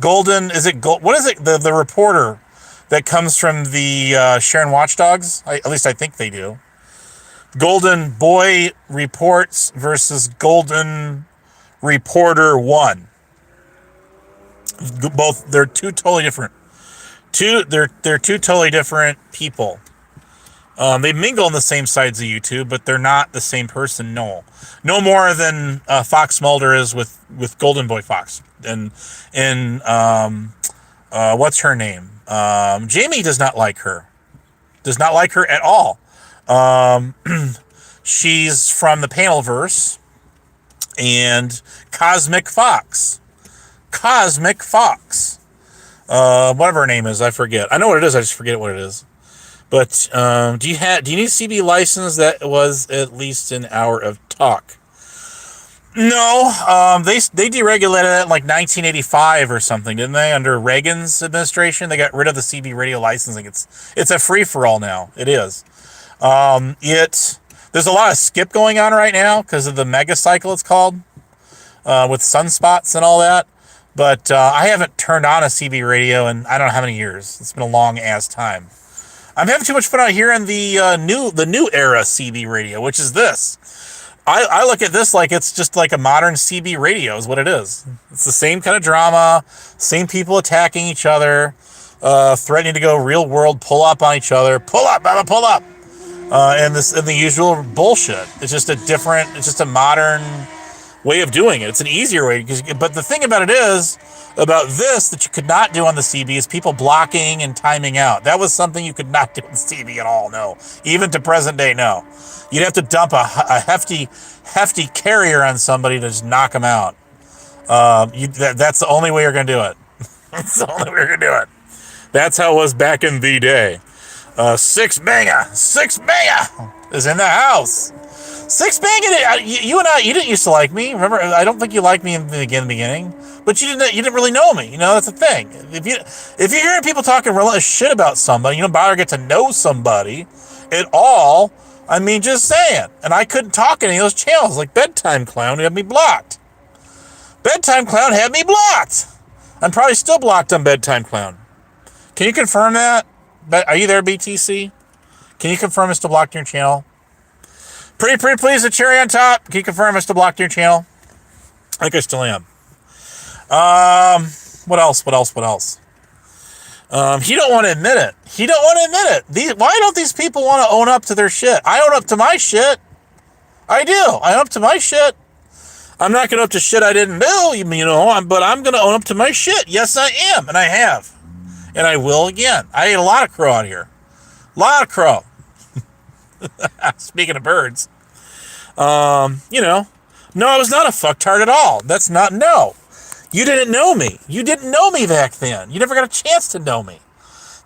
Golden. Is it Gold? What is it? The reporter that comes from the Sharon Watchdogs. At least I think they do. Golden Boy Reports versus Golden Reporter 1. Both, they're two totally different. They're two totally different people. They mingle on the same sides of YouTube, but they're not the same person. No more than Fox Mulder is with Golden Boy Fox and what's her name? Jamie does not like her. Does not like her at all. She's from the Panelverse and Cosmic Fox. Whatever her name is, I forget. I know what it is, I just forget what it is. But do you need a CB license that was at least an hour of talk? No, they deregulated it in like 1985 or something, didn't they? Under Reagan's administration, they got rid of the CB radio licensing. It's a free for all now. It is. There's a lot of skip going on right now because of the mega cycle. It's called with sunspots and all that. But I haven't turned on a CB radio in I don't know how many years. It's been a long ass time. I'm having too much fun out here in the new era CB radio, which is this. I look at this like it's just like a modern CB radio is what it is. It's the same kind of drama, same people attacking each other, threatening to go real world pull up on each other. Pull up, Baba, pull up. And the usual bullshit. It's just a modern way of doing it. It's an easier way. But the thing about it is, about this that you could not do on the CB is people blocking and timing out. That was something you could not do on the CB at all, no. Even to present day, no. You'd have to dump a hefty carrier on somebody to just knock them out. That's the only way you're going to do it. That's the only way you're going to do it. That's how it was back in the day. Six Banger is in the house. Six Banger, you and I, you didn't used to like me. Remember, I don't think you liked me in the beginning, but you didn't really know me. You know, that's the thing. If you're hearing people talking relentless shit about somebody, you don't bother to get to know somebody at all. I mean, just saying. And I couldn't talk any of those channels, like Bedtime Clown had me blocked. Bedtime Clown had me blocked. I'm probably still blocked on Bedtime Clown. Can you confirm that? Are you there, BTC? Can you confirm I'm still blocked on your channel? Pretty please, the cherry on top. Can you confirm I'm still blocked on your channel? I think I still am. What else? He don't want to admit it. Why don't these people want to own up to their shit? I own up to my shit. I do. I own up to my shit. I'm not going to own up to shit I didn't do, but I'm going to own up to my shit. Yes, I am, and I have. And I will again. I ate a lot of crow out here. A lot of crow. Speaking of birds. No, I was not a fucktard at all. No. You didn't know me. You didn't know me back then. You never got a chance to know me.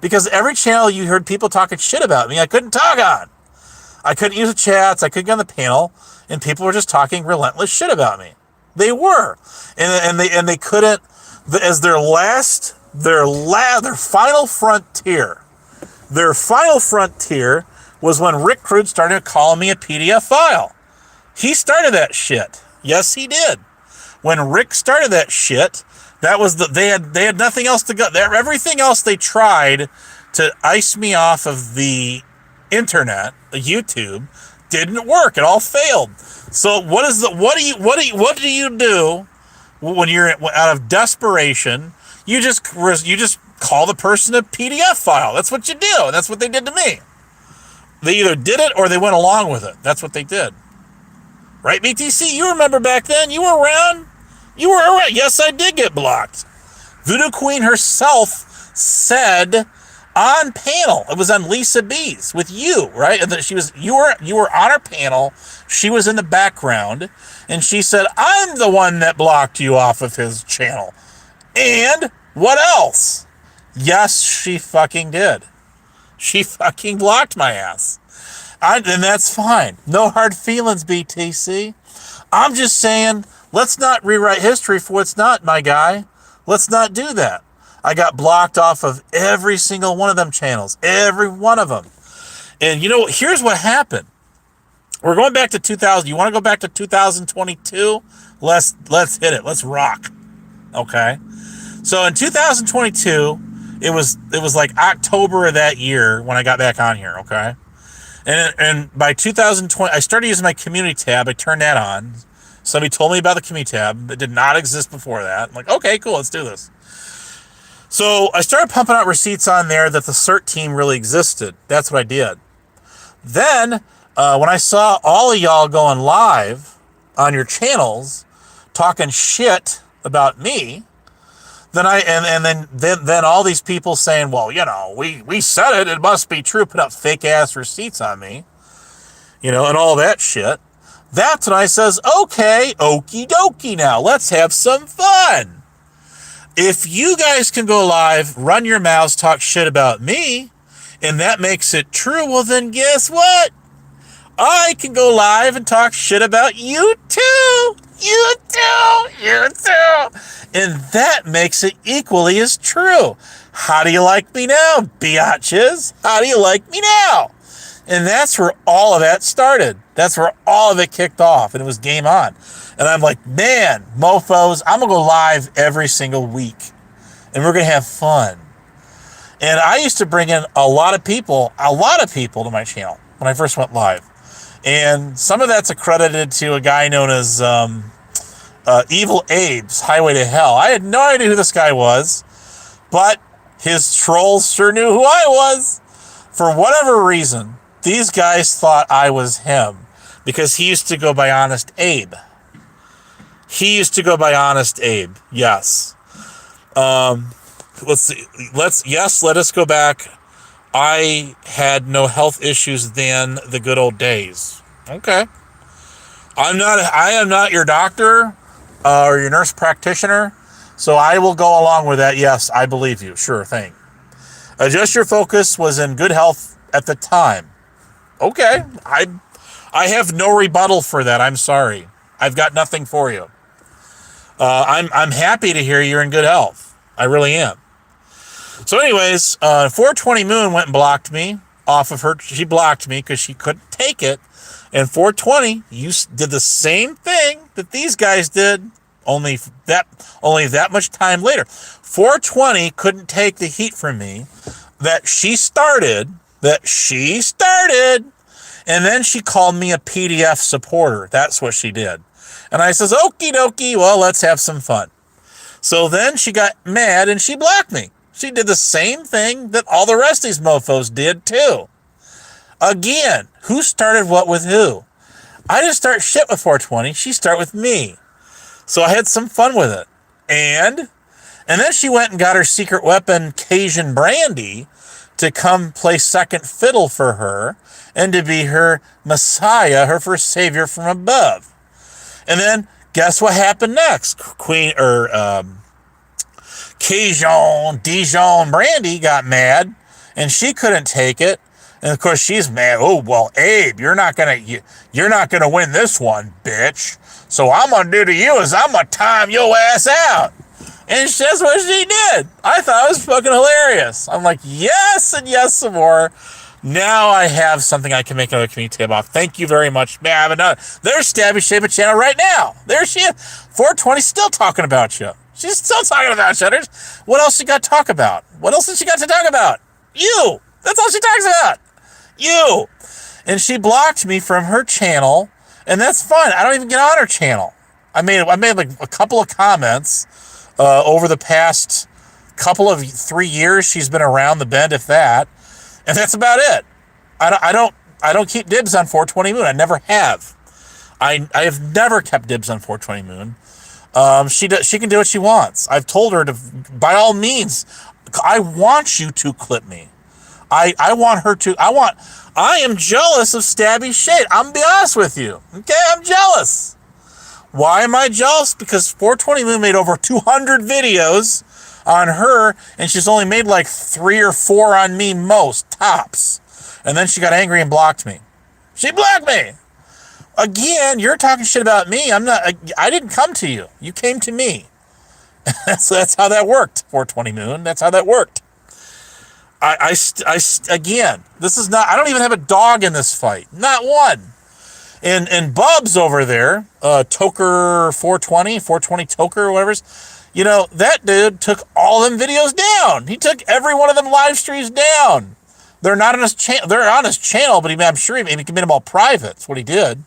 Because every channel you heard people talking shit about me, I couldn't talk on. I couldn't use the chats. I couldn't get on the panel. And people were just talking relentless shit about me. They were. And they couldn't, as their final frontier. Their final frontier was when Rick Crude started calling me a PDF file. He started that shit. Yes, he did. When Rick started that shit, that was they had nothing else to go. Everything else they tried to ice me off of the internet, the YouTube, didn't work. It all failed. So what do you do when you're out of desperation? You just call the person a PDF file. That's what you do. And that's what they did to me. They either did it or they went along with it. That's what they did. Right, BTC? You remember back then? You were around? Yes, I did get blocked. Voodoo Queen herself said on panel, it was on Lisa B's with you, right? And you were on her panel. She was in the background, and she said, "I'm the one that blocked you off of his channel." And What else? Yes, she fucking did. She fucking blocked my ass. And that's fine. No hard feelings, BTC. I'm just saying, let's not rewrite history for what's not, my guy. Let's not do that. I got blocked off of every single one of them channels. Every one of them. And you know, here's what happened. We're going back to 2000. You want to go back to 2022? Let's hit it. Let's rock. Okay. So in 2022, it was like October of that year when I got back on here. Okay. And by 2020, I started using my community tab. I turned that on. Somebody told me about the community tab. It did not exist before that. I'm like, okay, cool, let's do this. So I started pumping out receipts on there that the CERT team really existed. That's what I did. Then, when I saw all of y'all going live on your channels, talking shit about me, then all these people saying, well, you know, we said it must be true, put up fake ass receipts on me, you know, and all that shit. That's when I says, okay, okie dokie now, let's have some fun. If you guys can go live, run your mouths, talk shit about me, and that makes it true, well then guess what? I can go live and talk shit about you too. You too. And that makes it equally as true. How do you like me now, biatches? How do you like me now? And that's where all of that started. That's where all of it kicked off, and it was game on. And I'm like, man, mofos, I'm going to go live every single week, and we're going to have fun. And I used to bring in a lot of people to my channel when I first went live. And some of that's accredited to a guy known as Evil Abe's Highway to Hell. I had no idea who this guy was, but his trolls sure knew who I was. For whatever reason, these guys thought I was him because he used to go by Honest Abe. Yes. Let's see. Let us go back. I had no health issues then, the good old days. Okay. I am not your doctor or your nurse practitioner, so I will go along with that. Yes, I believe you. Sure thing. Adjust your focus was in good health at the time. Okay. I have no rebuttal for that. I'm sorry. I've got nothing for you. I'm happy to hear you're in good health. I really am. So anyways, 420 Moon went and blocked me off of her. She blocked me because she couldn't take it. And 420, you did the same thing that these guys did, only that much time later. 420 couldn't take the heat from me that she started, and then she called me a PDF supporter. That's what she did. And I says, okie dokie, well, let's have some fun. So then she got mad and she blocked me. She did the same thing that all the rest of these mofos did too. Again, who started what with who? I didn't start shit with 420. She started with me. So I had some fun with it. And then she went and got her secret weapon, Cajun Brandy, to come play second fiddle for her and to be her messiah, her first savior from above. And then guess what happened next? Dijon Brandy got mad and she couldn't take it. And of course she's mad. Oh, well, Abe, you're not gonna win this one, bitch. So I'm gonna do to you is I'm gonna time your ass out. And that's what she did. I thought it was fucking hilarious. I'm like, yes and yes some more. Now I have something I can make another community tab off. Thank you very much. May I have another? There's Stabby Shaper channel right now. There she is. 420 still talking about you. She's still talking about you. What else she got to talk about? What else has she got to talk about? You. That's all she talks about. You. And she blocked me from her channel, and that's fine. I don't even get on her channel. I made like a couple of comments over the past couple of 3 years she's been around the bend, if that. And that's about it. I don't keep dibs on 420 Moon. I never have. I have never kept dibs on 420 Moon. She can do what she wants. I've told her to, by all means, I want you to clip me. I want her to. I am jealous of Stabby Shade. I'm gonna be honest with you. Okay, I'm jealous. Why am I jealous? Because 420 Moon made over 200 videos on her, and she's only made like 3 or 4 on me most, tops. And then she got angry and blocked me. She blocked me! Again, you're talking shit about me. I didn't come to you. You came to me. That's how that worked, 420 Moon. That's how that worked. Again, this is not, I don't even have a dog in this fight. Not one. And Bubs over there, Toker 420 Toker, whatever, that dude took all them videos down. He took every one of them live streams down. They're not on his channel. They're on his channel, but I'm sure he made them all private. That's what he did.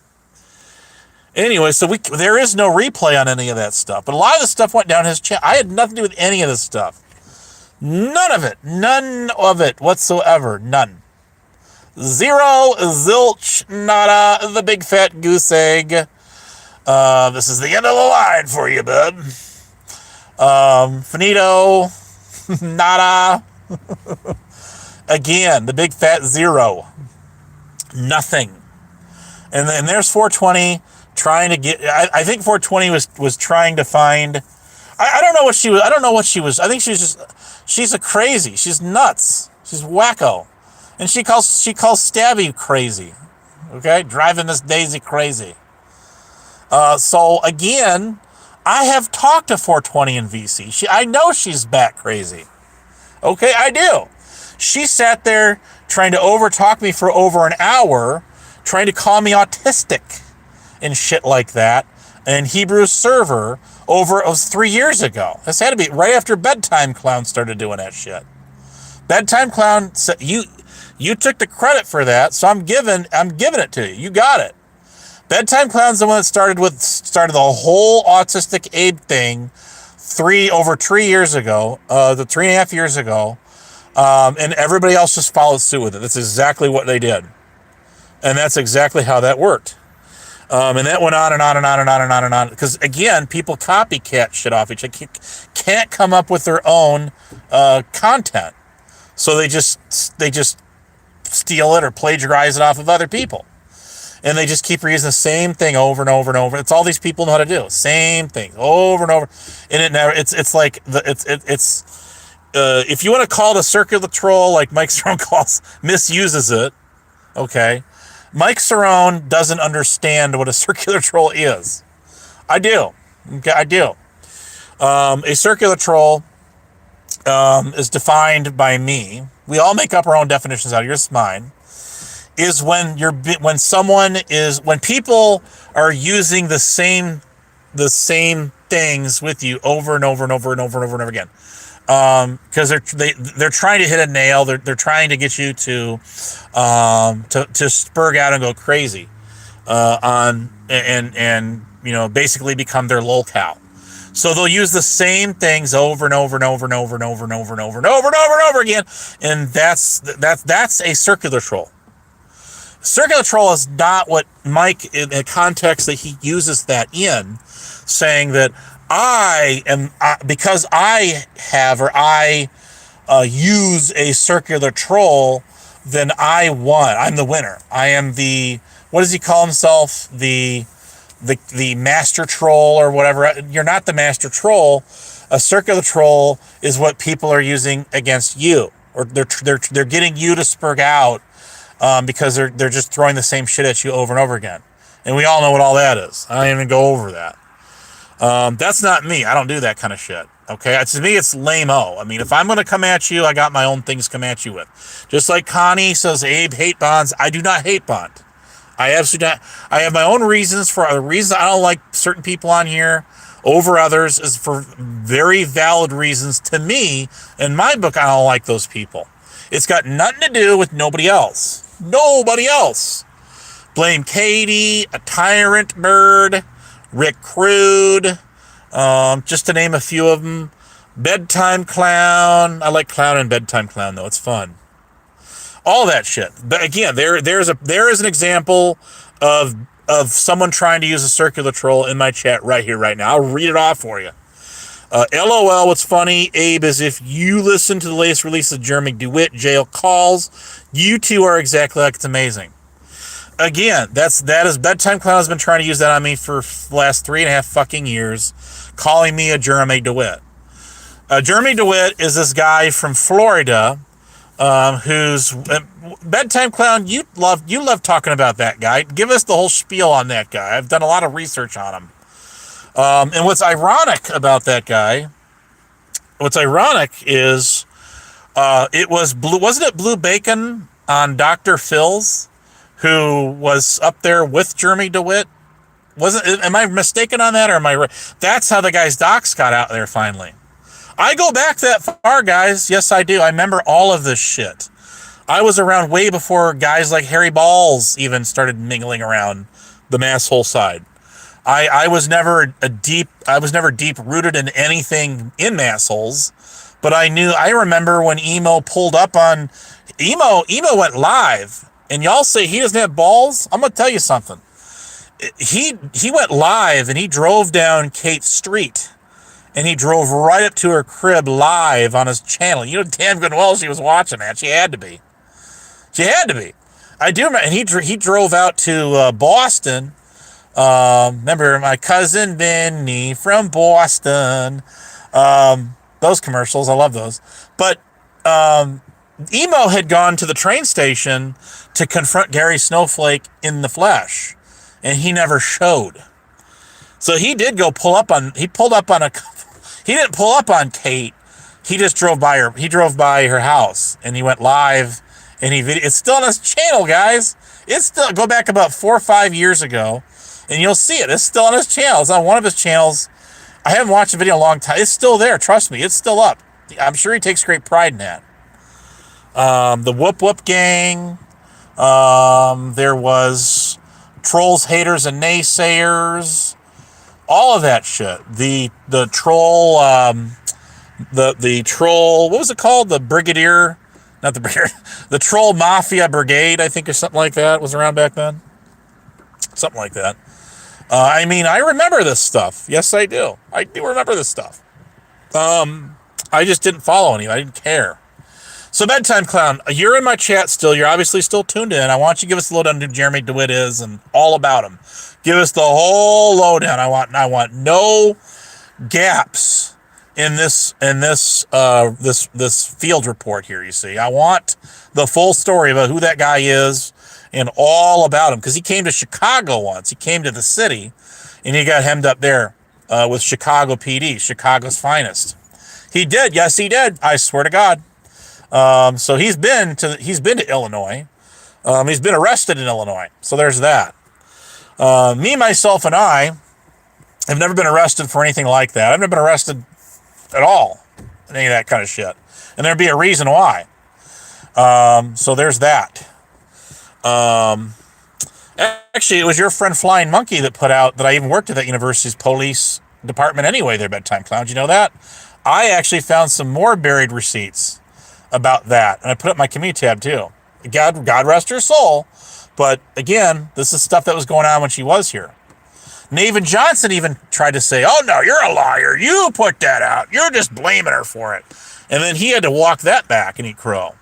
Anyway, so there is no replay on any of that stuff. But a lot of the stuff went down his channel. I had nothing to do with any of this stuff. None of it. None of it whatsoever. None. Zero, zilch, nada, the big fat goose egg. This is the end of the line for you, bud. Finito, nada. Again, the big fat zero. Nothing. And then there's 420 trying to get, I think 420 was trying to find, I don't know what she was, I think she's a crazy, she's nuts, she's wacko. And she calls Stabby crazy. Okay? Driving Miss Daisy crazy. So again, I have talked to 420 and VC. I know she's bat crazy. Okay, I do. She sat there trying to overtalk me for over an hour, trying to call me autistic and shit like that. And Hebrew server it was 3 years ago. This had to be right after Bedtime Clown started doing that shit. Bedtime Clown said, you took the credit for that, so I'm giving it to you. You got it. Bedtime Clown's the one that started the whole autistic Abe thing over 3 years ago, 3.5 years ago, and everybody else just followed suit with it. That's exactly what they did, and that's exactly how that worked. And that went on and on and on and on and on and on. Because again, people copycat shit off each other, can't come up with their own content, so they just steal it or plagiarize it off of other people. And they just keep reusing the same thing over and over and over. It's all these people know how to do. Same thing over and over. And it never, it's like, if you want to call it a circular troll, like Mike Cerrone misuses it, okay. Mike Cerrone doesn't understand what a circular troll is. I do. Okay, I do. A circular troll is defined by me. We all make up our own definitions out of yours, mine. Is when people are using the same things with you over and over and over and over and over and over again. Because they're trying to hit a nail. They're trying to get you to spurg out and go crazy, basically become their lolcow. So they'll use the same things over and over and over and over and over and over and over and over and over and over again, and that's a circular troll. Circular troll is not what Mike, in the context that he uses that in, saying that because I use a circular troll, then I won. I'm the winner. I am what does he call himself? The master troll or whatever. You're not the master troll. A circular troll is what people are using against you, or they're getting you to spurg out because they're just throwing the same shit at you over and over again. And we all know what all that is. I don't even go over that. That's not me. I don't do that kind of shit. Okay, to me, it's lame-o. I mean, if I'm going to come at you, I got my own things to come at you with. Just like Connie says, Abe hate bonds. I do not hate bond. I absolutely not. I have my own reasons for the reasons I don't like certain people on here over others is for very valid reasons. To me, in my book, I don't like those people. It's got nothing to do with nobody else. Nobody else. Blame Katie, a tyrant bird, Rick Crude, just to name a few of them. Bedtime Clown. I like Clown and Bedtime Clown, though. It's fun. All that shit. But again, there is an example of someone trying to use a circular troll in my chat right here, right now. I'll read it off for you. LOL, what's funny, Abe, is if you listen to the latest release of Jeremy DeWitt, Jail Calls, you two are exactly like it's amazing. Again, that is Bedtime Clown has been trying to use that on me for the last 3.5 fucking years, calling me a Jeremy DeWitt. Jeremy DeWitt is this guy from Florida, who's bedtime clown. You love talking about that guy. Give us the whole spiel on that guy. I've done a lot of research on him. And what's ironic about that guy? What's ironic is it was Blue. Wasn't it Blue Bacon on Dr. Phil's, who was up there with Jeremy DeWitt? Am I mistaken on that, or am I right? That's how the guy's docs got out there finally. I go back that far, guys. Yes, I do. I remember all of this shit. I was around way before guys like Harry Balls even started mingling around the masshole side. I was never deep rooted in anything in massholes, but I remember when Emo pulled up on Emo went live, and y'all say he doesn't have balls. I'm gonna tell you something. He went live and he drove down Kate Street, and he drove right up to her crib live on his channel. You know damn good well she was watching that. She had to be. I do remember, and he drove out to Boston. Remember my cousin Benny from Boston. Those commercials, I love those. But Emo had gone to the train station to confront Gary Snowflake in the flesh, and he never showed. So he did go he pulled up on he didn't pull up on Kate. He just drove by her. He drove by her house, and he went live, and it's still on his channel, guys. Go back about 4 or 5 years ago, and you'll see it. It's still on his channel. It's on one of his channels. I haven't watched the video in a long time. It's still there. Trust me. It's still up. I'm sure he takes great pride in that. The Whoop Whoop Gang. There was Trolls, Haters, and Naysayers. All of that shit. The troll, the troll, what was it called? The Brigadier, not the Brigadier, the Troll Mafia Brigade, I think, or something like that was around back then. Something like that. I remember this stuff. Yes, I do. I do remember this stuff. I just didn't follow any. I didn't care. So, Bedtime Clown, you're in my chat still. You're obviously still tuned in. I want you to give us the lowdown on who Jeremy DeWitt is and all about him. Give us the whole lowdown. I want no gaps in this field report here. You see, I want the full story about who that guy is and all about him, because he came to Chicago once. He came to the city, and he got hemmed up there with Chicago PD, Chicago's finest. He did. Yes, he did. I swear to God. So he's been to Illinois. He's been arrested in Illinois. So there's that. Me, myself, and I have never been arrested for anything like that. I've never been arrested at all in any of that kind of shit. And there'd be a reason why. So there's that. Actually, it was your friend Flying Monkey that put out that I even worked at that university's police department anyway, their Bedtime Clown. Did you know that? I actually found some more buried receipts about that. And I put up my community tab too. God rest her soul. But again, this is stuff that was going on when she was here. Naven Johnson even tried to say, oh no, you're a liar. You put that out. You're just blaming her for it. And then he had to walk that back and eat crow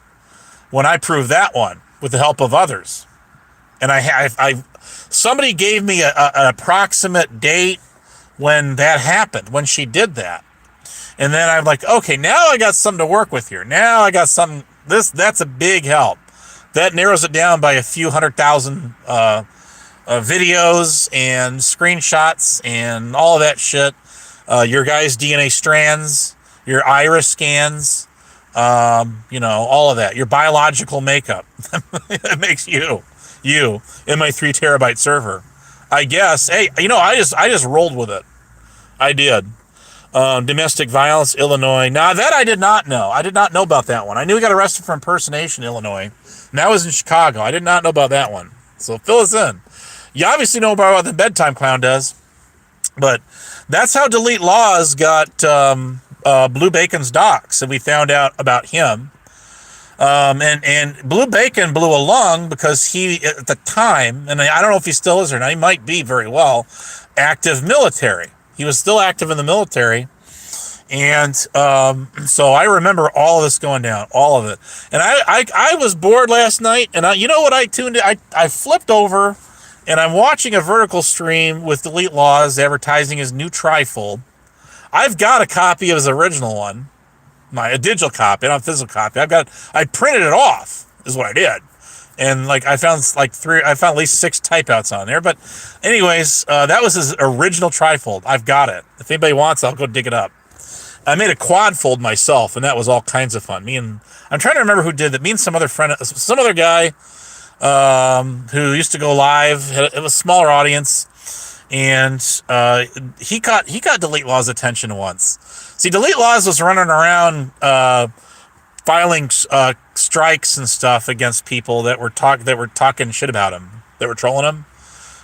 when I proved that one with the help of others. And somebody gave me an approximate date when that happened, when she did that. And then I'm like, okay, now I got something to work with here. Now I got something. That's a big help. That narrows it down by a few 100,000 videos and screenshots and all of that shit. Your guys' DNA strands, your iris scans, all of that. Your biological makeup. That makes you in my 3 terabyte server. I guess. Hey, I just rolled with it. I did. Domestic violence, Illinois. Now, that I did not know. I did not know about that one. I knew he got arrested for impersonation in Illinois. And that was in Chicago. I did not know about that one. So fill us in. You obviously know about what the Bedtime Clown does. But that's how Delete Laws got Blue Bacon's docs. And we found out about him. And Blue Bacon blew a lung because he, at the time, and I don't know if he still is or not, he might be very well, active military. He was still active in the military. And so I remember all of this going down, all of it. And I was bored last night, and you know what I tuned in? I flipped over, and I'm watching a vertical stream with Delete Laws advertising his new trifold. I've got a copy of his original one. a digital copy, not a physical copy. I printed it off, is what I did. And like I found at least 6 typeouts on there. But anyways, that was his original trifold. I've got it. If anybody wants, I'll go dig it up. I made a quad fold myself, and that was all kinds of fun. I'm trying to remember who did that. Me and some other guy who used to go live. It was a smaller audience, and he caught Delete Law's attention once. See, Delete Laws was running around filing strikes and stuff against people that were talking shit about him, that were trolling him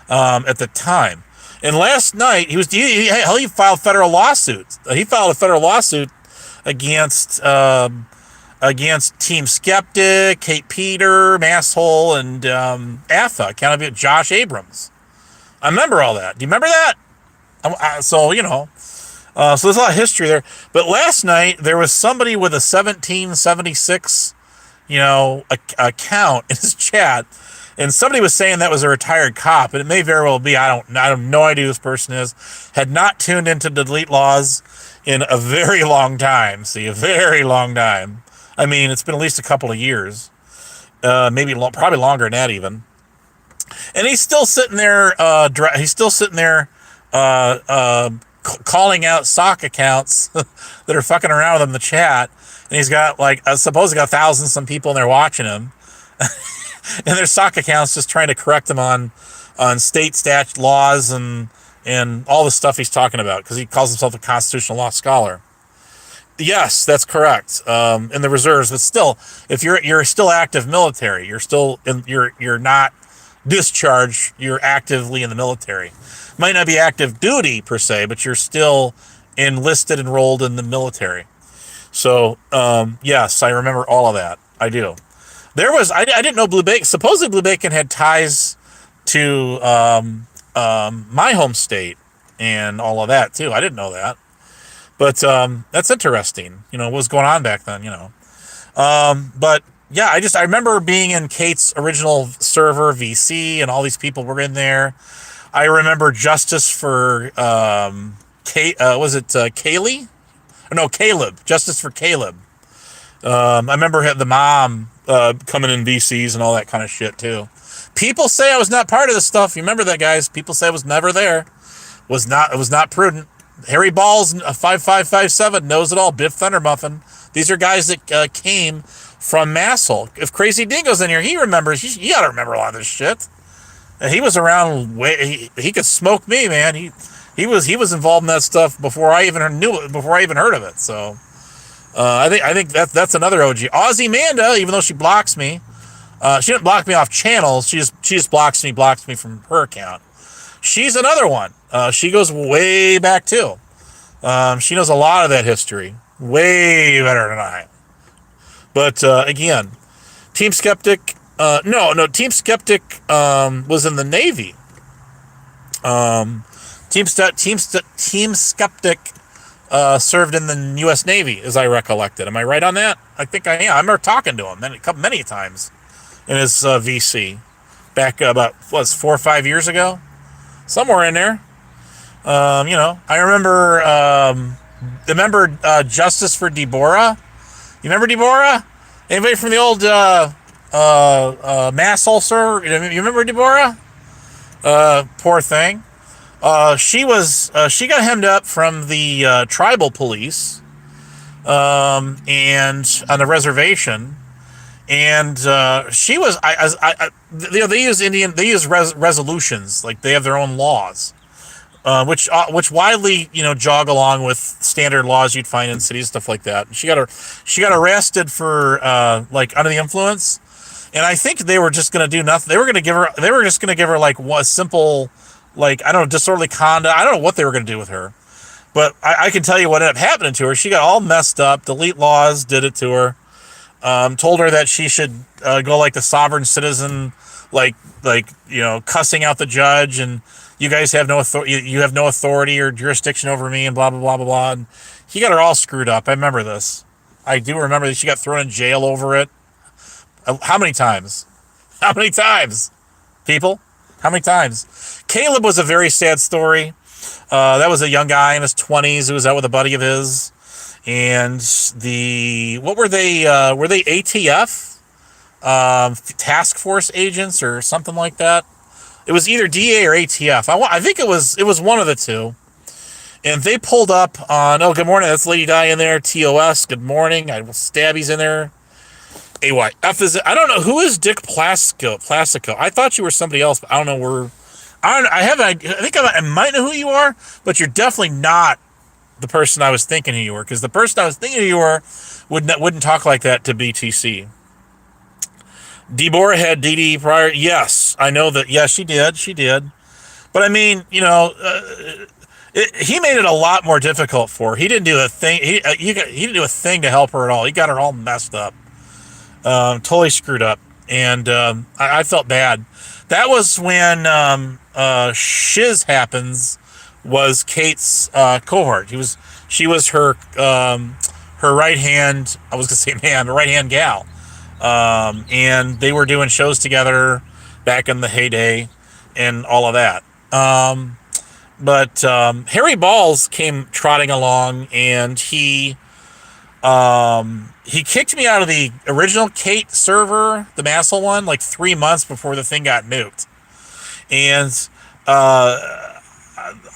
at the time. And last night he filed federal lawsuits. He filed a federal lawsuit against Team Skeptic, Kate Peter, Masshole, and AFA, Accountability, Josh Abrams. I remember all that. Do you remember that? So there's a lot of history there. But last night there was somebody with a 1776, account in his chat, and somebody was saying that was a retired cop, and it may very well be. I have no idea who this person is. Had not tuned into Delete Laws in a very long time. See, a very long time. I mean, it's been at least a couple of years, probably longer than that even. And he's still sitting there. Calling out sock accounts that are fucking around with him in the chat, and he's got supposedly got thousands some people in there watching him, and their sock accounts just trying to correct him on state statute laws and all the stuff he's talking about, because he calls himself a constitutional law scholar. Yes, that's correct. In the reserves, but still, if you're still active military, you're not discharged. You're actively in the military. Might not be active duty per se, but you're still enrolled in the military. So yes, I remember all of that. I do. I didn't know Blue Bacon. Supposedly Blue Bacon had ties to my home state and all of that too. I didn't know that. But that's interesting. What was going on back then, But yeah, I remember being in Kate's original server, VC, and all these people were in there. I remember Justice for Kaylee? No, Caleb. Justice for Caleb. I remember the mom coming in VCs and all that kind of shit too. People say I was not part of this stuff. You remember that, guys? People say I was never there. It was not prudent. Harry Balls 5557 knows it all. Biff Thundermuffin. These are guys that came from Masshole. If Crazy Dingo's in here, he remembers. You gotta remember a lot of this shit. He was around. He could smoke me, man. He was involved in that stuff before I even heard of it. So I think that's another OG. Aussie Manda, even though she blocks me, she didn't block me off channels. She just blocks me from her account. She's another one. She goes way back too. She knows a lot of that history, way better than I. But again, Team Skeptic. Team Skeptic was in the Navy. Team Skeptic served in the U.S. Navy, as I recollected. Am I right on that? I think I am. I remember talking to him many times in his VC back about 4 or 5 years ago, somewhere in there. I remember Justice for Deborah. You remember Deborah? Anybody from the old Masshole server? You remember Deborah? Poor thing. She got hemmed up from the tribal police, and on the reservation, and she was. They use resolutions, like they have their own laws, which widely jog along with standard laws you'd find in cities, stuff like that. She got arrested for under the influence, and I think they were just going to do nothing. They were just going to give her like a simple, disorderly conduct. I don't know what they were going to do with her, but I can tell you what ended up happening to her. She got all messed up. Delete Laws did it to her. Told her that she should go like the sovereign citizen, cussing out the judge, and you guys have no authority. You have no authority or jurisdiction over me, and blah blah blah blah blah. And he got her all screwed up. I remember this. I do remember that she got thrown in jail over it. How many times? How many times, people? How many times? Caleb was a very sad story. That was a young guy in his 20s who was out with a buddy of his, and what were they? Were they ATF task force agents or something like that? It was either DA or ATF. I think it was one of the two. And they pulled up on. Oh, good morning. That's Lady Di in there. TOS. Good morning. Stabby's in there. AYF is. I don't know who is Dick Plastico. I thought you were somebody else, but I don't know where. I think I might know who you are, but you're definitely not the person I was thinking who you were, because the person I was thinking who you were wouldn't talk like that to BTC. Deborah had DD prior. Yes, I know that. Yes, she did. But I mean, he made it a lot more difficult for her. He didn't do a thing. He didn't do a thing to help her at all. He got her all messed up, totally screwed up, and I felt bad. That was when Shiz Happens was Kate's cohort. She was her right hand. I was gonna say man, her right hand gal. And they were doing shows together back in the heyday and all of that. But Harry Balls came trotting along, and he kicked me out of the original Kate server, the Massel one, like 3 months before the thing got nuked. And I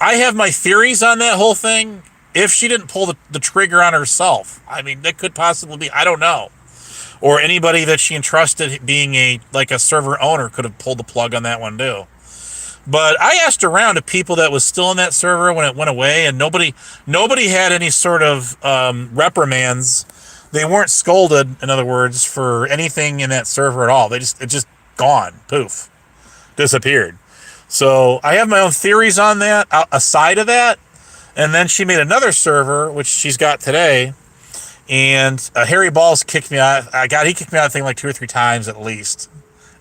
have my theories on that whole thing. If she didn't pull the trigger on herself, I mean, that could possibly be, I don't know. Or anybody that she entrusted being a server owner could have pulled the plug on that one too. But I asked around to people that was still in that server when it went away, and nobody had any sort of reprimands. They weren't scolded, in other words, for anything in that server at all. It just gone, poof, disappeared. So I have my own theories on that, aside of that. And then she made another server, which she's got today. And Harry Balls kicked me out. He kicked me out, I think, like 2 or 3 times at least.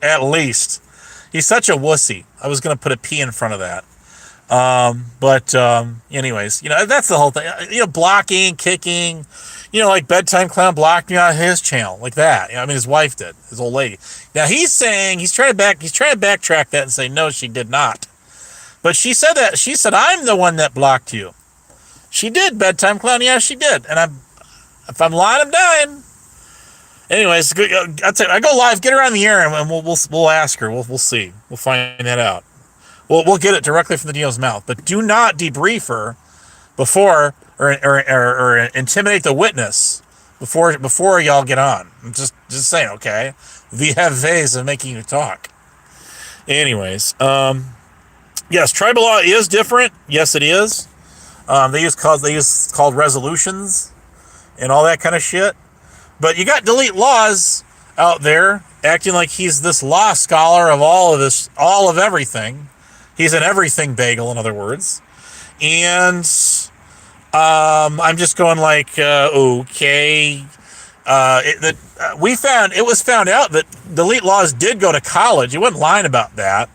At least. He's such a wussy. I was going to put a P in front of that. Anyways, that's the whole thing. Blocking, kicking, like Bedtime Clown blocked me on his channel, like that. His wife did, his old lady. Now he's trying to backtrack that and say, no, she did not. But she said that. She said, I'm the one that blocked you. She did, Bedtime Clown. Yeah, she did. And if I'm lying, I'm dying. Anyways, I go live, get her on the air, and we'll ask her. We'll see. We'll find that out. We'll get it directly from the Dino's mouth. But do not debrief her before or intimidate the witness before y'all get on. I'm just saying, okay? We have ways of making you talk. Anyways, yes, tribal law is different. Yes, it is. They use called resolutions and all that kind of shit. But you got Delete Laws out there acting like he's this law scholar of all of everything. He's an everything bagel, in other words. And I'm just going like, okay. It was found out that Delete Laws did go to college. He wasn't lying about that.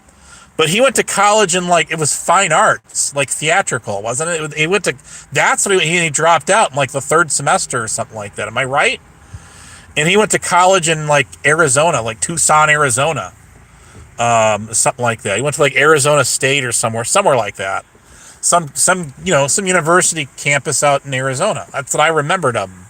But he went to college in it was fine arts, like theatrical, wasn't it? He dropped out in the 3rd semester or something like that. Am I right? And he went to college in Arizona, Tucson, Arizona. Something like that. He went to Arizona State or somewhere like that. Some university campus out in Arizona. That's what I remembered of him.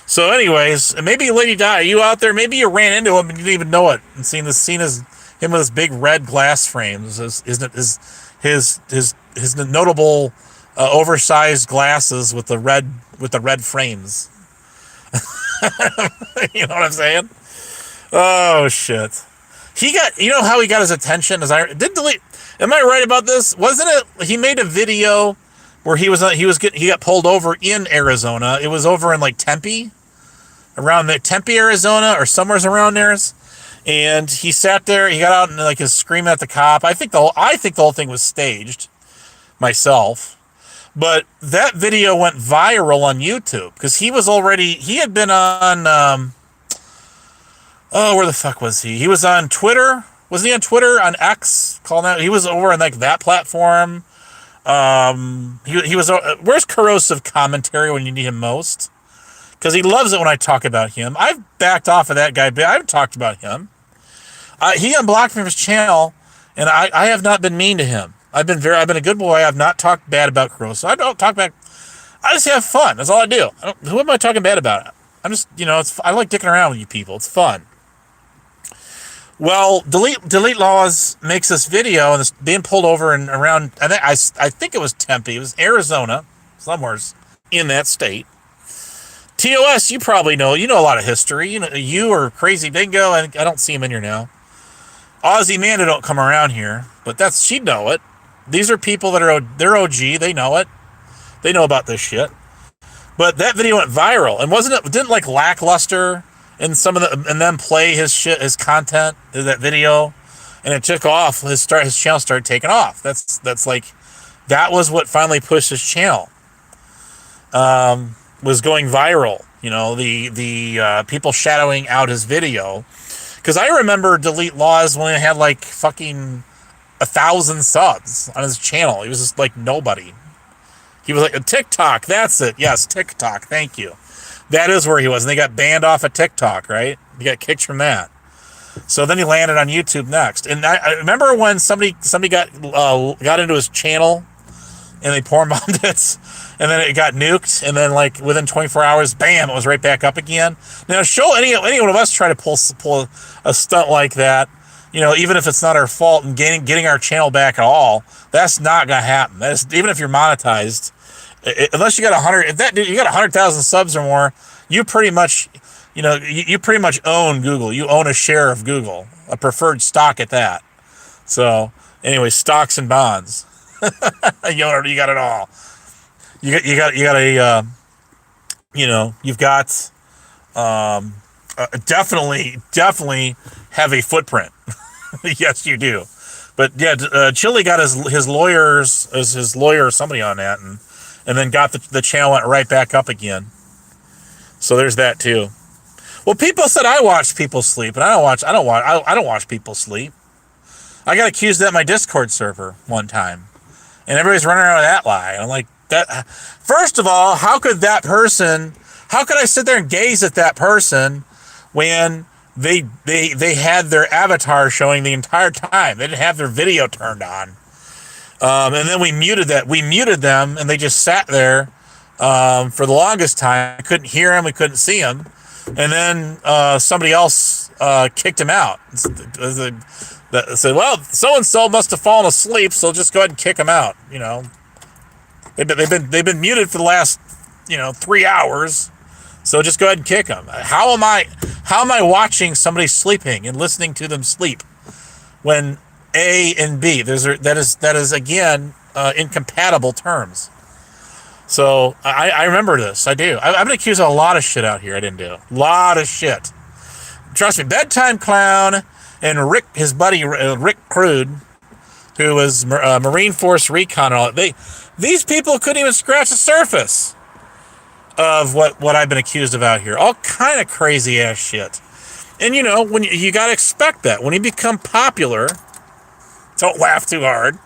So anyways, maybe Lady Di, you out there, maybe you ran into him and you didn't even know it, and seen him with his big red glass frames, his notable oversized glasses with the red frames. You know what I'm saying? Oh shit. How he got his attention? Am I right about this? Wasn't it? He made a video where he got pulled over in Arizona. It was over in Tempe, around Tempe, Arizona, or somewhere around there. And he sat there. He got out and is screaming at the cop. I think the whole thing was staged, myself. But that video went viral on YouTube because he had been on. Where the fuck was he? He was on Twitter. Was he on Twitter, on X? He was over on that platform. He was. Where's corrosive commentary when you need him most? Because he loves it when I talk about him. I've backed off of that guy. I haven't talked about him. He unblocked me from his channel, and I have not been mean to him. I've been a good boy. I've not talked bad about corrosive. I don't talk back. I just have fun. That's all I do. Who am I talking bad about? I'm just, I like dicking around with you people. It's fun. Well, Delete Laws makes this video, and it's being pulled over and around. I think it was Tempe. It was Arizona, somewhere in that state. TOS, you probably know. You know a lot of history. You or Crazy Dingo. I don't see him in here now. Aussie Manda don't come around here, but she'd know it. These are people they're OG. They know it. They know about this shit. But that video went viral, and didn't like Lackluster and and then play his content, that video, and it took off. His channel started taking off. That was what finally pushed his channel. Was going viral. The people shadowing out his video, because I remember Delete Laws when it had like fucking 1,000 subs on his channel. He was just like nobody. He was like a TikTok. That's it. Yes, TikTok. Thank you. That is where he was. And they got banned off of TikTok, right? He got kicked from that. So then he landed on YouTube next. And I remember when somebody got into his channel and they porn bombed it, and then it got nuked, and then like within 24 hours, bam, it was right back up again. Now, show any one of us try to pull a stunt like that, even if it's not our fault, and getting our channel back at all, that's not gonna happen. Even if you're monetized. Unless you got 100, you got 100,000 subs or more, you pretty much, you pretty much own Google. You own a share of Google, a preferred stock at that. So, anyway, stocks and bonds, you got it all. You've got definitely have a footprint. Yes, you do. But yeah, Chili got his lawyer or somebody on that, and then got the channel went right back up again. So there's that too. Well, people said I watch people sleep, and I don't watch people sleep. I got accused of that in my Discord server one time, and everybody's running around with that lie. And I'm like, that. First of all, how could I sit there and gaze at that person when they had their avatar showing the entire time? They didn't have their video turned on. And then we muted them, and they just sat there for the longest time. We couldn't hear them, we couldn't see them, and then somebody else kicked him out. That said, well, so and so must have fallen asleep, so just go ahead and kick him out. They've been muted for the last 3 hours, so just go ahead and kick them. How am I watching somebody sleeping and listening to them sleep when A and B, that is again incompatible terms. So I remember this. I do. I've been accused of a lot of shit out here. I didn't do a lot of shit. Trust me. Bedtime Clown and Rick, his buddy Rick Crude, who was Marine Force Recon and all that. These people couldn't even scratch the surface of what I've been accused of out here. All kind of crazy ass shit. And when you got to expect that when you become popular. Don't laugh too hard.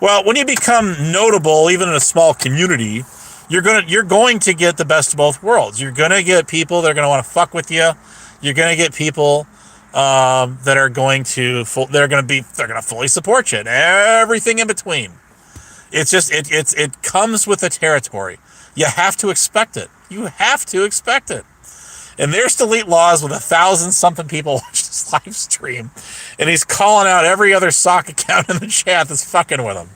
Well, when you become notable, even in a small community, you're going to get the best of both worlds. You're going to get people that are going to want to fuck with you. You're going to get people that are going to fully support you, and everything in between. It's just it comes with the territory. You have to expect it. You have to expect it. And there's Delete Laws with 1,000-something people watch this live stream, and he's calling out every other sock account in the chat that's fucking with him.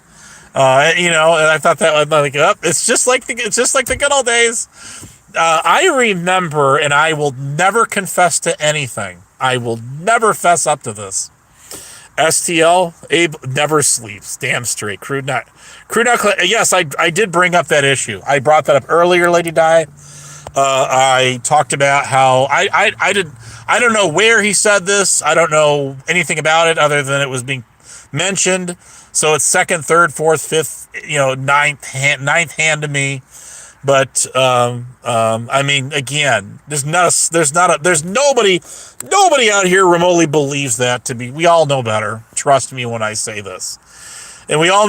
And I thought that was like, it's just like the good old days. I remember, and I will never confess to anything. I will never fess up to this. STL, Abe never sleeps. Damn straight. Crude not. Yes, I did bring up that issue. I brought that up earlier, Lady Di. I talked about how I don't know where he said this. I don't know anything about it other than it was being mentioned. So it's second, third, fourth, fifth, ninth hand to me. But I mean, again, there's nobody out here remotely believes that to be. We all know better. Trust me when I say this. And we all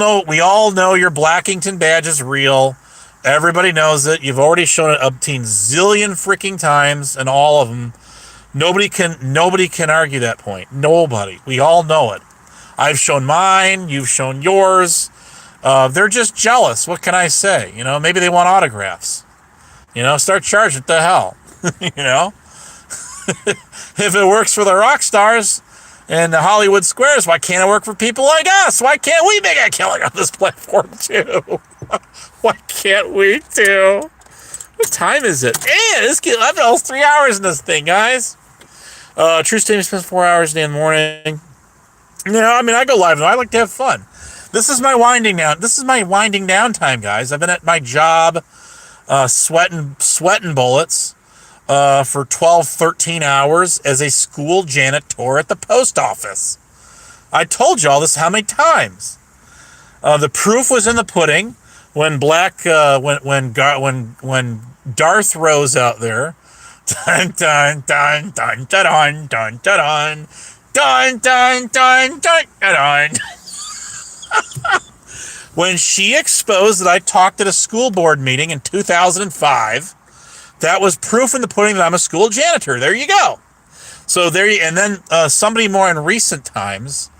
know your Blackington badge is real. Everybody knows it. You've already shown it umpteen zillion freaking times, and all of them. Nobody can argue that point. Nobody. We all know it. I've shown mine. You've shown yours. They're just jealous. What can I say? Maybe they want autographs. Start charging. What the hell? you know, if it works for the rock stars and the Hollywood squares, why can't it work for people like us? Why can't we make a killing on this platform too? Why can't we too? What time is it? I've been almost 3 hours in this thing, guys. True statement, spends 4 hours in the morning. I go live now. I like to have fun. This is my winding down. This is my winding down time, guys. I've been at my job, sweating bullets, for 12, 13 hours as a school janitor at the post office. I told y'all this how many times. The proof was in the pudding when when Darth rose out there. Dun dun dun dun dun dun dun dun dun dun dun dun dun. When she exposed that I talked at a school board meeting in 2005, that was proof in the pudding that I'm a school janitor. There you go. So and then somebody more in recent times,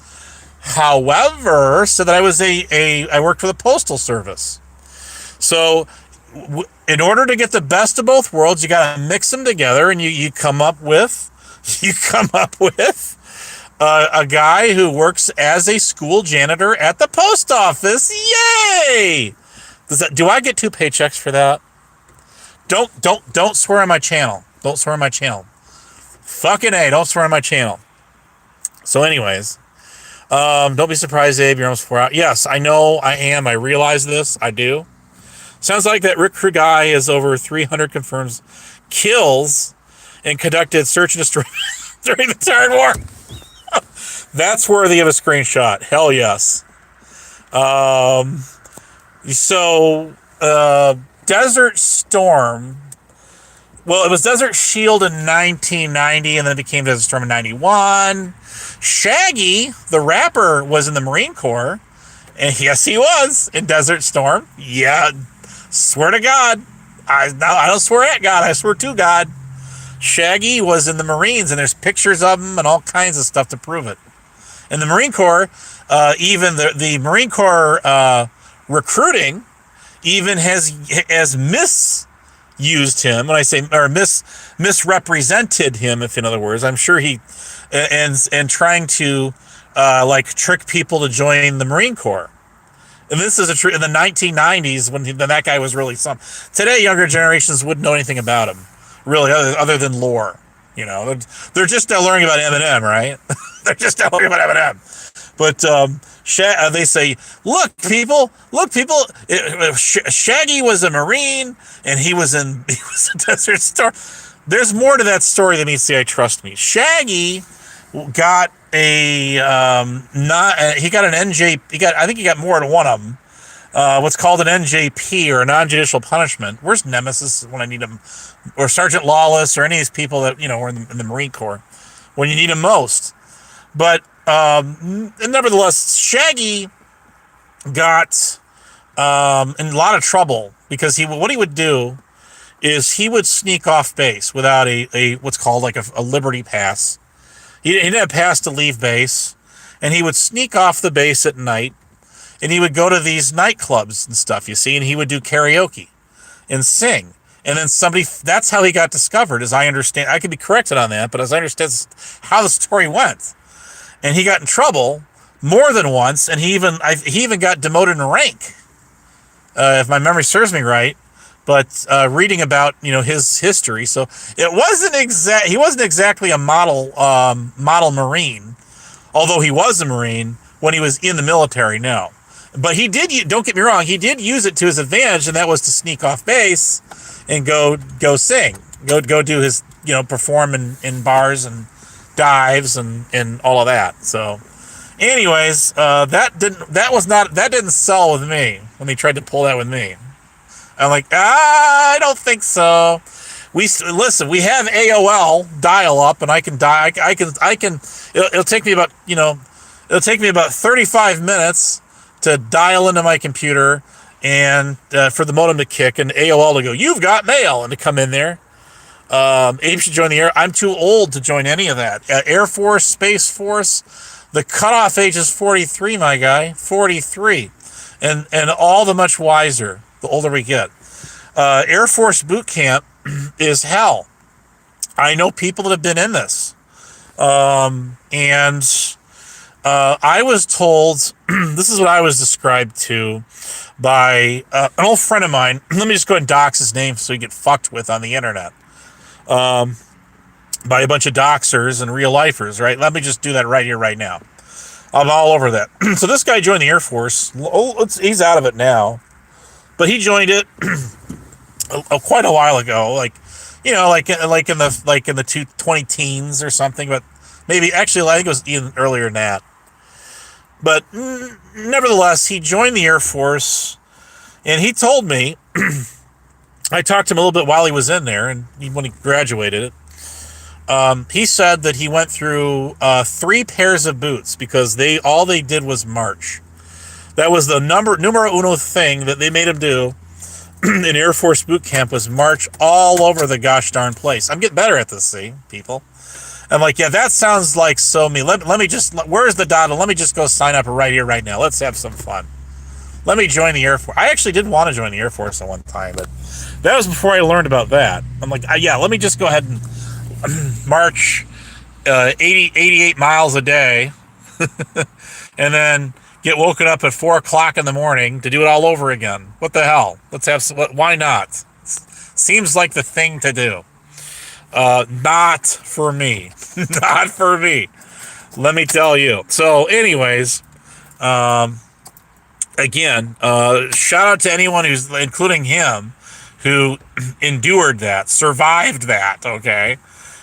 however, said that I was I worked for the Postal Service. So in order to get the best of both worlds, you got to mix them together, and you come up with a guy who works as a school janitor at the post office. Yay! Do I get 2 paychecks for that? Don't swear on my channel. Don't swear on my channel. Fucking A, don't swear on my channel. So anyways, don't be surprised, Abe, you're almost 4 hours. Yes, I know I am. I realize this. I do. Sounds like that Rick Crew guy has over 300 confirmed kills and conducted search and destroy during the Terran War. That's worthy of a screenshot. Hell yes. Desert Storm. Well, it was Desert Shield in 1990, and then it became Desert Storm in 91. Shaggy, the rapper, was in the Marine Corps. And yes, he was in Desert Storm. Yeah, swear to God. I don't swear at God. I swear to God. Shaggy was in the Marines, and there's pictures of him and all kinds of stuff to prove it. In the Marine Corps, even the Marine Corps recruiting even has misused him. When I say misrepresented him, if in other words, I'm sure he and trying to trick people to join the Marine Corps. And this is in the 1990s when that guy was really some. Today, younger generations wouldn't know anything about him, really, other than lore. They're just now learning about Eminem, right? They're just now learning about Eminem. But they say, look, people. Shaggy was a Marine, and he was a Desert Storm. There's more to that story than meets the eye. Trust me. Shaggy got he got an NJ. I think he got more than one of them. What's called an NJP, or a non-judicial punishment. Where's Nemesis when I need him, or Sergeant Lawless, or any of these people that were in the Marine Corps when you need them most? But nevertheless, Shaggy got in a lot of trouble because what he would do is he would sneak off base without a what's called like a Liberty Pass. He didn't have a pass to leave base, and he would sneak off the base at night, and he would go to these nightclubs and stuff, you see, and he would do karaoke and sing. And then that's how he got discovered, as I understand. I could be corrected on that, but as I understand how the story went. And he got in trouble more than once, and he even got demoted in rank, if my memory serves me right. But reading about his history, so he wasn't exactly a model Marine, although he was a Marine when he was in the military. No, but he did. Don't get me wrong. He did use it to his advantage, and that was to sneak off base and go sing, go do his perform in bars and dives and all of that. So, anyways, that didn't sell with me when they tried to pull that with me. I'm like, I don't think so. We have AOL dial up, and I can. It'll take me about 35 minutes to dial into my computer and for the modem to kick and AOL to go, you've got mail, and to come in there. Abe should join the Air. I'm too old to join any of that. Air Force, Space Force, the cutoff age is 43, my guy. 43. and all the much wiser the older we get. Air Force boot camp is hell. I know people that have been in this. And I was told, this is what I was described to by an old friend of mine. Let me just go ahead and dox his name so he get fucked with on the internet. By a bunch of doxers and real lifers, right? Let me just do that right here, right now. I'm all over that. So this guy joined the Air Force. He's out of it now, but he joined it quite a while ago, like in the 20 teens or something. But maybe actually, I think it was even earlier than that. But nevertheless, he joined the Air Force, and he told me. I talked to him a little bit while he was in there, and when he graduated it. He said that he went through 3 pairs of boots because all they did was march. That was the numero uno thing that they made him do in Air Force boot camp, was march all over the gosh darn place. I'm getting better at this, see, people. I'm like, yeah, that sounds like so me. Let me just, where's the data? Let me just go sign up right here, right now. Let's have some fun. Let me join the Air Force. I actually did want to join the Air Force at one time, but that was before I learned about that. I'm like, yeah, let me just go ahead and march 88 miles a day and then get woken up at 4 o'clock in the morning to do it all over again. What the hell? Let's have some, why not? Seems like the thing to do. Not for me. Not for me. Let me tell you. So anyways, again, shout out to anyone who's, including him, who endured that, survived that, okay,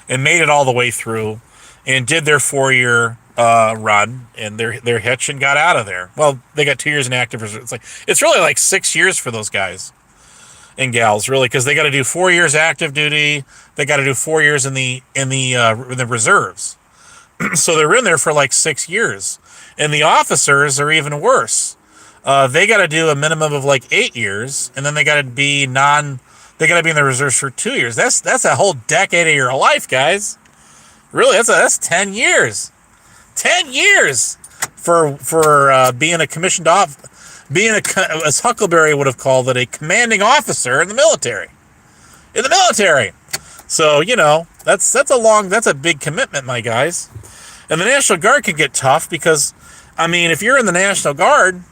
and made it all the way through, and did their 4-year run and their hitch and got out of there. Well, they got 2 years in active reserve. It's really like 6 years for those guys and gals, really, because they got to do 4 years active duty. They got to do 4 years in the reserves. So they're in there for like 6 years, and the officers are even worse. They got to do a minimum of like 8 years, and then they got to be in the reserves for 2 years. That's a whole decade of your life, guys. Really, that's 10 years. 10 years for being a commissioned as Huckleberry would have called it, a commanding officer in the military. In the military. So, that's a big commitment, my guys. And the National Guard can get tough because, if you're in the National Guard,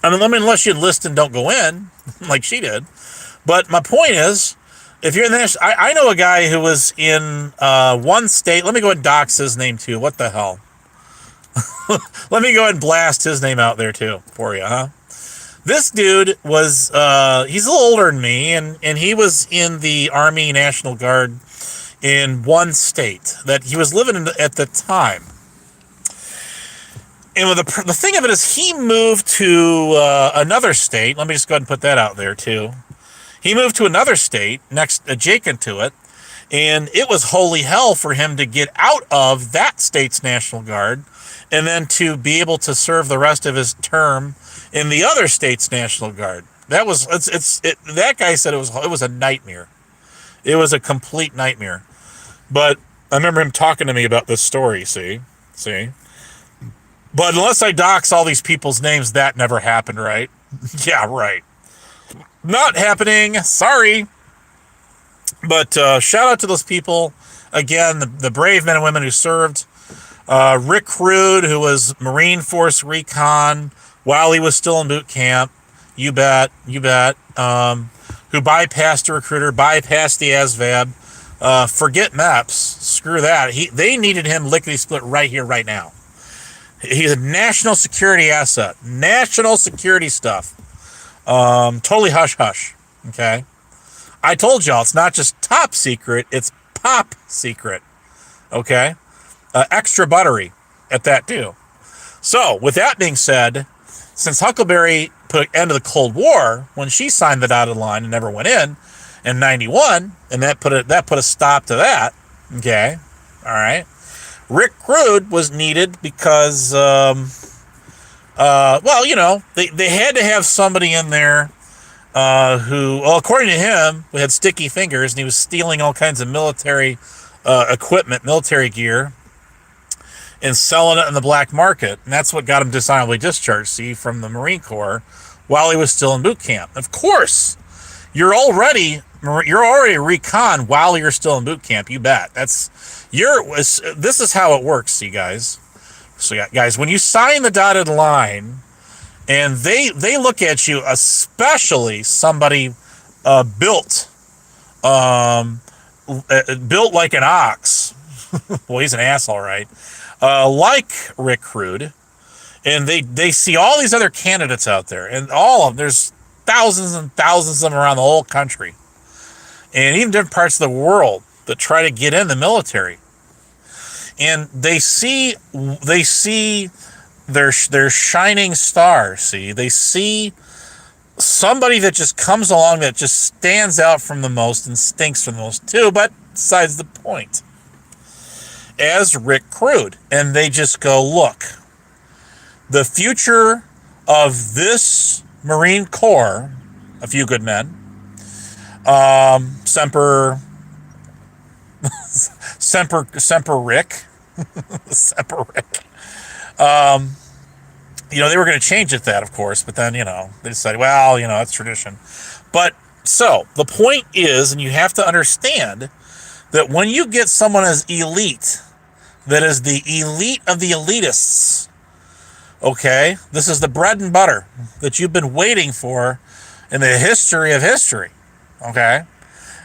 unless you enlist and don't go in, like she did. But my point is, if you're in the National, I know a guy who was in one state. Let me go ahead and dox his name too. What the hell? Let me go ahead and blast his name out there too for you, huh? This dude was, he's a little older than me, and he was in the Army National Guard in one state that he was living in at the time. And the thing of it is, he moved to another state. Let me just go ahead and put that out there too. He moved to another state adjacent to it, and it was holy hell for him to get out of that state's National Guard and then to be able to serve the rest of his term in the other state's National Guard. That guy said it was a nightmare. It was a complete nightmare. But I remember him talking to me about this story, see? But unless I dox all these people's names, that never happened, right? Yeah, right. Not happening. Sorry. But shout out to those people. Again, the brave men and women who served. Rick Rude, who was Marine Force Recon while he was still in boot camp. You bet. Who bypassed a recruiter, bypassed the ASVAB. Forget MEPS. Screw that. They needed him lickety-split right here, right now. He's a national security asset. National security stuff. Totally hush-hush. Okay? I told y'all, it's not just top secret, it's pop secret. Okay? Extra buttery at that, too. So, with that being said, since Huckleberry put an end to the Cold War when she signed the dotted line and never went in 91, and that put a stop to that. Okay? All right? Rick Rude was needed because, they had to have somebody in there who, according to him, had sticky fingers, and he was stealing all kinds of military equipment, military gear. and selling it in the black market. And that's what got him dishonorably discharged, see, from the Marine Corps while he was still in boot camp. Of course, you're already a recon while you're still in boot camp. You bet. This is how it works, you guys. So, guys, when you sign the dotted line, and they look at you, especially somebody built like an ox. Well, he's an asshole, right? Like Rick Rude, and they see all these other candidates out there, and there's thousands and thousands of them around the whole country, and even different parts of the world that try to get in the military, and they see their shining star. See, they see somebody that just comes along that just stands out from the most and stinks from the most too, but besides the point, as Rick Rude, and they just go, look, the future of this Marine Corps, a few good men, Semper Rick, Semper Rick, they were going to change it that, of course, but then, they decided, well, that's tradition. But so the point is, and you have to understand that when you get someone as elite, that is the elite of the elitists, okay, this is the bread and butter that you've been waiting for in the history of history, okay,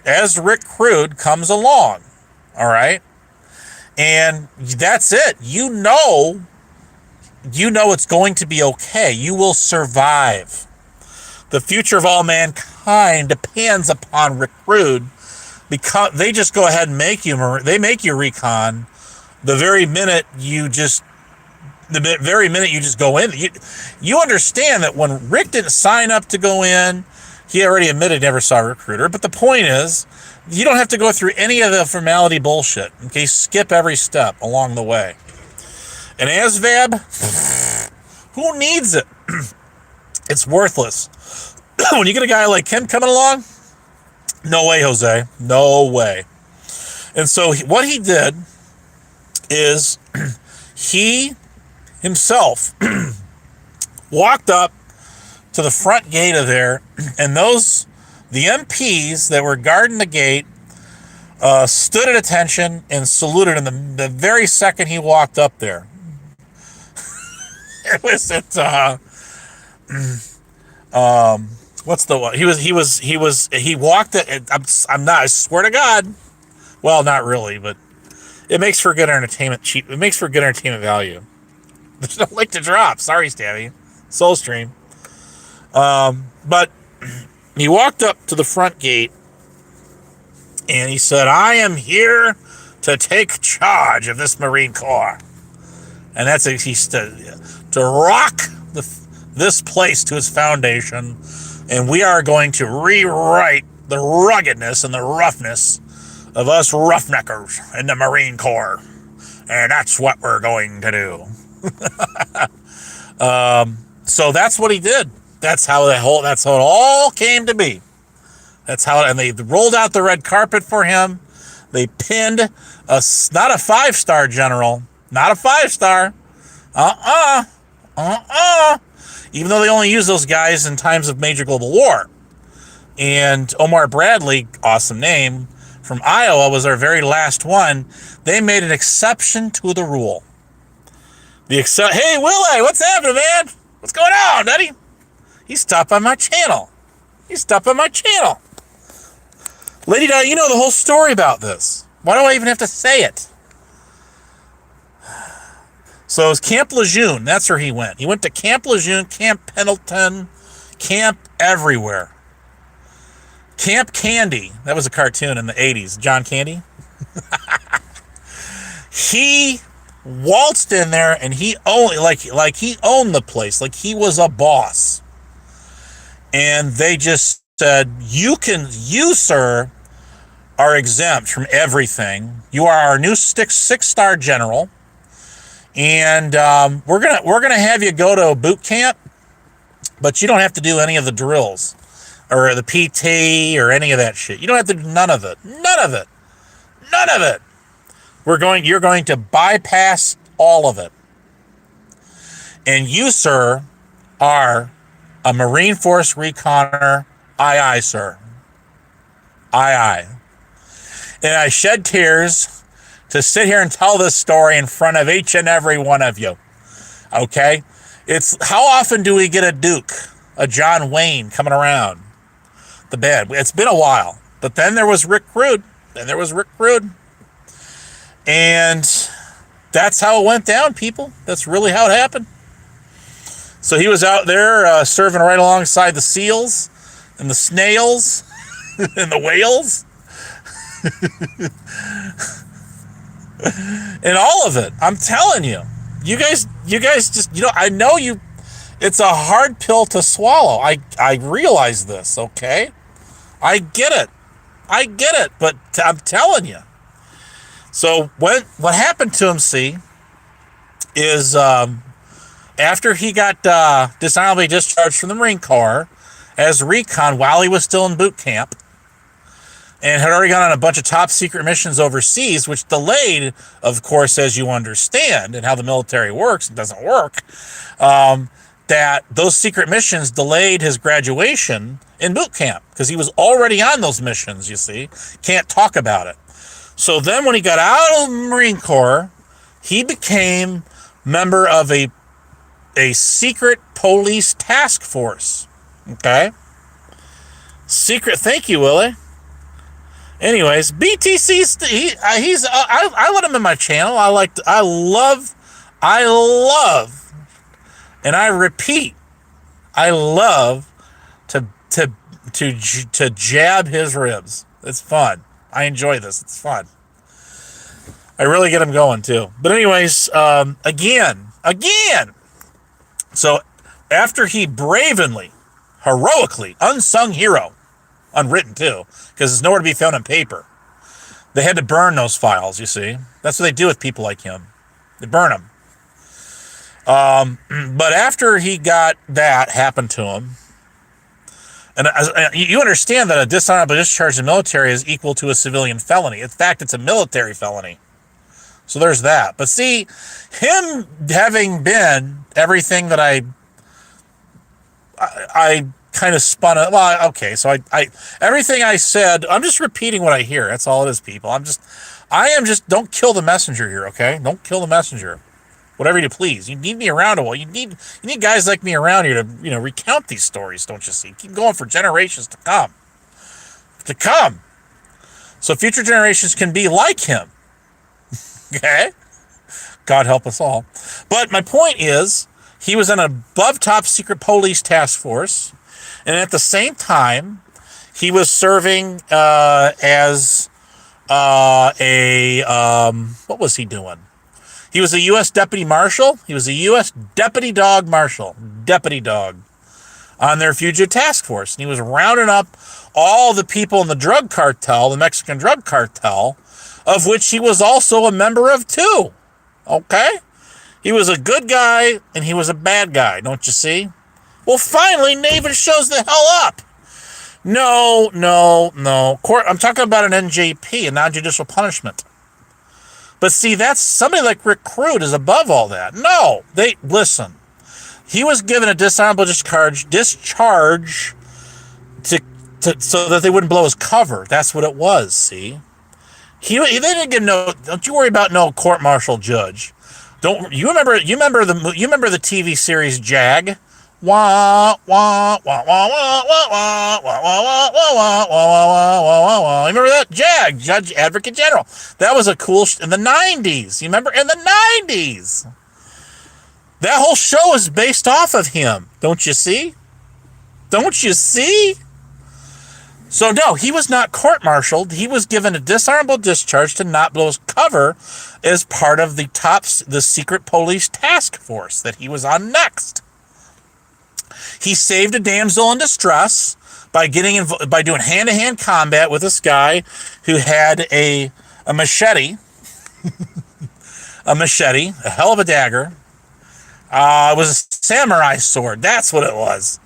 as Rick Rude comes along, all right, and that's it. You know it's going to be okay. You will survive. The future of all mankind depends upon Rick Rude, because they just go ahead and make you recon the very minute you just go in. You understand that when Rick didn't sign up to go in, he already admitted never saw a recruiter. But the point is, you don't have to go through any of the formality bullshit. Okay, skip every step along the way. And ASVAB, who needs it? It's worthless. When you get a guy like him coming along, no way, Jose. No way. And so what he did is he himself walked up to the front gate of there, and the MPs that were guarding the gate stood at attention and saluted him the very second he walked up there. It was what's the one? He walked it. I swear to God. Well, not really, but it makes for good entertainment. It makes for good entertainment value. There's no link to drop. Sorry, Stabby. Soulstream. But he walked up to the front gate and he said, "I am here to take charge of this Marine Corps." And that's he said, to rock this place to its foundation, and we are going to rewrite the ruggedness and the roughness of us roughneckers in the Marine Corps, and that's what we're going to do. So that's what he did. That's how it all came to be. And they rolled out the red carpet for him. They pinned not a 5-star general, not a 5-star. Even though they only use those guys in times of major global war. And Omar Bradley, awesome name, from Iowa was our very last one. They made an exception to the rule. Hey, Willie, what's happening, man? What's going on, Daddy? He stopped by my channel. Lady Di, you know the whole story about this. Why do I even have to say it? So it was Camp Lejeune. That's where he went. He went to Camp Lejeune, Camp Pendleton, Camp everywhere. Camp Candy. That was a cartoon in the 80s. John Candy. He waltzed in there and he owned, he owned the place. Like he was a boss. And they just said, you, sir, are exempt from everything. You are our new 6-star general. And we're gonna have you go to a boot camp, but you don't have to do any of the drills or the PT or any of that shit. You don't have to do none of it. You're going to bypass All of it. And you, sir, are a Marine Force reconner. Aye, aye, sir. Aye, aye. And I shed tears to sit here and tell this story in front of each and every one of you. Okay? It's how often do we get a Duke, a John Wayne coming around the bed? It's been a while. But then there was Rick Rude. And that's how it went down, people. That's really how it happened. So he was out there serving right alongside the seals and the snails and the whales and all of it. I'm telling you, you guys just, I know you, it's a hard pill to swallow. I realize this, okay? I get it, but I'm telling you. So what happened to him, see, is after he got dishonorably discharged from the Marine Corps as recon while he was still in boot camp and had already gone on a bunch of top secret missions overseas, which delayed, of course, as you understand, and how the military works, it doesn't work, that those secret missions delayed his graduation in boot camp because he was already on those missions, you see. Can't talk about it. So then when he got out of the Marine Corps, he became member of a secret police task force. Okay? Secret, thank you, Willie. Anyways, BTC, I let him in my channel. I love, and I repeat, I love to jab his ribs. It's fun. I enjoy this. It's fun. I really get him going too. But anyways, again. So after he bravenly, heroically, unsung hero, unwritten too, because it's nowhere to be found on paper. They had to burn those files, you see. That's what they do with people like him. They burn them. But after he got that happen to him, and you understand that a dishonorable discharge in the military is equal to a civilian felony. In fact, it's a military felony. So there's that. But see, him having been everything that I kind of spun it. Well, okay, so I everything I said, I'm just repeating what I hear. That's all it is, people. Don't kill the messenger here, okay? Don't kill the messenger. Whatever you please. You need me around a while. You need guys like me around here to, recount these stories, don't you see? Keep going for generations to come. So future generations can be like him. Okay? God help us all. But my point is, he was in a above top secret police task force, and at the same time, he was serving as what was he doing? He was a U.S. Deputy Marshal. He was a U.S. Deputy Dog Marshal. Deputy Dog. On their fugitive task force. And he was rounding up all the people in the drug cartel, the Mexican drug cartel, of which he was also a member of too. Okay? He was a good guy and he was a bad guy, don't you see? Well, finally, Navin shows the hell up. No. I'm talking about an NJP, a non-judicial punishment. But see, that's somebody like Rick Rude is above all that. No, listen. He was given a dishonorable discharge so that they wouldn't blow his cover. That's what it was. See, they didn't get Don't you worry about no court-martial judge. Don't you remember? You remember the TV series Jag? Wah wah wah wah wah wah wah wah wah wah wah wah wah. Remember that? Jag, Judge Advocate General. That was a cool in the 90s. You remember in the 90s? That whole show is based off of him. Don't you see? So no, he was not court-martialed. He was given a dishonorable discharge to not blow his cover as part of the secret police task force that he was on next. He saved a damsel in distress by doing hand-to-hand combat with this guy who had a machete, a hell of a dagger. It was a samurai sword. That's what it was.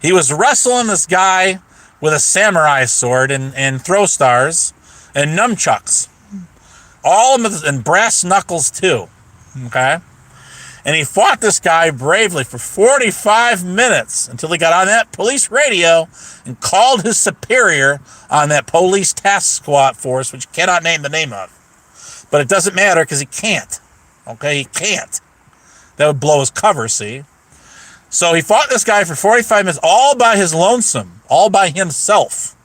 He was wrestling this guy with a samurai sword and throw stars and nunchucks. All of them, and brass knuckles too. Okay? And he fought this guy bravely for 45 minutes until he got on that police radio and called his superior on that police task squad force, which he cannot name the name of. But it doesn't matter because he can't. Okay? He can't. That would blow his cover, see? So he fought this guy for 45 minutes all by his lonesome, all by himself.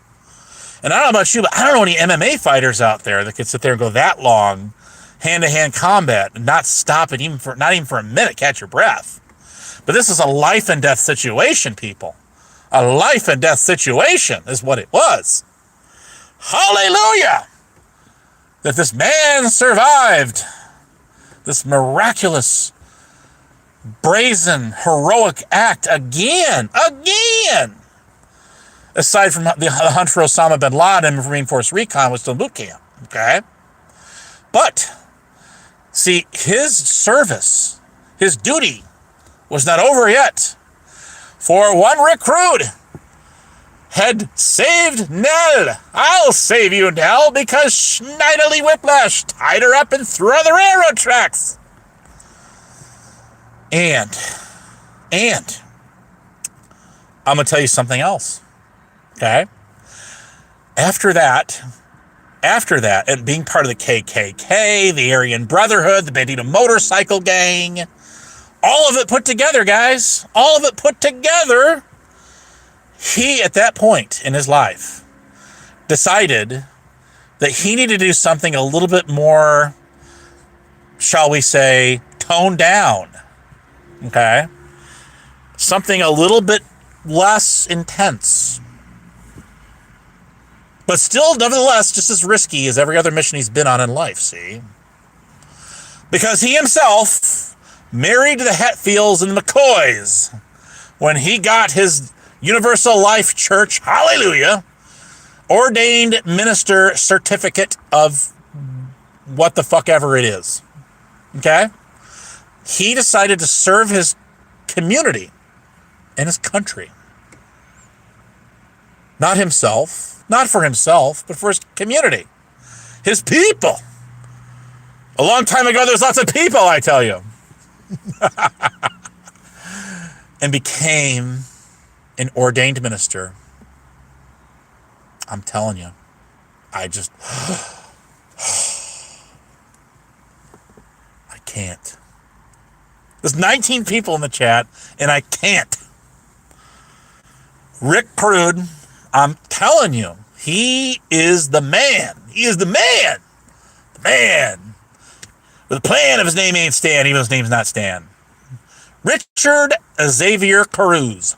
And I don't know about you, but I don't know any MMA fighters out there that could sit there and go that long hand-to-hand combat and not stop it not even for a minute, catch your breath. But this is a life and death situation, people. A life and death situation is what it was. Hallelujah! That this man survived this miraculous, brazen, heroic act again. Aside from the hunt for Osama bin Laden and Marine Force Recon was still boot camp. Okay? But see, his service, his duty, was not over yet. For one recruit had saved Nell. I'll save you, Nell, because Schneiderly Whiplash tied her up and threw her on the railroad tracks. And I'm going to tell you something else. Okay? After that, and being part of the KKK, the Aryan Brotherhood, the Bandito Motorcycle Gang, all of it put together, guys, all of it put together, he, at that point in his life, decided that he needed to do something a little bit more, shall we say, toned down. Okay? Something a little bit less intense. But still, nevertheless, just as risky as every other mission he's been on in life, see? Because he himself married the Hetfields and the McCoys when he got his Universal Life Church, hallelujah, ordained minister certificate of what the fuck ever it is. Okay? He decided to serve his community and his country. Not himself. Not for himself, but for his community. His people. A long time ago, there was lots of people, I tell you. And became an ordained minister. I'm telling you. I can't. There's 19 people in the chat, and I can't. Rick Prude, I'm telling you, he is the man. He is the man. The man. With a plan if his name ain't Stan, even though his name's not Stan. Richard Xavier Carouse.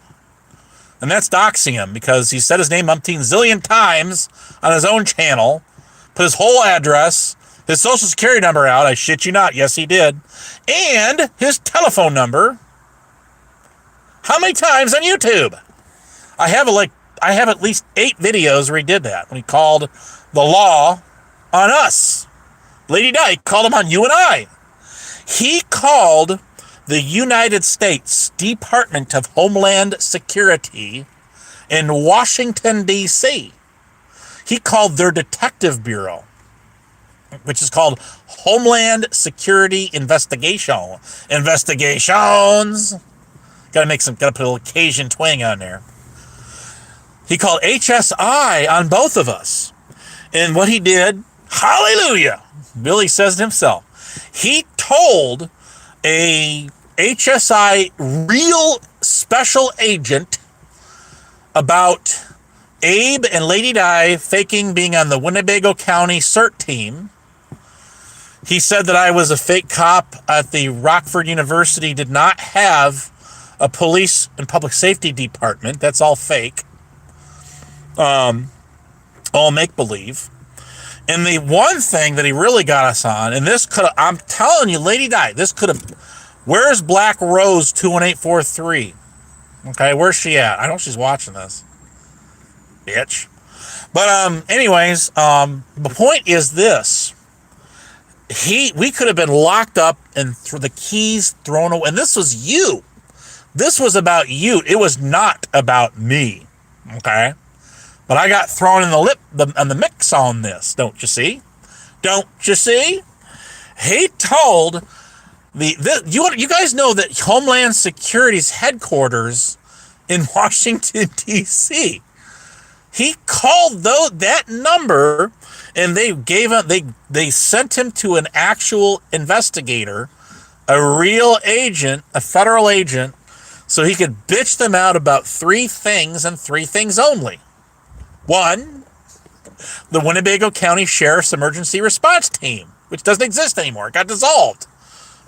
And that's doxing him because he said his name umpteen zillion times on his own channel, put his whole address, his social security number out, I shit you not, yes he did, and his telephone number. How many times on YouTube? I have at least 8 videos where he did that, when he called the law on us. Lady Dyke called him on you and I. He called the United States Department of Homeland Security in Washington, D.C. He called their detective bureau, which is called Homeland Security Investigations. Gotta put a little Cajun twang on there. He called HSI on both of us. And what he did, hallelujah, Billy says it himself. He told a HSI real special agent about Abe and Lady Di faking being on the Winnebago County CERT team. He said that I was a fake cop at the Rockford University, did not have a police and public safety department. That's all fake. All make-believe. And the one thing that he really got us on, and this could have, I'm telling you, Lady Di, this could have, where's Black Rose 21843? Okay, where's she at? I know she's watching this. Bitch. But anyways, the point is this. We could have been locked up and the keys thrown away. And this was you. This was about you. It was not about me. Okay? But I got thrown in the mix on this, don't you see? Don't you see? He told You guys know that Homeland Security's headquarters in Washington D.C. He called that number, and they sent him to an actual investigator, a real agent, a federal agent, so he could bitch them out about three things and three things only. One, the Winnebago County Sheriff's Emergency Response Team, which doesn't exist anymore. It got dissolved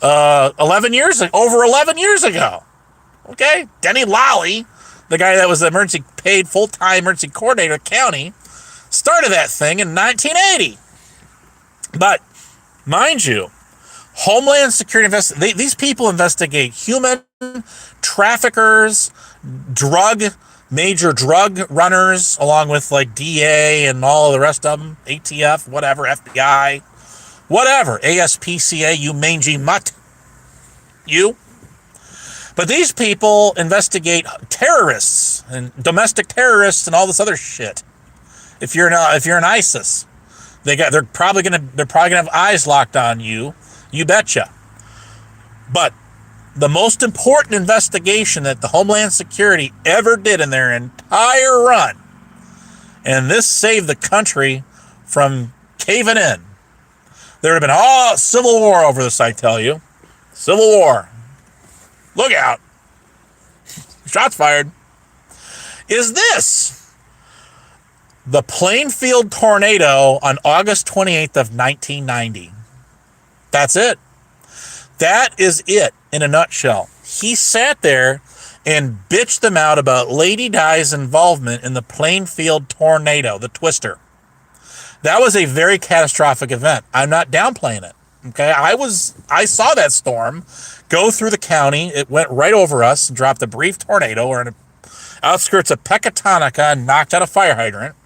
over 11 years ago. Okay? Denny Lally, the guy that was the paid full-time emergency coordinator at county, started that thing in 1980. But, mind you, Homeland Security these people investigate human traffickers, major drug runners, along with like DA and all the rest of them, ATF, whatever, FBI, whatever, ASPCA, you mangy mutt, you. But these people investigate terrorists and domestic terrorists and all this other shit. If you're an ISIS, they're probably gonna have eyes locked on you. You betcha. But the most important investigation that the Homeland Security ever did in their entire run, and this saved the country from caving in. There would have been civil war over this, I tell you. Civil war. Look out. Shots fired. Is this the Plainfield tornado on August 28th of 1990? That's it. That is it in a nutshell. He sat there and bitched them out about Lady Di's involvement in the Plainfield tornado, the twister. That was a very catastrophic event. I'm not downplaying it. Okay, I saw that storm go through the county. It went right over us and dropped a brief tornado. We're in the outskirts of Pecatonica and knocked out a fire hydrant.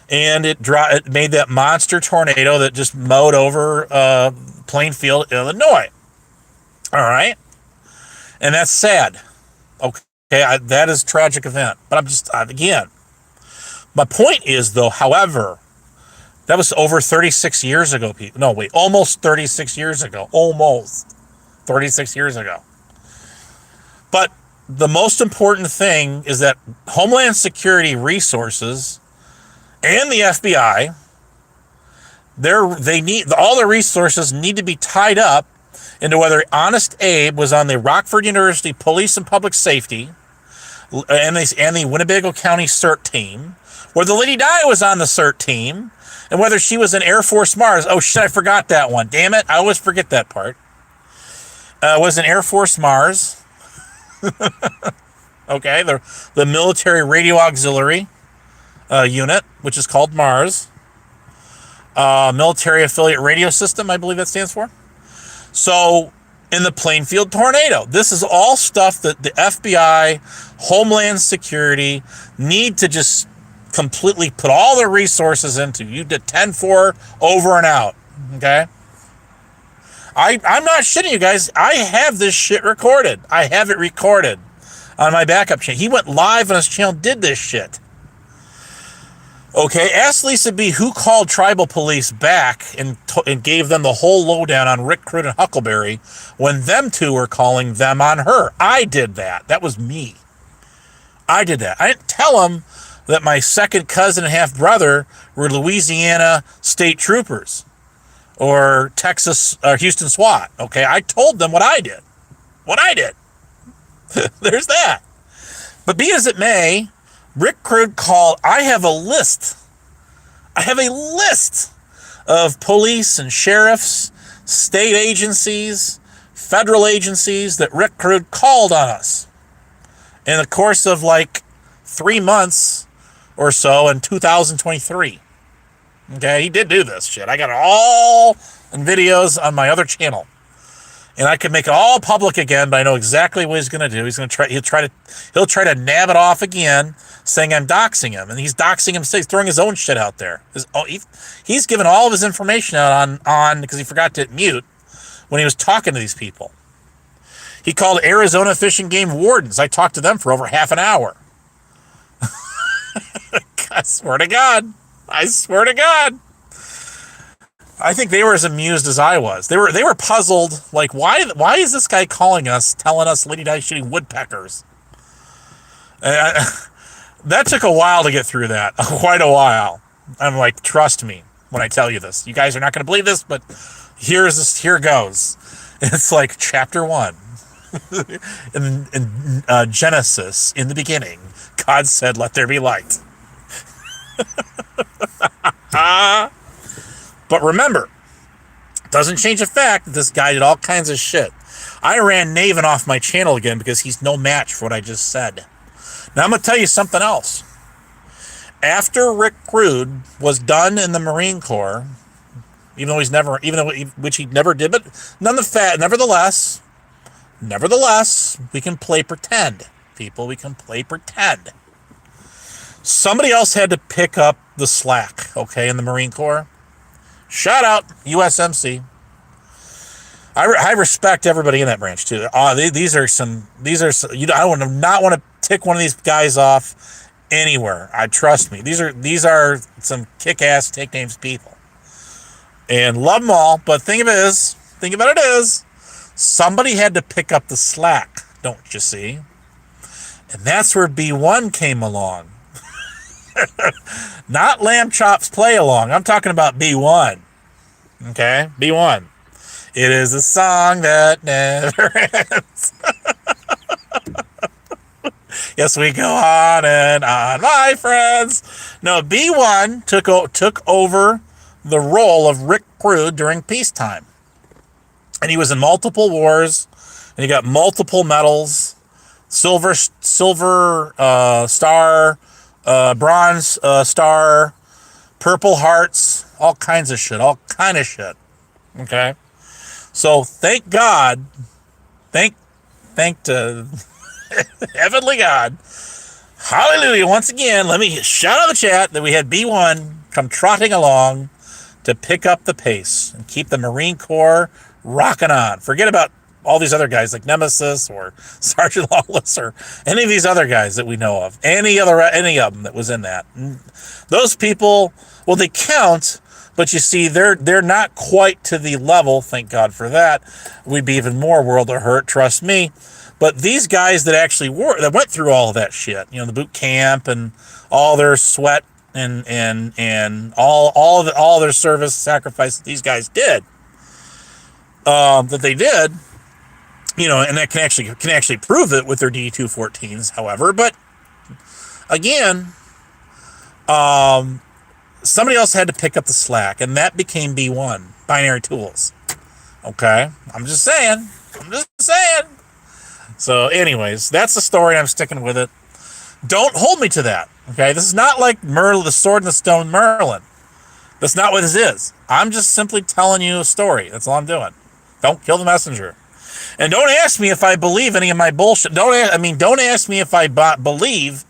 And it made that monster tornado that just mowed over Plainfield, Illinois. All right? And that's sad. Okay, that is a tragic event. But I'm just, again, my point is, though, however, that was over 36 years ago. No, wait, almost 36 years ago. Almost 36 years ago. But the most important thing is that Homeland Security resources and the FBI, all the resources need to be tied up into whether Honest Abe was on the Rockford University Police and Public Safety and the Winnebago County CERT team, whether Lady Di was on the CERT team, and whether she was in Air Force Mars. Oh shit, I forgot that one. Damn it, I always forget that part. Was in Air Force Mars. Okay, the military radio auxiliary unit, which is called Mars. Military Affiliate Radio System, I believe that stands for. So, in the Plainfield tornado, this is all stuff that the FBI, Homeland Security need to just completely put all their resources into. You did 10-4 over and out. Okay? I'm not shitting you guys. I have this shit recorded. I have it recorded on my backup channel. He went live on his channel, did this shit. Okay, ask Lisa B who called tribal police back and gave them the whole lowdown on Rick Crude and Huckleberry when them two were calling them on her. I did that. That was me. I did that. I didn't tell them that my second cousin and half brother were Louisiana state troopers or Texas or Houston SWAT. Okay, I told them what I did. There's that. But be as it may, Rick Crude called. I have a list of police and sheriffs, state agencies, federal agencies that Rick Crude called on us in the course of like 3 months or so in 2023. Okay, he did do this shit. I got it all in videos on my other channel. And I could make it all public again, but I know exactly what he's going to do. He'll try to nab it off again, saying I'm doxing him, and he's doxing him. He's throwing his own shit out there. He's given all of his information out on because he forgot to hit mute when he was talking to these people. He called Arizona Fish and Game wardens. I talked to them for over half an hour. I swear to God. I think they were as amused as I was. They were puzzled. Like, why is this guy calling us, telling us Lady Di's shooting woodpeckers? That took a while to get through that. Quite a while. I'm like, trust me when I tell you this. You guys are not going to believe this, but here goes. It's like chapter 1. in Genesis, in the beginning, God said, "Let there be light." But remember, doesn't change the fact that this guy did all kinds of shit. I ran Naven off my channel again because he's no match for what I just said. Now I'm going to tell you something else. After Rick Rude was done in the Marine Corps, which he never did, but nevertheless, we can play pretend. People, we can play pretend. Somebody else had to pick up the slack, okay, in the Marine Corps. Shout out USMC. I respect everybody in that branch too. I would not want to tick one of these guys off anywhere. Trust me. These are some kick-ass take names people, and love them all. But think about it is, somebody had to pick up the slack, don't you see? And that's where B1 came along. Not Lamb Chops play along. I'm talking about B1. Okay? B1. It is a song that never ends. Yes, we go on and on, my friends. No, B1 took over the role of Rick Rude during peacetime. And he was in multiple wars, and he got multiple medals. Silver Star, Bronze Star, Purple Hearts, all kinds of shit. Okay? So thank God, thank to Heavenly God, hallelujah, once again, let me shout out the chat that we had B1 come trotting along to pick up the pace and keep the Marine Corps rocking on. Forget about all these other guys like Nemesis or Sergeant Lawless or any of these other guys that we know of. Any of them that was in that. Those people, well, they count, but you see, they're not quite to the level, thank God for that. We'd be even more world of hurt, trust me. But these guys that actually that went through all of that shit, the boot camp and all their sweat and all their service sacrifice that these guys did, that they did, and that can actually prove it with their D214s, however. But again, somebody else had to pick up the slack, and that became B1, Binary Tools. Okay? I'm just saying. So anyways, that's the story. I'm sticking with it. Don't hold me to that. Okay? This is not like Merlin, the Sword and the Stone Merlin. That's not what this is. I'm just simply telling you a story. That's all I'm doing. Don't kill the messenger. And don't ask me if I believe any of my bullshit. Don't ask me if I believe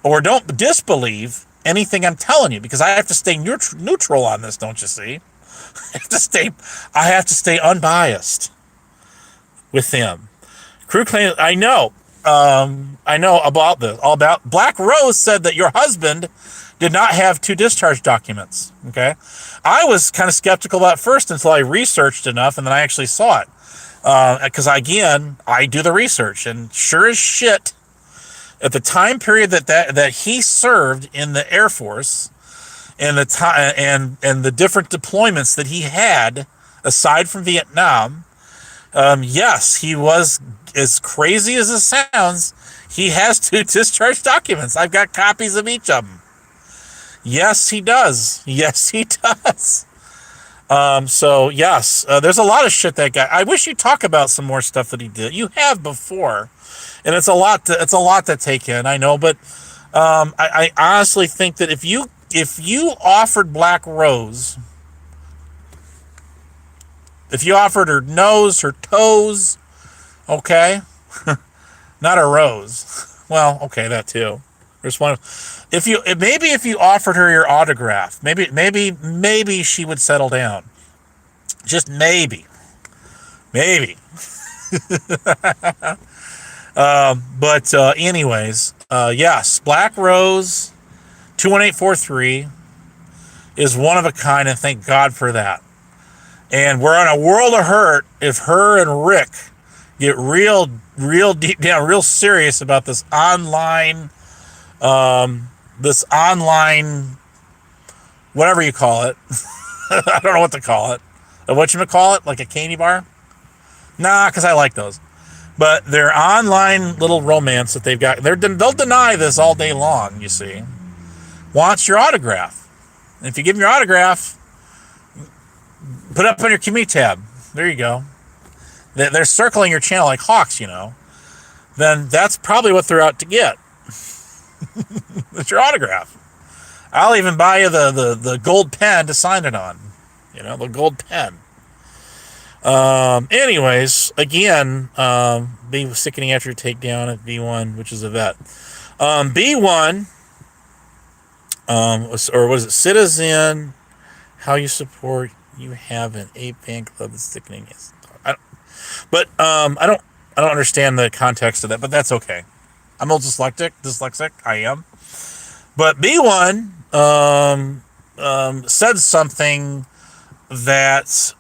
or don't disbelieve anything I'm telling you, because I have to stay neutral on this, don't you see? I have to stay unbiased with them. Crew claim, I know about this. All about Black Rose said that your husband did not have 2 discharge documents. Okay, I was kind of skeptical about first until I researched enough, and then I actually saw it. Because again, I do the research, and sure as shit, at the time period that he served in the Air Force, and the different deployments that he had aside from Vietnam, yes, he was, as crazy as it sounds, he has 2 discharge documents. I've got copies of each of them. Yes, he does. So yes, there's a lot of shit that guy. I wish you'd talk about some more stuff that he did. You have before, and it's a lot to take in. I know, but I honestly think that if you offered Black Rose, if you offered her nose, her toes, okay, not a rose. Well, okay, that too. There's one. If you offered her your autograph, maybe she would settle down. Just maybe. But anyways, yes, Black Rose 21843 is one of a kind, and thank God for that. And we're on a world of hurt if her and Rick get real deep down, real serious about this online, whatever you call it. I don't know what to call it. Whatchamacallit? Like a candy bar? Nah, because I like those. But their online little romance that they've got, they'll deny this all day long, you see. Wants your autograph. And if you give them your autograph, put it up on your commute tab. There you go. They're circling your channel like hawks, you know. Then that's probably what they're out to get. It's your autograph. I'll even buy you the gold pen to sign it on. You know, the gold pen. Anyways, again, being sickening after your takedown at B1, which is a vet. B1, or was it Citizen? How you support? You have an A fan club that's sickening. Yes, I don't understand the context of that, but that's okay. I'm old dyslexic. I am. But B1 said something that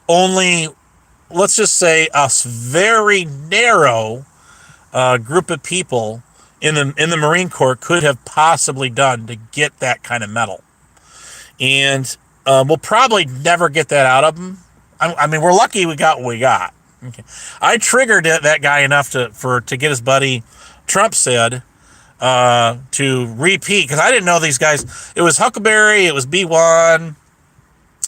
only, let's just say, a very narrow group of people in the Marine Corps could have possibly done to get that kind of medal. And we'll probably never get that out of them. I mean, we're lucky we got what we got. Okay. I triggered that guy enough to get his buddy Trump said to repeat, because I didn't know these guys. It was Huckleberry, it was B1,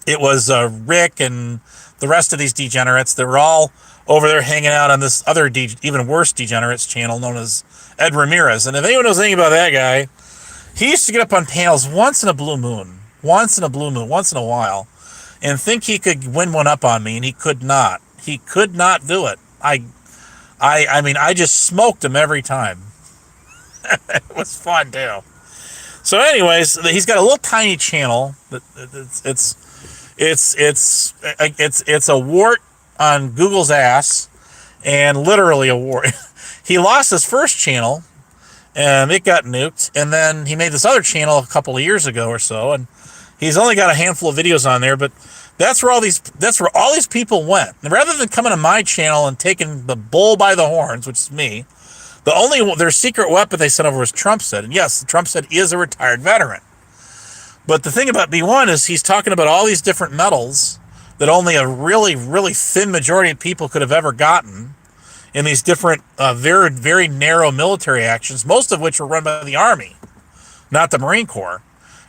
it was Rick, and the rest of these degenerates. They were all over there hanging out on this other even worse degenerates channel known as Ed Ramirez. And if anyone knows anything about that guy, he used to get up on panels once in a once in a while, and think he could win one up on me, and he could not. He could not do it. I mean, I just smoked him every time. It was fun too. So, anyways, he's got a little tiny channel. It's a wart on Google's ass, and literally a wart. He lost his first channel, and it got nuked. And then he made this other channel a couple of years ago or so, and he's only got a handful of videos on there. But that's where all these people went. And rather than coming to my channel and taking the bull by the horns, which is me, their secret weapon they sent over was Trump said. And yes, Trump said is a retired veteran. But the thing about B1 is he's talking about all these different medals that only a really, really thin majority of people could have ever gotten in these different, very, very narrow military actions, most of which were run by the Army, not the Marine Corps,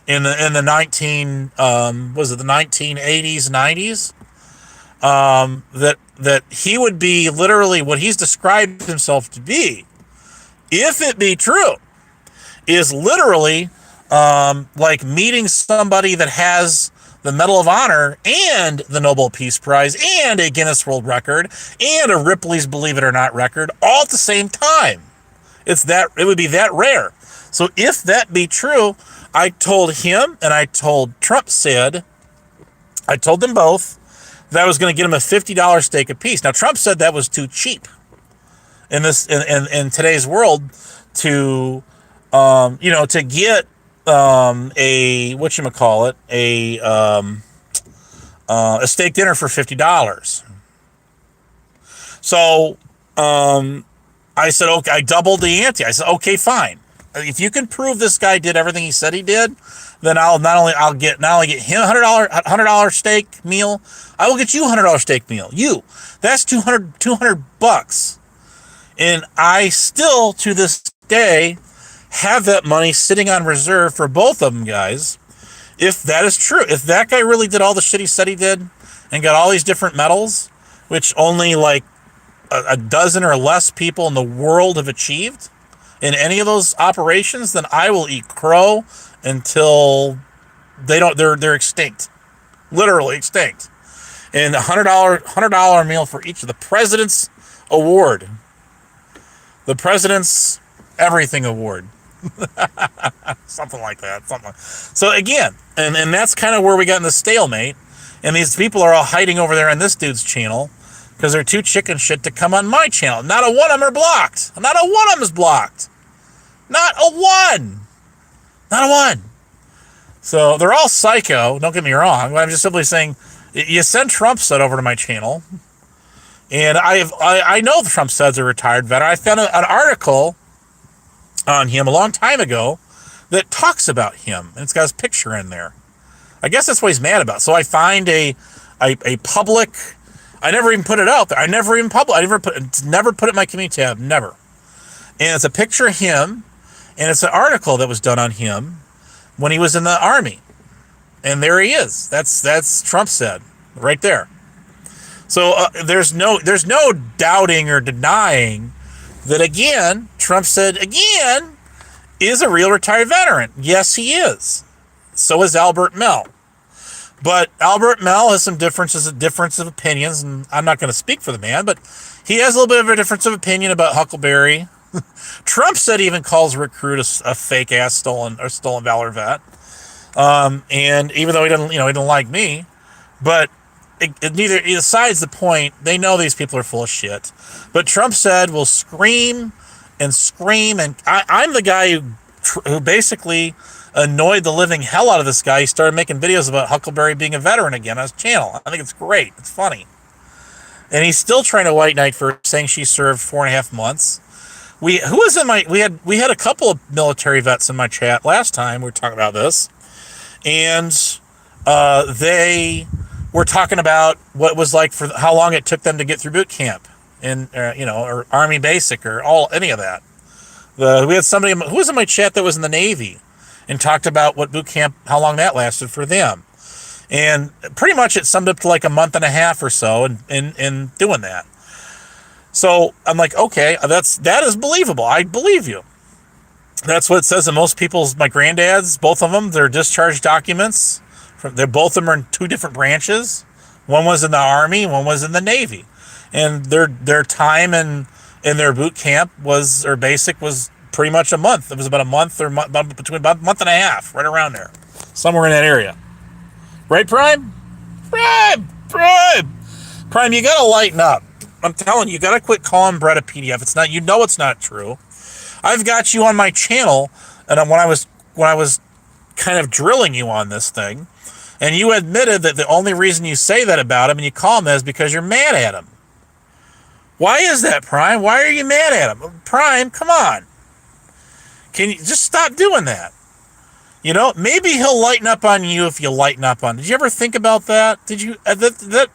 in the 1980s, 90s. That he would be literally what he's described himself to be, if it be true, is literally like meeting somebody that has the Medal of Honor and the Nobel Peace Prize and a Guinness World Record and a Ripley's Believe It or Not record all at the same time. It would be that rare. So if that be true, I told him and I told Trump said, I told them both that I was going to get him a $50 steak apiece. Now Trump said that was too cheap in today's world to get a steak dinner for $50. So I said, okay, I doubled the ante. I said, okay, fine. If you can prove this guy did everything he said he did, then I'll not only get him a $100 steak meal, I will get you a $100 steak meal. That's $200. And I still, to this day, have that money sitting on reserve for both of them guys. If that is true, if that guy really did all the shit he said he did and got all these different medals, which only like a dozen or less people in the world have achieved in any of those operations, then I will eat crow until they're extinct, literally extinct. And $100 meal for each of the President's Award, the President's Everything Award. Something like that. So again, and that's kind of where we got in the stalemate. And these people are all hiding over there on this dude's channel because they're too chicken shit to come on my channel. Not a one of them are blocked. Not a one of them is blocked. Not a one. Not a one. So they're all psycho. Don't get me wrong. But I'm just simply saying You send Trump said over to my channel, and I know Trump said's a retired veteran. I found an article on him a long time ago that talks about him, and it's got his picture in there. I guess that's what he's mad about. So I find a public. I never even put it out there. I never even never put it in my community tab. Never. And it's a picture of him, and it's an article that was done on him when he was in the Army. And there he is. That's Trump said right there. So there's no doubting or denying that, again, Trump said again is a real retired veteran. Yes, he is. So is Albert Mell. But Albert Mell has some difference of opinions, and I'm not going to speak for the man, but he has a little bit of a difference of opinion about Huckleberry. Trump said he even calls Rick Rude a fake ass stolen valor vet. And even though he didn't like me, but it besides the point, they know these people are full of shit. But Trump said we'll scream, and I'm the guy who basically annoyed the living hell out of this guy. He started making videos about Huckleberry being a veteran again on his channel. I think it's great. It's funny. And he's still trying to white knight for saying she served 4.5 months. We had a couple of military vets in my chat last time we were talking about this, and they were talking about what it was like for how long it took them to get through boot camp and or Army Basic or any of that. We had somebody who was in my chat that was in the Navy and talked about what boot camp, how long that lasted for them. And pretty much it summed up to like a month and a half or so in doing that. So I'm like, okay, that is believable. I believe you. That's what it says in most people's, my granddad's, both of them, their discharge documents. Both of them are in 2 different branches. One was in the Army, one was in the Navy. And their time in their boot camp was pretty much a month. It was about a month between about a month and a half, right around there. Somewhere in that area. Right, Prime? Prime, you gotta lighten up. I'm telling you, gotta quit calling Brett a PDF. It's not true. I've got you on my channel, and when I was kind of drilling you on this thing, and you admitted that the only reason you say that about him and you call him that is because you're mad at him. Why is that, Prime? Why are you mad at him? Prime, come on. Can you just stop doing that? Maybe he'll lighten up on you if you lighten up on him. Did you ever think about that? Did you that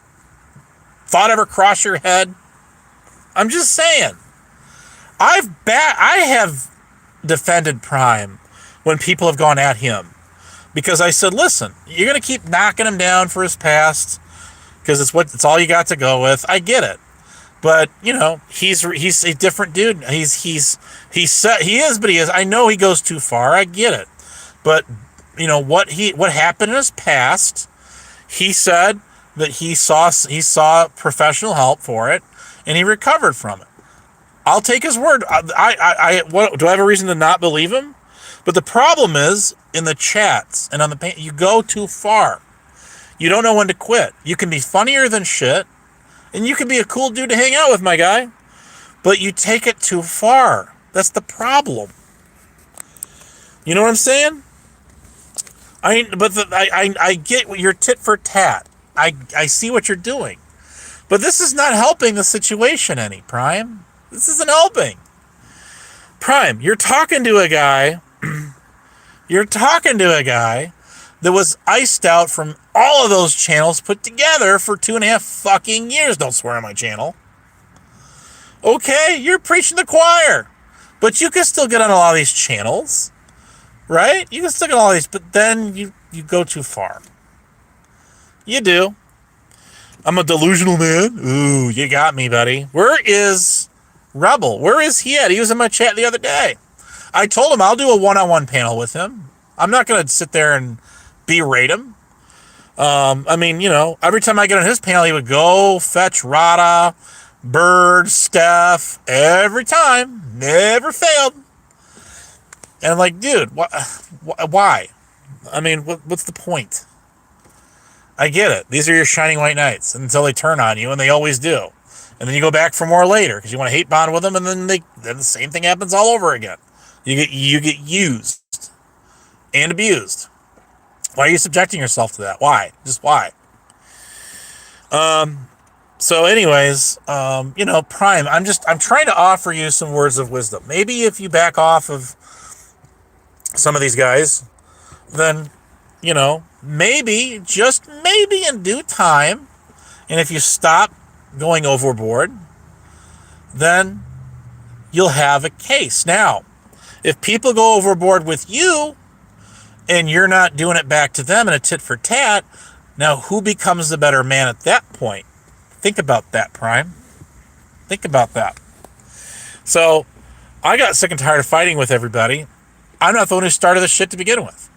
thought ever cross your head? I'm just saying. I have defended Prime when people have gone at him because I said, listen, you're going to keep knocking him down for his past because it's all you got to go with. I get it. But, he's a different dude. He is. I know he goes too far. I get it. But, what happened in his past, he said that he saw professional help for it and he recovered from it. I'll take his word. Do I have a reason to not believe him? But the problem is in the chats and on the you go too far. You don't know when to quit. You can be funnier than shit, and you can be a cool dude to hang out with, my guy. But you take it too far. That's the problem. You know what I'm saying? I get what you're tit for tat. I see what you're doing. But this is not helping the situation any, Prime. This isn't helping. Prime, you're talking to a guy that was iced out from all of those channels put together for 2.5 fucking years. Don't swear on my channel. Okay, you're preaching the choir. But you can still get on a lot of these channels. Right? You can still get on all these, but then you go too far. You do. I'm a delusional man. Ooh, you got me, buddy. Where is Rebel? Where is he at? He was in my chat the other day. I told him I'll do a one-on-one panel with him. I'm not going to sit there and berate him. Every time I get on his panel, he would go fetch Rada, Bird, Steph, every time. Never failed. And I'm like, dude, why? What's the point? I get it. These are your shining white knights until they turn on you, and they always do. And then you go back for more later because you want to hate bond with them, and then the same thing happens all over again. You get used and abused. Why are you subjecting yourself to that? Why? Just why? So anyways, Prime, I'm trying to offer you some words of wisdom. Maybe if you back off of some of these guys, then, maybe, just maybe in due time, and if you stop going overboard, then you'll have a case. Now, if people go overboard with you and you're not doing it back to them in a tit for tat, now who becomes the better man at that point? Think about that, Prime. Think about that. So, I got sick and tired of fighting with everybody. I'm not the one who started this shit to begin with.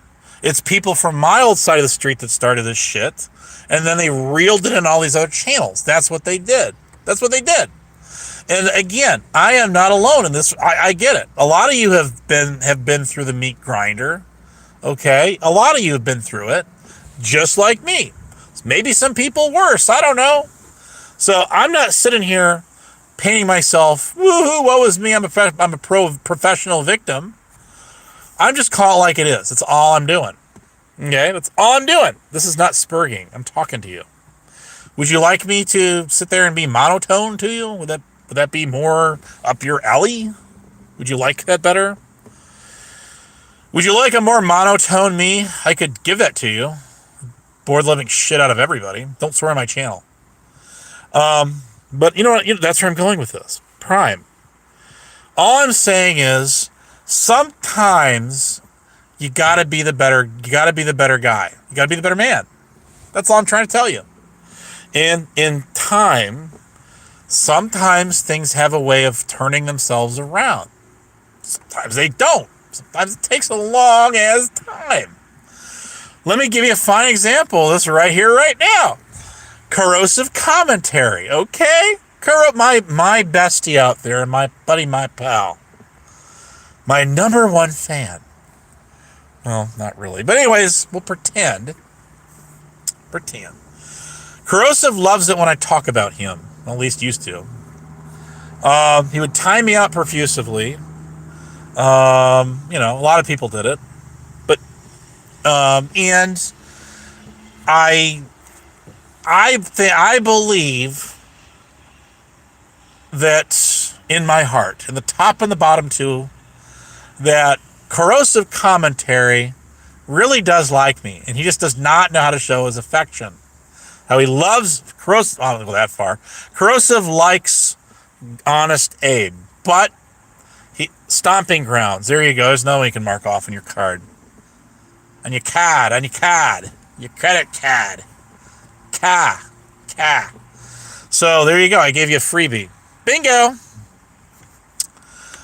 It's people from my old side of the street that started this shit, and then they reeled it in all these other channels. That's what they did. And again, I am not alone in this. I get it. A lot of you have been through the meat grinder. Okay? A lot of you have been through it, just like me. Maybe some people worse. I don't know. So I'm not sitting here painting myself, woohoo, woe is me, I'm a professional victim. I'm just calling it like it is. That's all I'm doing. Okay? That's all I'm doing. This is not spurging. I'm talking to you. Would you like me to sit there and be monotone to you? Would that be more up your alley? Would you like that better? Would you like a more monotone me? I could give that to you. Bored living shit out of everybody. Don't swear on my channel. But you know what? That's where I'm going with this. Prime. All I'm saying is, sometimes you gotta be the better guy. You gotta be the better man. That's all I'm trying to tell you. And in time, sometimes things have a way of turning themselves around. Sometimes they don't. Sometimes it takes a long ass time. Let me give you a fine example of this right here, right now. Corrosive commentary, okay? My bestie out there, my buddy, my pal. My number one fan. Well, not really. But anyways, we'll pretend. Corrosive loves it when I talk about him. At least used to. He would time me out profusively. A lot of people did it. But, and I believe that in my heart, in the top and the bottom too, that corrosive commentary really does like me, and he just does not know how to show his affection. How he loves corrosive. I don't go that far. Corrosive likes Honest Abe, but stomping grounds. There you go. There's no one you can mark off on your card, on your your credit card. So there you go. I gave you a freebie. Bingo.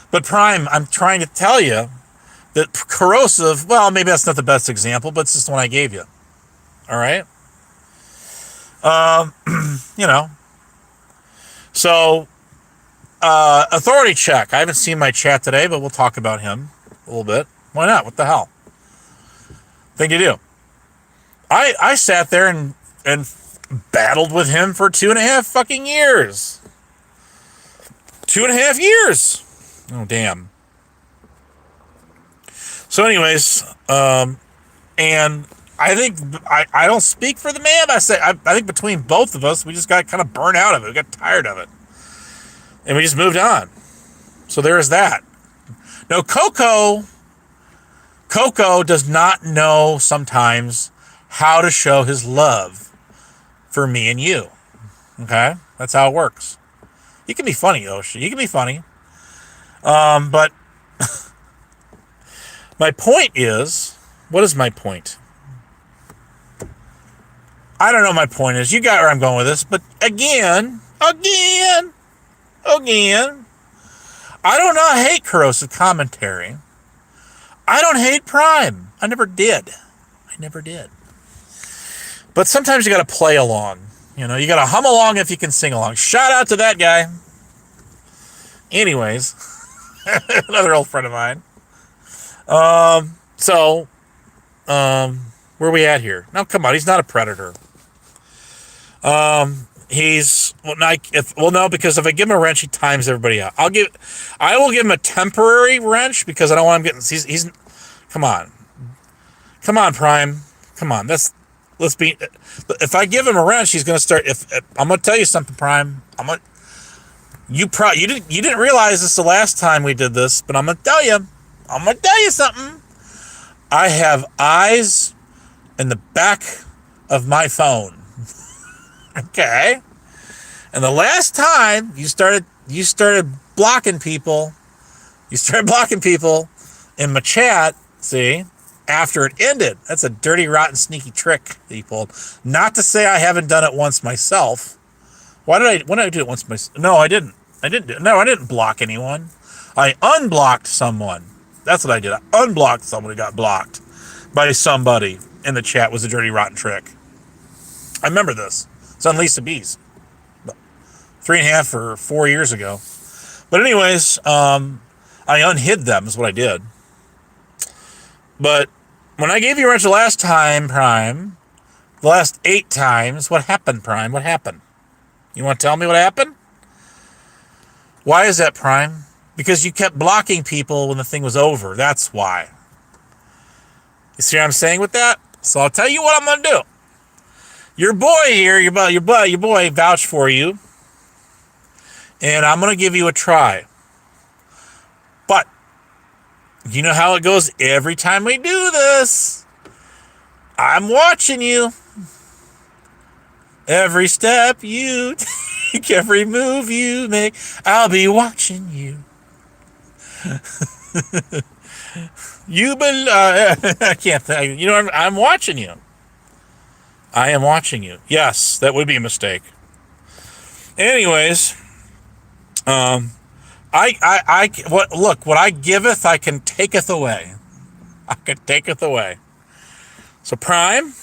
But Prime, I'm trying to tell you that corrosive, well, maybe that's not the best example, but it's just the one I gave you. All right? So, authority check. I haven't seen my chat today, but we'll talk about him a little bit. Why not? What the hell? Thing to do. I sat there and battled with him for 2.5 fucking years. 2.5 years. Oh, damn. So anyways, and I think, I don't speak for the man, but I think between both of us, we just got kind of burned out of it. We got tired of it. And we just moved on. So there is that. Now, Coco does not know sometimes how to show his love for me and you. Okay? That's how it works. He can be funny, though. He can be funny. But my point is, what is my point? I don't know what my point is. You got where I'm going with this. But again, I do not hate corrosive commentary. I don't hate Prime. I never did. But sometimes you got to play along. You got to hum along if you can sing along. Shout out to that guy. Anyways, another old friend of mine. Where are we at here? No, come on. He's not a predator. Because if I give him a wrench, he times everybody out. I will give him a temporary wrench because I don't want him getting. He's come on, Prime. Come on. Let's be. If I give him a run, she's gonna start. If I'm gonna tell you something, Prime. You didn't realize this the last time we did this, but I'm gonna tell you. I'm gonna tell you something. I have eyes in the back of my phone. Okay. And the last time you started blocking people. You started blocking people in my chat. See. After it ended. That's a dirty, rotten, sneaky trick that you pulled. Not to say I haven't done it once myself. When did I do it once myself? No, I didn't. I didn't block anyone. I unblocked someone. That's what I did. I unblocked someone who got blocked by somebody in the chat. Was a dirty, rotten trick. I remember this. It's on Lisa B's. 3.5 or 4 years ago. But anyways, I unhid them is what I did. But when I gave you a wrench the last time, Prime, the last 8 times, what happened, Prime? What happened? You want to tell me what happened? Why is that, Prime? Because you kept blocking people when the thing was over. That's why. You see what I'm saying with that? So I'll tell you what I'm going to do. Your boy here, your boy vouched for you. And I'm going to give you a try. But you know how it goes every time we do this. I'm watching you. Every step you take, every move you make, I'll be watching you. I can't think. You know, I'm watching you. I am watching you. Yes, that would be a mistake. Anyways, what I giveth, I can taketh away. I can taketh away. So Prime,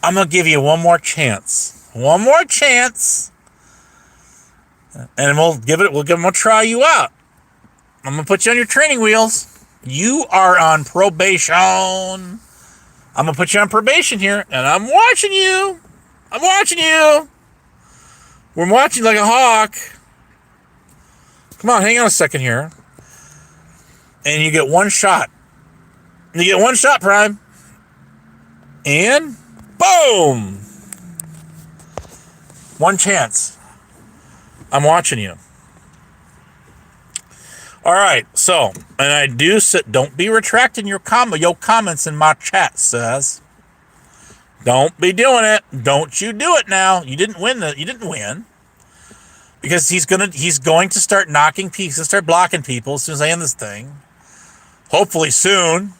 I'm gonna give you one more chance, and we'll give them a try you out. I'm gonna put you on your training wheels. You are on probation. I'm gonna put you on probation here, and I'm watching you. We're watching like a hawk. Come on, hang on a second here. And you get one shot. Prime. And boom! One chance. I'm watching you. All right, so, and I do sit, don't be retracting your comments in my chat, says. Don't be doing it. Don't you do it now. You didn't win. Because he's going to start knocking people, start blocking people as soon as I end this thing. Hopefully soon.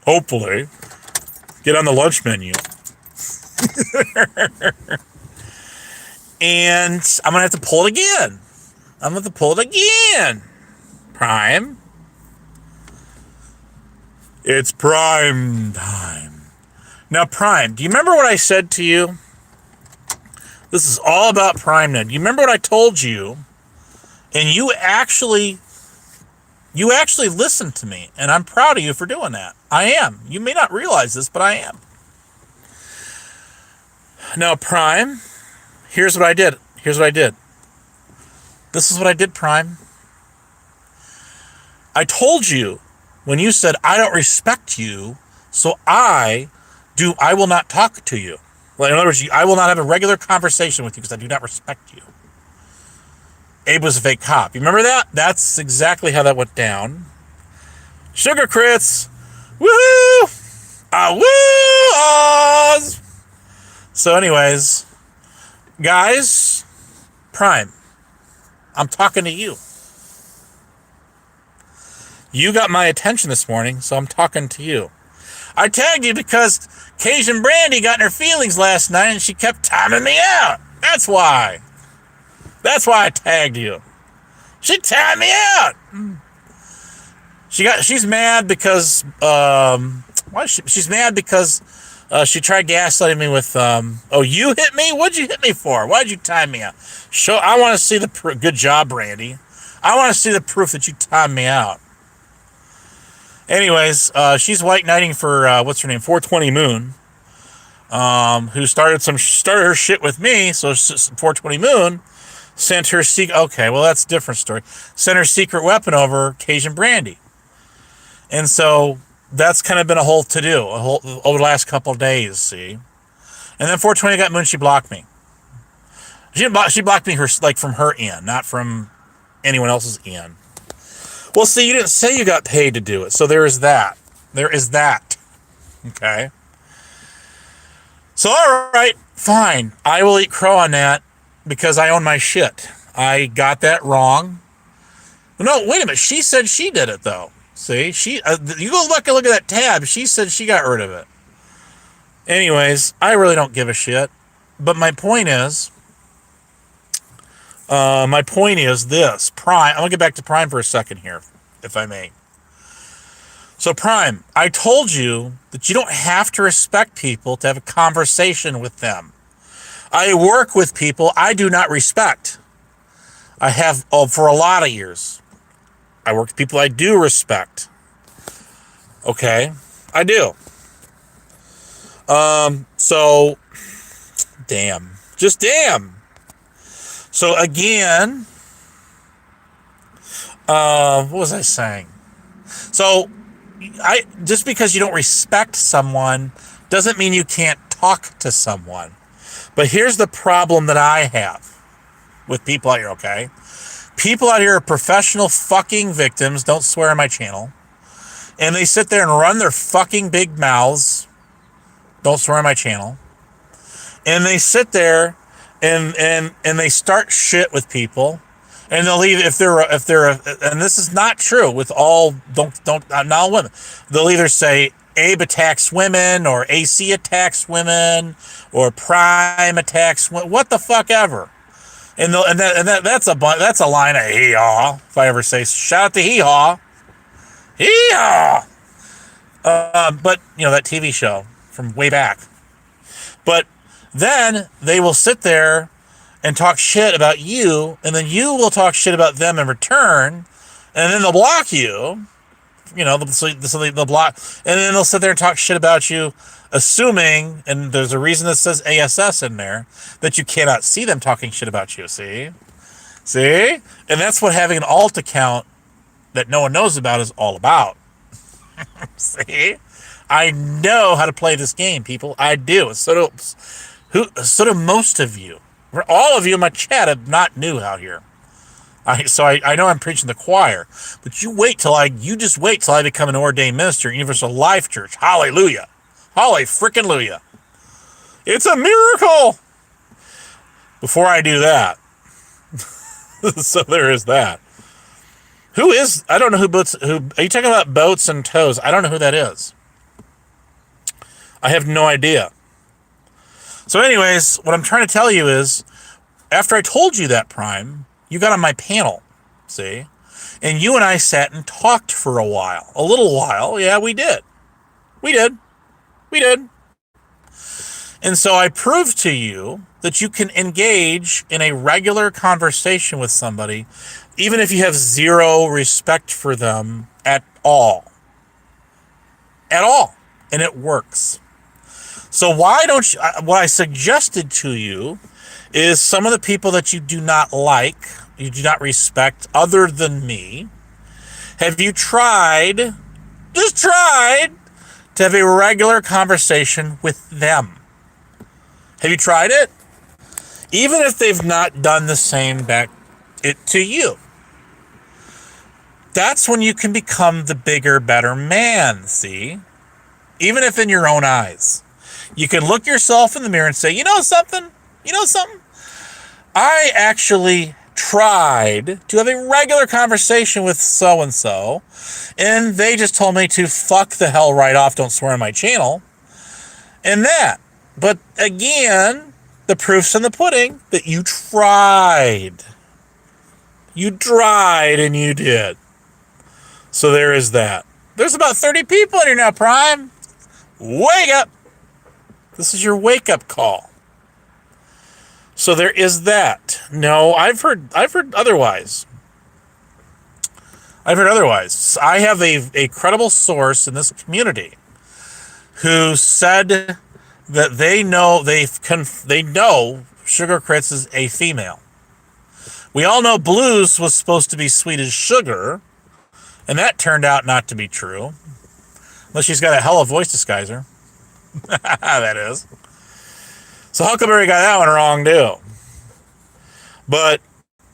Hopefully. Get on the lunch menu. And I'm going to have to pull it again. Prime. It's prime time. Now, Prime, do you remember what I said to you? This is all about Prime now. Do you remember what I told you? And you actually listened to me. And I'm proud of you for doing that. I am. You may not realize this, but I am. Now, Prime, here's what I did. This is what I did, Prime. I told you when you said, I don't respect you, so I will not talk to you. Well, in other words, I will not have a regular conversation with you because I do not respect you. Abe was a fake cop. You remember that? That's exactly how that went down. Sugar crits. Woohoo! Woo! So anyways, guys, Prime, I'm talking to you. You got my attention this morning, so I'm talking to you. I tagged you because Cajun Brandy got in her feelings last night and she kept timing me out. That's why I tagged you. She timed me out. She's mad because she's mad because she tried gaslighting me with you hit me? What'd you hit me for? Why'd you time me out? I want to see the proof. Good job, Brandy. I want to see the proof that you timed me out. Anyways, she's white knighting for what's her name, 420 Moon, who started her shit with me. So 420 Moon sent her okay, well that's a different story. Sent her secret weapon over Cajun Brandy, and so that's kind of been a whole to-do over the last couple of days, see? And then 420 got Moon, she blocked me. She blocked me from her end, not from anyone else's end. Well, see, you didn't say you got paid to do it, so there is that. There is that. Okay? So, all right, fine. I will eat crow on that because I own my shit. I got that wrong. No, wait a minute. She said she did it, though. See? You go look at that tab. She said she got rid of it. Anyways, I really don't give a shit. But my point is this. Prime. I'm going to get back to Prime for a second here, if I may. So, Prime, I told you that you don't have to respect people to have a conversation with them. I work with people I do not respect. I have for a lot of years. I work with people I do respect. Okay? I do. So, damn. Just damn. So, again, what was I saying? So, just because you don't respect someone doesn't mean you can't talk to someone. But here's the problem that I have with people out here, okay? People out here are professional fucking victims. Don't swear on my channel. And they sit there and run their fucking big mouths. Don't swear on my channel. And they sit there and they start shit with people. And they'll leave and this is not true with all not all women. They'll either say Abe attacks women or AC attacks women or Prime attacks women, what the fuck ever. And that's a line of hee-haw, if I ever say. Shout out to hee-haw. Hee-haw! But, that TV show from way back. But then they will sit there and talk shit about you, and then you will talk shit about them in return, and then they'll block you. So they'll block, and then they'll sit there and talk shit about you, assuming, and there's a reason that says ASS in there, that you cannot see them talking shit about you, see? And that's what having an alt account that no one knows about is all about. See? I know how to play this game, people. I do. So do most of you. All of you in my chat have not new out here. I know I'm preaching the choir, but you just wait till I become an ordained minister at Universal Life Church. Hallelujah. Holly frickin' Luya. It's a miracle. Before I do that. So there is that. I don't know are you talking about Boats and Toes? I don't know who that is. I have no idea. So anyways, what I'm trying to tell you is, after I told you that, Prime, you got on my panel, see? And you and I sat and talked for a little while. Yeah, we did. And so I proved to you that you can engage in a regular conversation with somebody, even if you have zero respect for them at all. At all. And it works. So why don't you, what I suggested to you is some of the people that you do not like, you do not respect other than me. Have you just tried to have a regular conversation with them? Have you tried it? Even if they've not done the same back to you. That's when you can become the bigger, better man, see? Even if in your own eyes. You can look yourself in the mirror and say, you know something? I actually tried to have a regular conversation with so-and-so, and they just told me to fuck the hell right off, don't swear on my channel, and that. But again, the proof's in the pudding that you tried. You tried and you did. So there is that. There's about 30 people in here now, Prime. Wake up. This is your wake-up call. So there is that. No, I've heard otherwise. I have a credible source in this community who said that they know Sugar Crits is a female. We all know Blues was supposed to be sweet as sugar, and that turned out not to be true. Unless she's got a hell of a voice disguiser. That is. So Huckleberry got that one wrong, too. But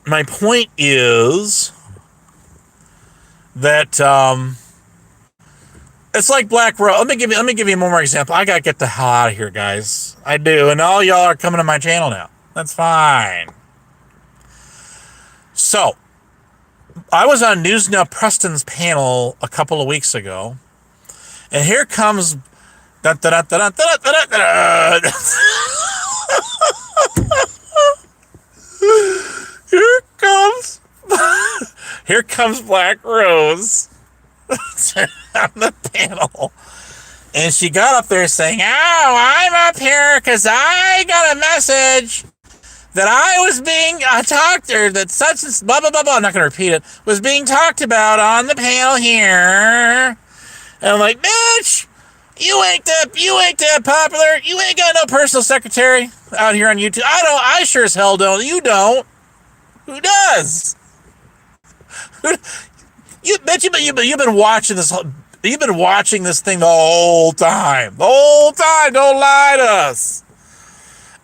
my point is that it's like Black Rose. Let me give you one more example. I gotta get the hell out of here, guys. I do, and all y'all are coming to my channel now. That's fine. So, I was on News Now Preston's panel a couple of weeks ago, and here comes. Here comes Black Rose on the panel. And she got up there saying, "Oh, I'm up here because I got a message that I was being talked, or that such and blah, blah, blah, blah," I'm not going to repeat it, "was being talked about on the panel here." And I'm like, "Bitch, you ain't that popular. You ain't got no personal secretary out here on YouTube. I sure as hell don't. You don't. Who does? You've been watching this. You've been watching this thing the whole time. The whole time. Don't lie to us."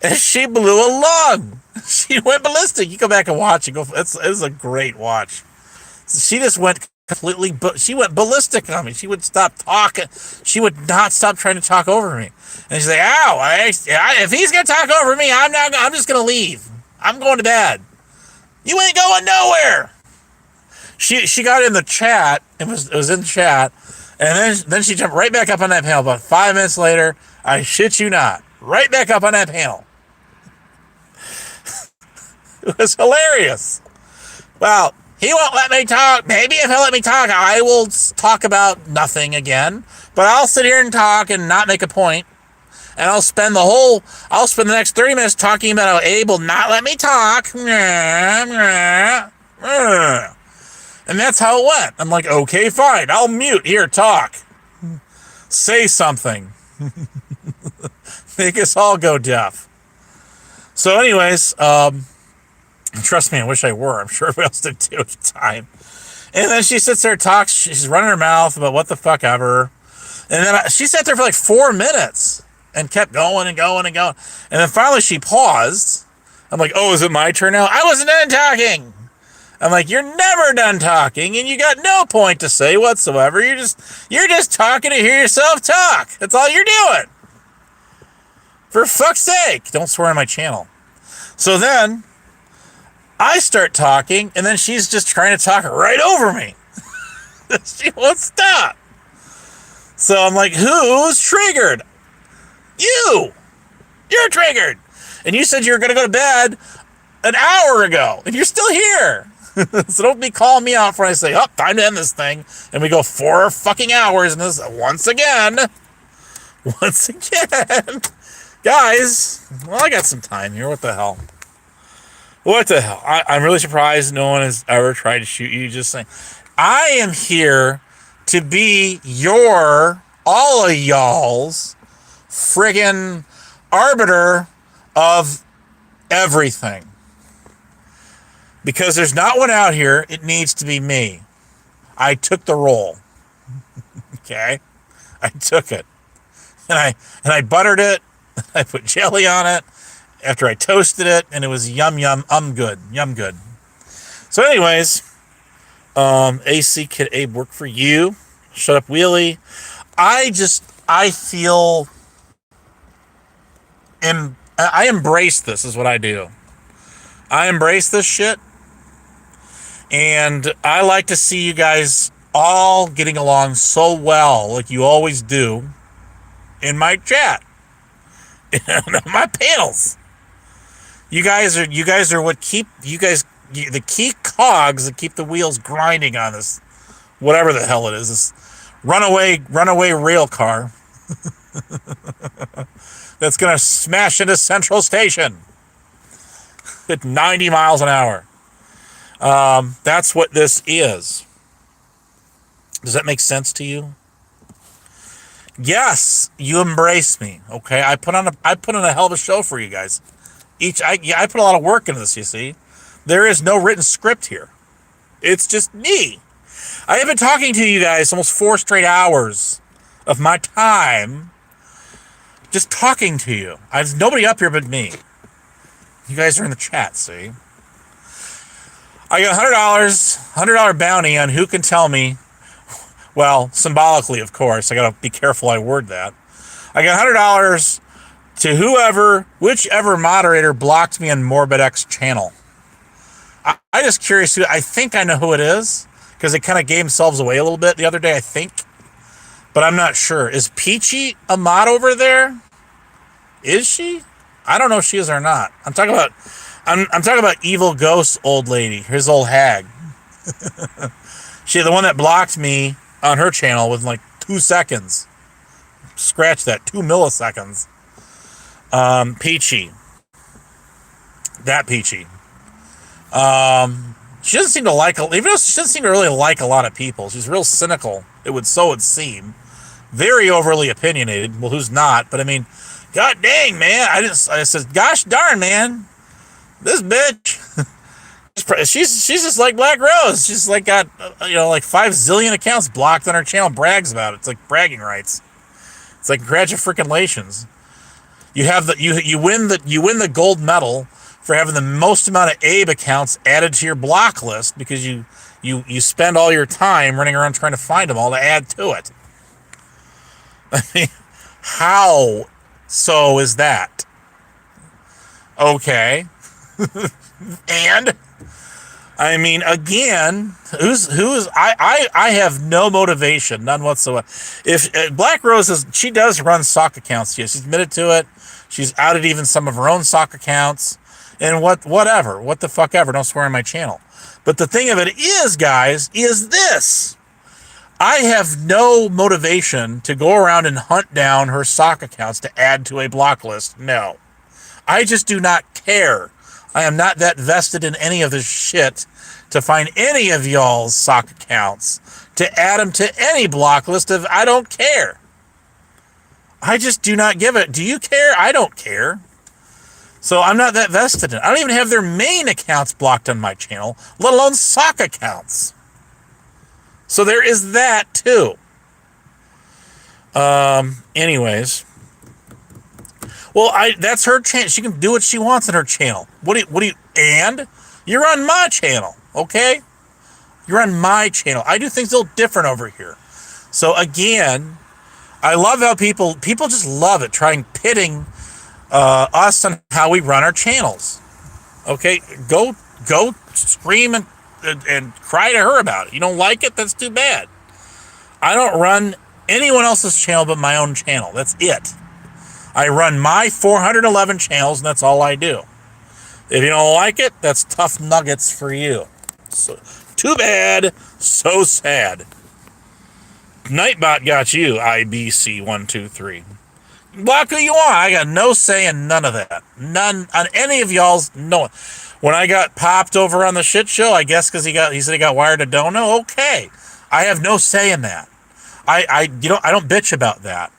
And she blew a lung. She went ballistic. You go back and watch it. It's a great watch. She just went completely. She went ballistic on me. She would stop talking. She would not stop trying to talk over me. And she's like, "Ow! If he's gonna talk over me, I'm just gonna leave. I'm going to bed. You ain't going nowhere." She got in the chat. It was in the chat, and then she jumped right back up on that panel. About 5 minutes later, I shit you not, right back up on that panel. It was hilarious. Well, he won't let me talk. Maybe if he'll let me talk, I will talk about nothing again. But I'll sit here and talk and not make a point. And I'll spend the next 30 minutes talking about how Abe will not let me talk. And that's how it went. I'm like, okay, fine. I'll mute. Here, talk. Say something. Make us all go deaf. So anyways, trust me, I wish I were. I'm sure everybody else did too at the time. And then she sits there and talks. She's running her mouth about what the fuck ever. And then she sat there for like 4 minutes and kept going and going and going. And then finally she paused. I'm like, "Oh, is it my turn now?" "I wasn't done talking." I'm like, "You're never done talking, and you got no point to say whatsoever. You're just talking to hear yourself talk. That's all you're doing. For fuck's sake, don't swear on my channel." So then I start talking, and then she's just trying to talk right over me. She won't stop. So I'm like, "Who's triggered?" "You. You're triggered. And you said you were going to go to bed an hour ago, and you're still here." So don't be calling me out when I say, "Oh, time to end this thing." And we go 4 fucking hours in this once again. Guys, well, I got some time here. What the hell? I'm really surprised no one has ever tried to shoot you. Just saying. I am here to be all of y'all's friggin' arbiter of everything. Because there's not one out here, it needs to be me. I took the role. Okay? I took it. And I buttered it. I put jelly on it after I toasted it, and it was yum good. Yum good. So anyways, AC Kid Abe worked for you. Shut up, Wheelie. I embrace this, is what I do. I embrace this shit. And I like to see you guys all getting along so well, like you always do, in my chat, in my panels. You guys are what keep the key cogs that keep the wheels grinding on this, whatever the hell it is, this runaway rail car that's gonna smash into Central Station at 90 miles an hour. That's what this is. Does that make sense to you? Yes, you embrace me. Okay, I put on a hell of a show for you guys. I put a lot of work into this. You see, there is no written script here. It's just me. I have been talking to you guys almost 4 straight hours of my time just talking to you. There's nobody up here but me. You guys are in the chat, see? I got $100 bounty on who can tell me, well, symbolically, of course. I got to be careful I word that. I got $100 to whichever moderator blocked me on MorbidX channel. I just curious who, I think I know who it is, because they kind of gave themselves away a little bit the other day, I think. But I'm not sure. Is Peachy a mod over there? Is she? I don't know if she is or not. I'm talking about Evil Ghost old lady, his old hag. She, the one that blocked me on her channel with like 2 seconds. Scratch that, 2 milliseconds. Peachy. That Peachy. She doesn't seem to like, even though she doesn't seem to really like a lot of people. She's real cynical. It would seem. Very overly opinionated. Well, who's not? But I mean, god dang, man. I said, gosh darn, man. This bitch. she's just like Black Rose. She's like got, like 5 zillion accounts blocked on her channel, brags about it. It's like bragging rights. It's like congratulations. You have you win the gold medal for having the most amount of Abe accounts added to your block list because you spend all your time running around trying to find them all to add to it. I mean, how so is that? Okay. And I mean, again, I have no motivation, none whatsoever. If Black Rose she does run sock accounts. Yes, she's admitted to it. She's outed even some of her own sock accounts. And whatever, what the fuck ever. Don't swear on my channel. But the thing of it is, guys, is this. I have no motivation to go around and hunt down her sock accounts to add to a block list. No. I just do not care. I am not that vested in any of this shit to find any of y'all's sock accounts, to add them to any block list of I don't care. I just do not give it. Do you care? I don't care. So I'm not that vested in it. I don't even have their main accounts blocked on my channel, let alone sock accounts. So there is that too. Anyways. Well, that's her channel. She can do what she wants on her channel. And you're on my channel, okay? You're on my channel. I do things a little different over here. So again, I love how people just love it, pitting us on how we run our channels. Okay, go scream and cry to her about it. You don't like it? That's too bad. I don't run anyone else's channel but my own channel. That's it. I run my 411 channels, and that's all I do. If you don't like it, that's tough nuggets for you. So, too bad, so sad. Nightbot got you, IBC123. Block who you want. I got no say in none of that. None on any of y'all's. No. When I got popped over on the shit show, I guess because he said he got wired to Dono. Okay, I have no say in that. I don't bitch about that.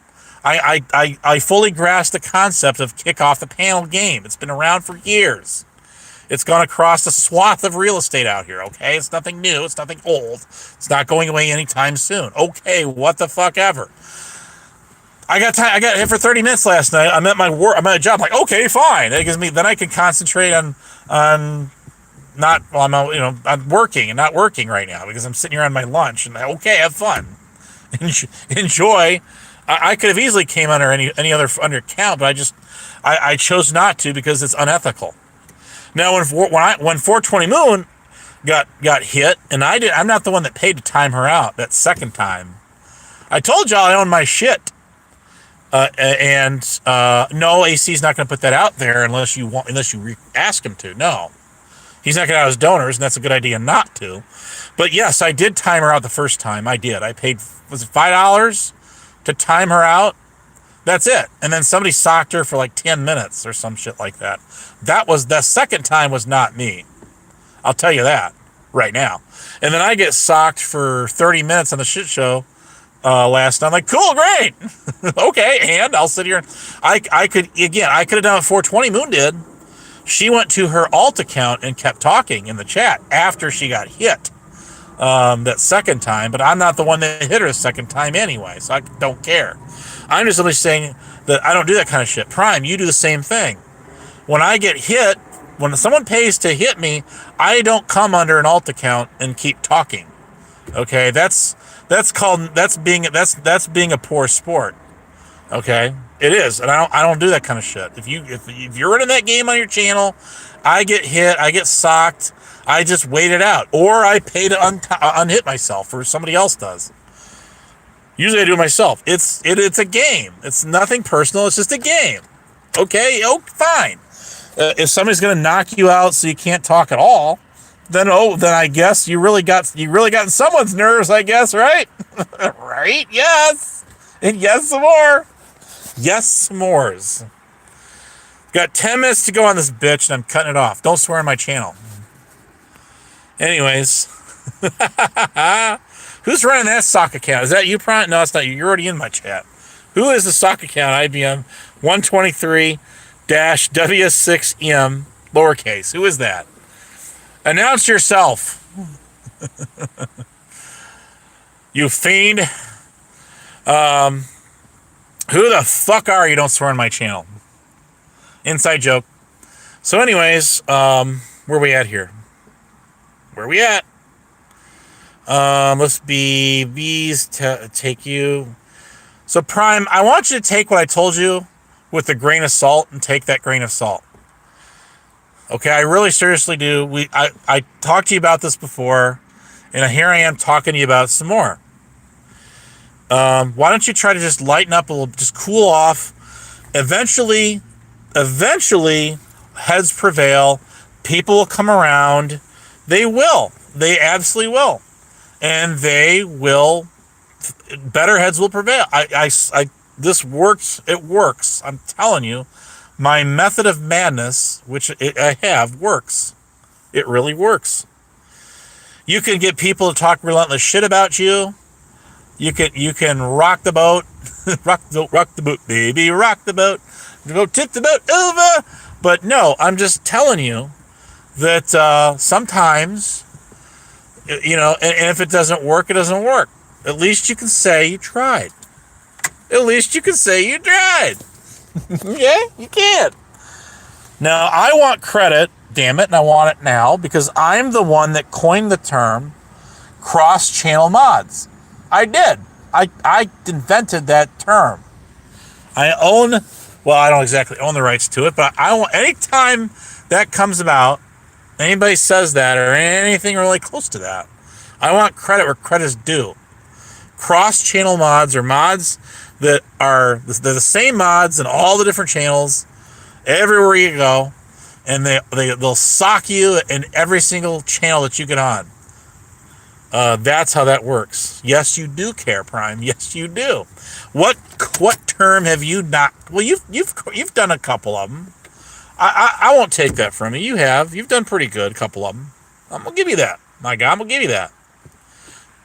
I fully grasp the concept of kick off the panel game. It's been around for years. It's gone across a swath of real estate out here, okay? It's nothing new. It's nothing old. It's not going away anytime soon. Okay, what the fuck ever. I got hit for 30 minutes last night. I'm at my work. I'm at a job. I'm like, okay, fine. It gives me, then I can concentrate on not, well, I'm working and not working right now because I'm sitting here on my lunch. And okay, have fun. Enjoy. I could have easily came under any other under account, but I chose not to because it's unethical. Now, when 420 Moon got hit, and I'm not the one that paid to time her out that second time. I told y'all I own my shit, and no, AC's not going to put that out there unless you ask him to. No, he's not going to out his donors, and that's a good idea not to. But yes, I did time her out the first time. I did. I paid, was it $5 to time her out? That's it. And then somebody socked her for like 10 minutes or some shit like that. The second time was not me. I'll tell you that right now. And then I get socked for 30 minutes on the shit show last night. I'm like, cool, great. Okay, and I'll sit here. I could have done what 420 Moon did. She went to her alt account and kept talking in the chat after she got hit. that second time, but I'm not the one that hit her the second time anyway, so I don't care. I'm just only saying that I don't do that kind of shit. Prime, you do the same thing. When I get hit, when someone pays to hit me, I don't come under an alt account and keep talking. Okay, that's being a poor sport. Okay, it is, and I don't do that kind of shit. If you're running that game on your channel, I get hit, I get socked, I just wait it out, or I pay to unhit myself, or somebody else does. Usually I do it myself. It's a game. It's nothing personal. It's just a game. Okay, fine. If somebody's gonna knock you out so you can't talk at all, then I guess you really got in someone's nerves. I guess, right? Right? Yes, and yes, some more. Yes, s'mores. Got 10 minutes to go on this bitch, and I'm cutting it off. Don't swear on my channel. Anyways. Who's running that sock account? Is that you, Prime? No, it's not you. You're already in my chat. Who is the sock account? IBM 123-W6M lowercase. Who is that? Announce yourself. You fiend. Who the fuck are you? Don't swear on my channel. Inside joke. So anyways, where we at here? Where we at? Let's be V's take you. So Prime, I want you to take what I told you with a grain of salt and take that grain of salt. Okay, I really seriously do. I talked to you about this before, and here I am talking to you about it some more. Why don't you try to just lighten up a little, just cool off. Eventually, heads prevail. People will come around. They will. They absolutely will. And they will, better heads will prevail. This works. It works. I'm telling you, my method of madness, which I have, works. It really works. You can get people to talk relentless shit about you. You can rock the boat, rock the boat, baby, rock the boat, tip the boat over. But no, I'm just telling you that sometimes, you know, and if it doesn't work, it doesn't work. At least you can say you tried. At least you can say you tried. Yeah, you can. Now, I want credit, damn it, and I want it now, because I'm the one that coined the term cross-channel mods. I did. I invented that term. I don't exactly own the rights to it, but I want, anytime that comes about, anybody says that or anything really close to that, I want credit where credit's due. Cross-channel mods are mods that are the same mods in all the different channels, everywhere you go, and they'll sock you in every single channel that you get on. That's how that works. Yes, you do care, Prime. Yes, you do. What term have you not? Well, you've done a couple of them. I won't take that from you. You've done pretty good, a couple of them. I'm gonna give you that. My God, I'm gonna give you that.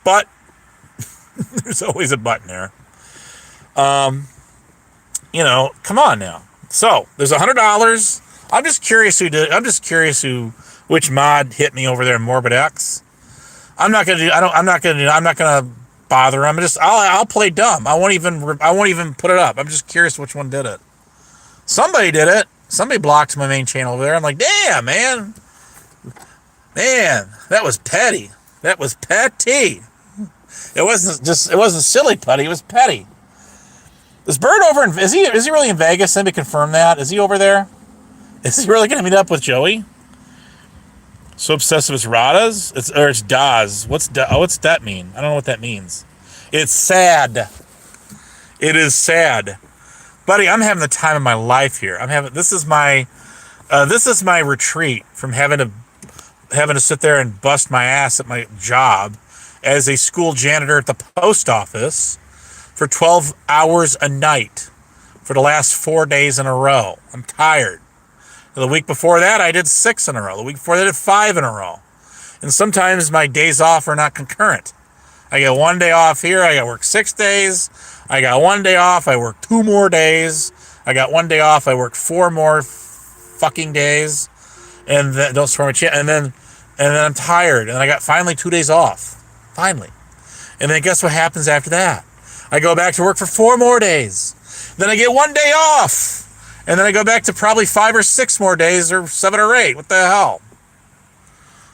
But there's always a but in there. You know, come on now. So there's $100. I'm just curious which mod hit me over there in Morbid X. I'm not gonna bother. I'll play dumb. I won't even put it up. I'm just curious which one did it. Somebody did it. Somebody blocked my main channel over there. I'm like, damn, man, that was petty. That was petty. It wasn't silly petty. It was petty. This bird over is he really in Vegas? Somebody confirm that. Is he over there? Is he really gonna meet up with Joey? So obsessive it's Radas? It's Daz. What's that mean? I don't know what that means. It's sad. It is sad. Buddy, I'm having the time of my life here. This is my retreat from having to sit there and bust my ass at my job as a school janitor at the post office for 12 hours a night for the last 4 days in a row. I'm tired. The week before that, I did 6 in a row. The week before that, I did 5 in a row. And sometimes my days off are not concurrent. I get 1 day off here. I got to work 6 days. I got 1 day off. I work 2 more days. I got 1 day off. I work 4 more fucking days. And then don't swear my chin. And then I'm tired. And I got finally 2 days off. Finally. And then guess what happens after that? I go back to work for 4 more days. Then I get 1 day off. And then I go back to probably 5 or 6 more days, or 7 or 8. What the hell?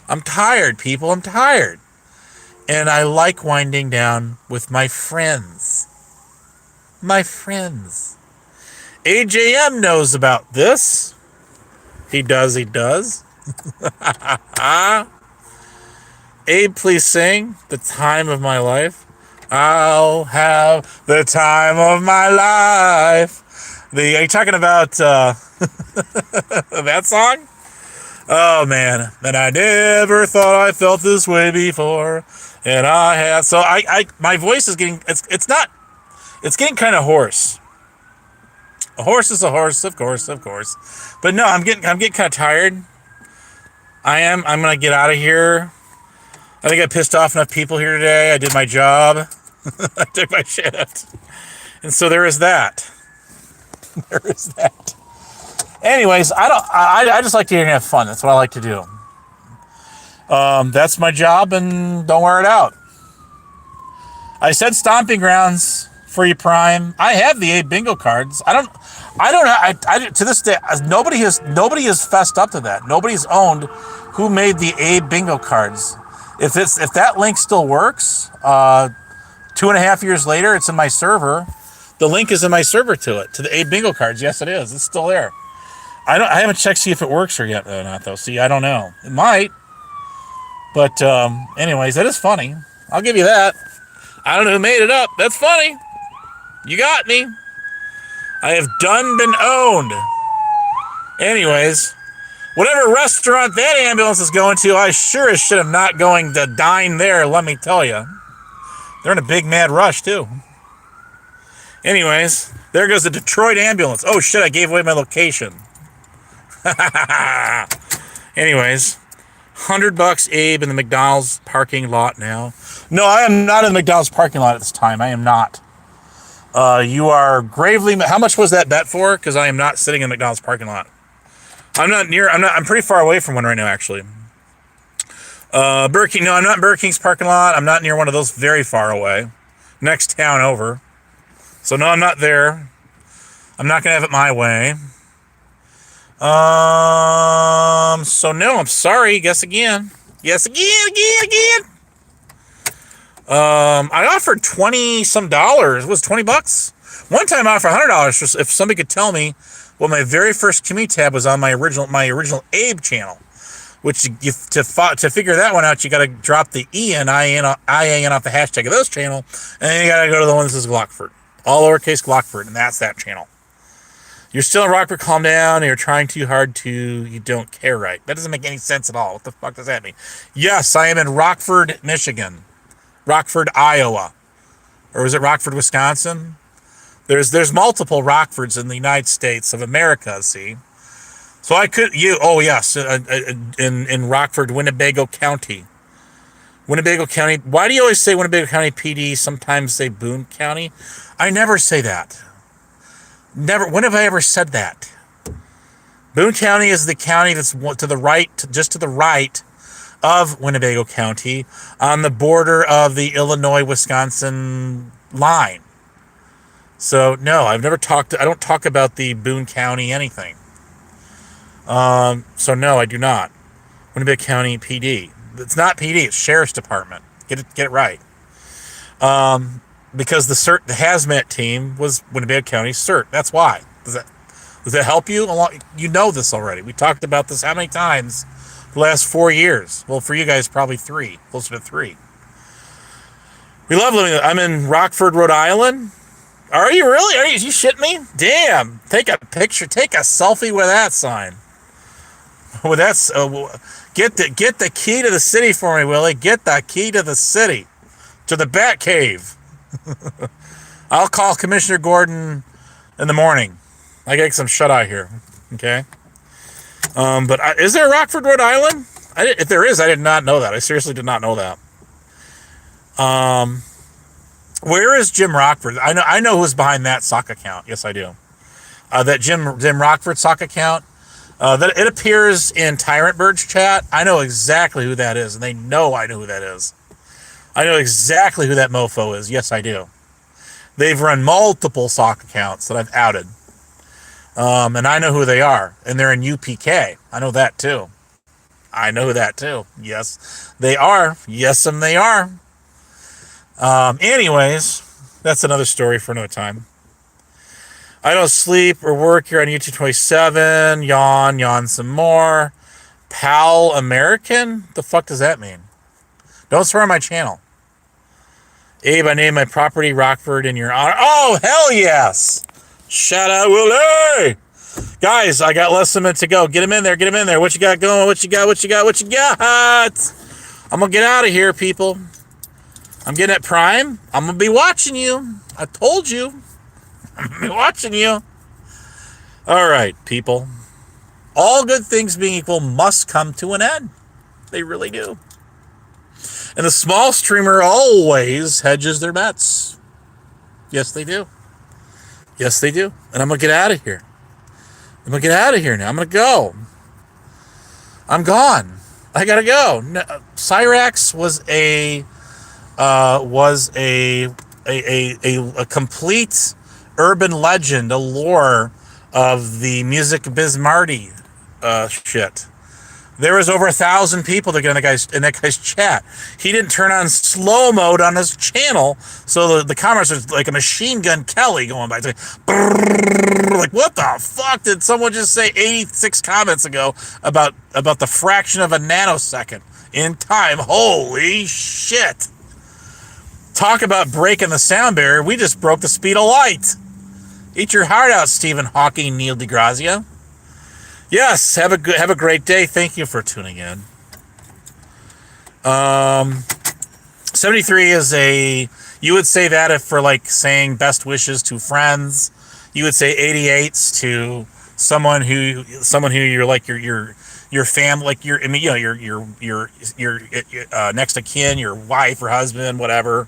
I'm tired, people. I'm tired. And I like winding down with my friends. My friends. AJM knows about this. He does. Abe, please sing The Time of My Life. I'll have the time of my life. Are you talking about that song? Oh, man. And I never thought I felt this way before. And I have. So my voice is getting, it's getting kind of hoarse. A horse is a horse, of course. But no, I'm getting kind of tired. I'm going to get out of here. I think I pissed off enough people here today. I did my job. I took my shift. And so there is that. Anyways, I just like to hear and have fun. That's what I like to do. That's my job, and don't wear it out. I said Stomping Grounds for you, Prime. I have the Abe bingo cards. I don't know. To this day, nobody has fessed up to that. Nobody's owned who made the Abe bingo cards. If that link still works, 2.5 years later, it's in my server. The link is in my server to the Abe bingo cards. Yes, it is. It's still there. I haven't checked to see if it works or yet or not, though. See, I don't know. It might. But anyways, that is funny. I'll give you that. I don't know who made it up. That's funny. You got me. I have been owned. Anyways, whatever restaurant that ambulance is going to, I sure as shit am not going to dine there, let me tell you. They're in a big mad rush, too. Anyways, there goes the Detroit ambulance. Oh, shit, I gave away my location. Anyways, $100 Abe in the McDonald's parking lot now. No, I am not in the McDonald's parking lot at this time. I am not. You are gravely... How much was that bet for? Because I am not sitting in the McDonald's parking lot. I'm pretty far away from one right now, actually. Burger King. No, I'm not in Burger King's parking lot. I'm not near one of those, very far away. Next town over. So no, I'm not there. I'm not going to have it my way. So no, I'm sorry. Guess again. Again. I offered $20 some. It was $20. One time I offered $100 if somebody could tell me what my very first community tab was on my original Abe channel. Which to figure that one out, you got to drop the IAN off the hashtag of those channel, and then you got to go to the one that says Glockford, all lowercase Glockford, and that's that channel. You're still in Rockford, calm down, and you're trying too hard you don't care right. That doesn't make any sense at all. What the fuck does that mean? Yes, I am in Rockford, Michigan. Rockford, Iowa. Or was it Rockford, Wisconsin? There's multiple Rockfords in the United States of America, see? So I could, in Rockford, Winnebago County. Winnebago County. Why do you always say Winnebago County PD, sometimes say Boone County? I never say that. Never. When have I ever said that? Boone County is the county that's to the right, just to the right of Winnebago County, on the border of the Illinois-Wisconsin line. So, no, I don't talk about the Boone County anything. So no, I do not. Winnebago County PD. It's not PD, it's Sheriff's Department. Get it right. Because the hazmat team was Winnebago County CERT. That's why. Does that help you? You know this already. We talked about this how many times the last 4 years? Well, for you guys, probably 3. Closer to 3. We love living. I'm in Rockford, Rhode Island. Are you really? Are you shitting me? Damn. Take a picture. Take a selfie with that sign. Well, get the key to the city for me, Willie. Get the key to the city, to the Bat Cave. I'll call Commissioner Gordon in the morning. I get some shut eye here. Okay. But is there Rockford, Rhode Island? If there is, I did not know that. I seriously did not know that. Where is Jim Rockford? I know who's behind that sock account. Yes, I do. That Jim Rockford sock account. That it appears in Tyrant Bird's chat. I know exactly who that is, and they know I know who that is. I know exactly who that mofo is. Yes, I do. They've run multiple sock accounts that I've outed. And I know who they are. And they're in UPK. I know that too. Yes, they are. Yes, and they are. Anyways, that's another story for another time. I don't sleep or work here on YouTube 27. Yawn some more. Pal American? The fuck does that mean? Don't swear on my channel. Abe, I named my property Rockford in your honor. Oh, hell yes! Shout out, Willie! Guys, I got less than a minute to go. Get him in there. What you got going? What you got? I'm going to get out of here, people. I'm getting at Prime. I'm going to be watching you. I told you. I'm going to be watching you. All right, people. All good things being equal must come to an end. They really do. And the small streamer always hedges their bets. Yes, they do. And I'm going to get out of here. now. I'm going to go. I'm gone. I got to go. No, Cyrax was a complete urban legend, a lore of the Music Biz Marty shit. There was over 1,000 people that got in that guy's chat. He didn't turn on slow mode on his channel, so the comments was like a machine gun Kelly going by. Like, what the fuck did someone just say 86 comments ago about the fraction of a nanosecond in time? Holy shit. Talk about breaking the sound barrier. We just broke the speed of light. Eat your heart out, Stephen Hawking, Neil deGrazia. Yes, have a great day. Thank you for tuning in. 73 is you would say that if for like saying best wishes to friends. You would say 88s to someone who you're like your family, like your next of kin, your wife or husband, whatever.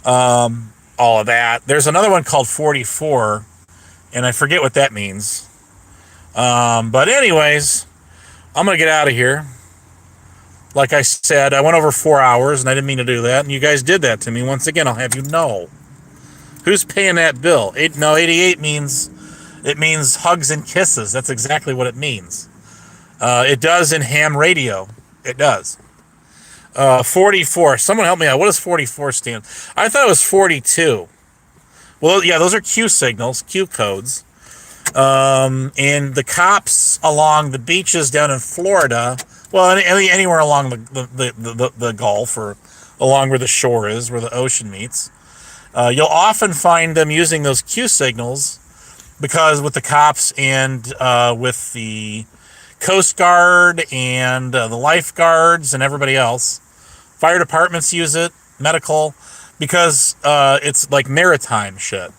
All of that. There's another one called 44, and I forget what that means. But anyways, I'm going to get out of here. Like I said, I went over 4 hours, and I didn't mean to do that, and you guys did that to me. Once again, I'll have you know. Who's paying that bill? 88 means hugs and kisses. That's exactly what it means. It does in ham radio. It does. 44. Someone help me out. What does 44 stand? I thought it was 42. Well, yeah, those are Q signals, Q codes. And the cops along the beaches down in Florida, well, anywhere along the Gulf or along where the shore is, where the ocean meets, you'll often find them using those Q signals because with the cops and with the Coast Guard and the lifeguards and everybody else, fire departments use it, medical, because it's like maritime shit.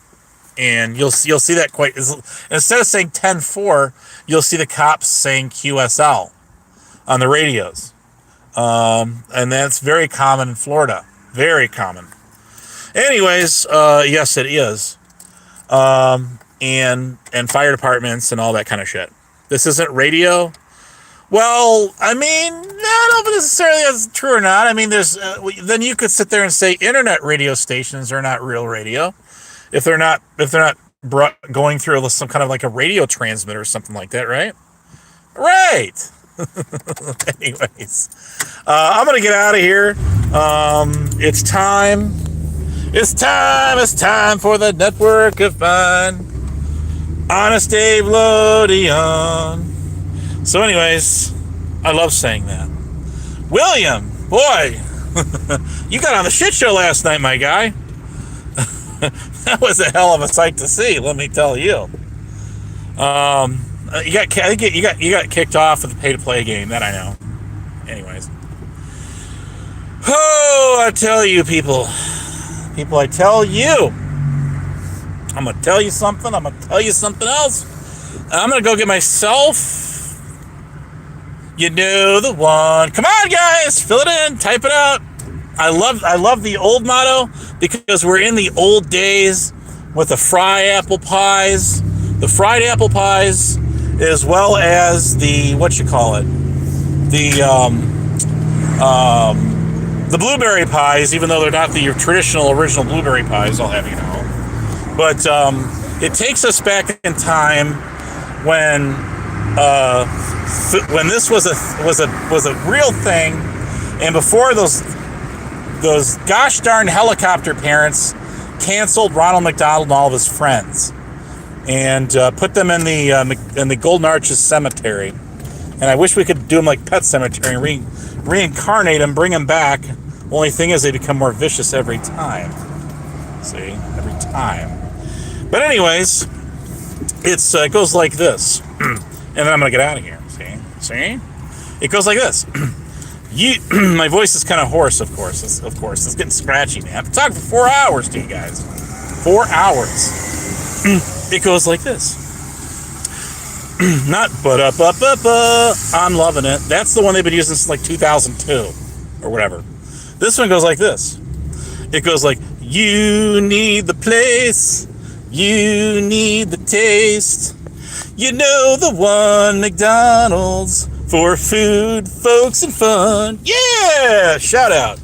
And you'll see that quite, instead of saying 10-4, you'll see the cops saying QSL on the radios. And that's very common in Florida. Very common. Anyways, yes, it is. And fire departments and all that kind of shit. This isn't radio. Well, I mean, I don't know if necessarily that's true or not. I mean, there's then you could sit there and say internet radio stations are not real radio. If they're not going through some kind of like a radio transmitter or something like that, right? Right. Anyways, I'm gonna get out of here. It's time. It's time for the network of fun. Honest Dave Lodion. So, anyways, I love saying that. William, boy, you got on the shit show last night, my guy. That was a hell of a sight to see, let me tell you. You got kicked off with the pay-to-play game, that I know. Anyways. Oh, I tell you, people, I tell you. I'm going to tell you something. I'm going to tell you something else. I'm going to go get myself, you know the one. Come on, guys, fill it in, type it out. I love the old motto because we're in the old days with the fried apple pies, as well as the the blueberry pies, even though they're not the traditional original blueberry pies, I'll have you know. But it takes us back in time when this was a real thing, and before those gosh darn helicopter parents canceled Ronald McDonald and all of his friends, and put them in the Golden Arches Cemetery. And I wish we could do them like Pet Cemetery and reincarnate them, bring them back. Only thing is, they become more vicious every time. See, every time. But anyways, it goes like this, and then I'm gonna get out of here. See, it goes like this. My voice is kind of hoarse, of course. It's getting scratchy, man. I've talked for 4 hours to you guys. 4 hours. It goes like this. Not ba-da-ba-ba-ba. I'm loving it. That's the one they've been using since like 2002 or whatever. This one goes like this. It goes like, you need the place, you need the taste, you know the one, McDonald's, for food, folks, and fun. Yeah! Shout out.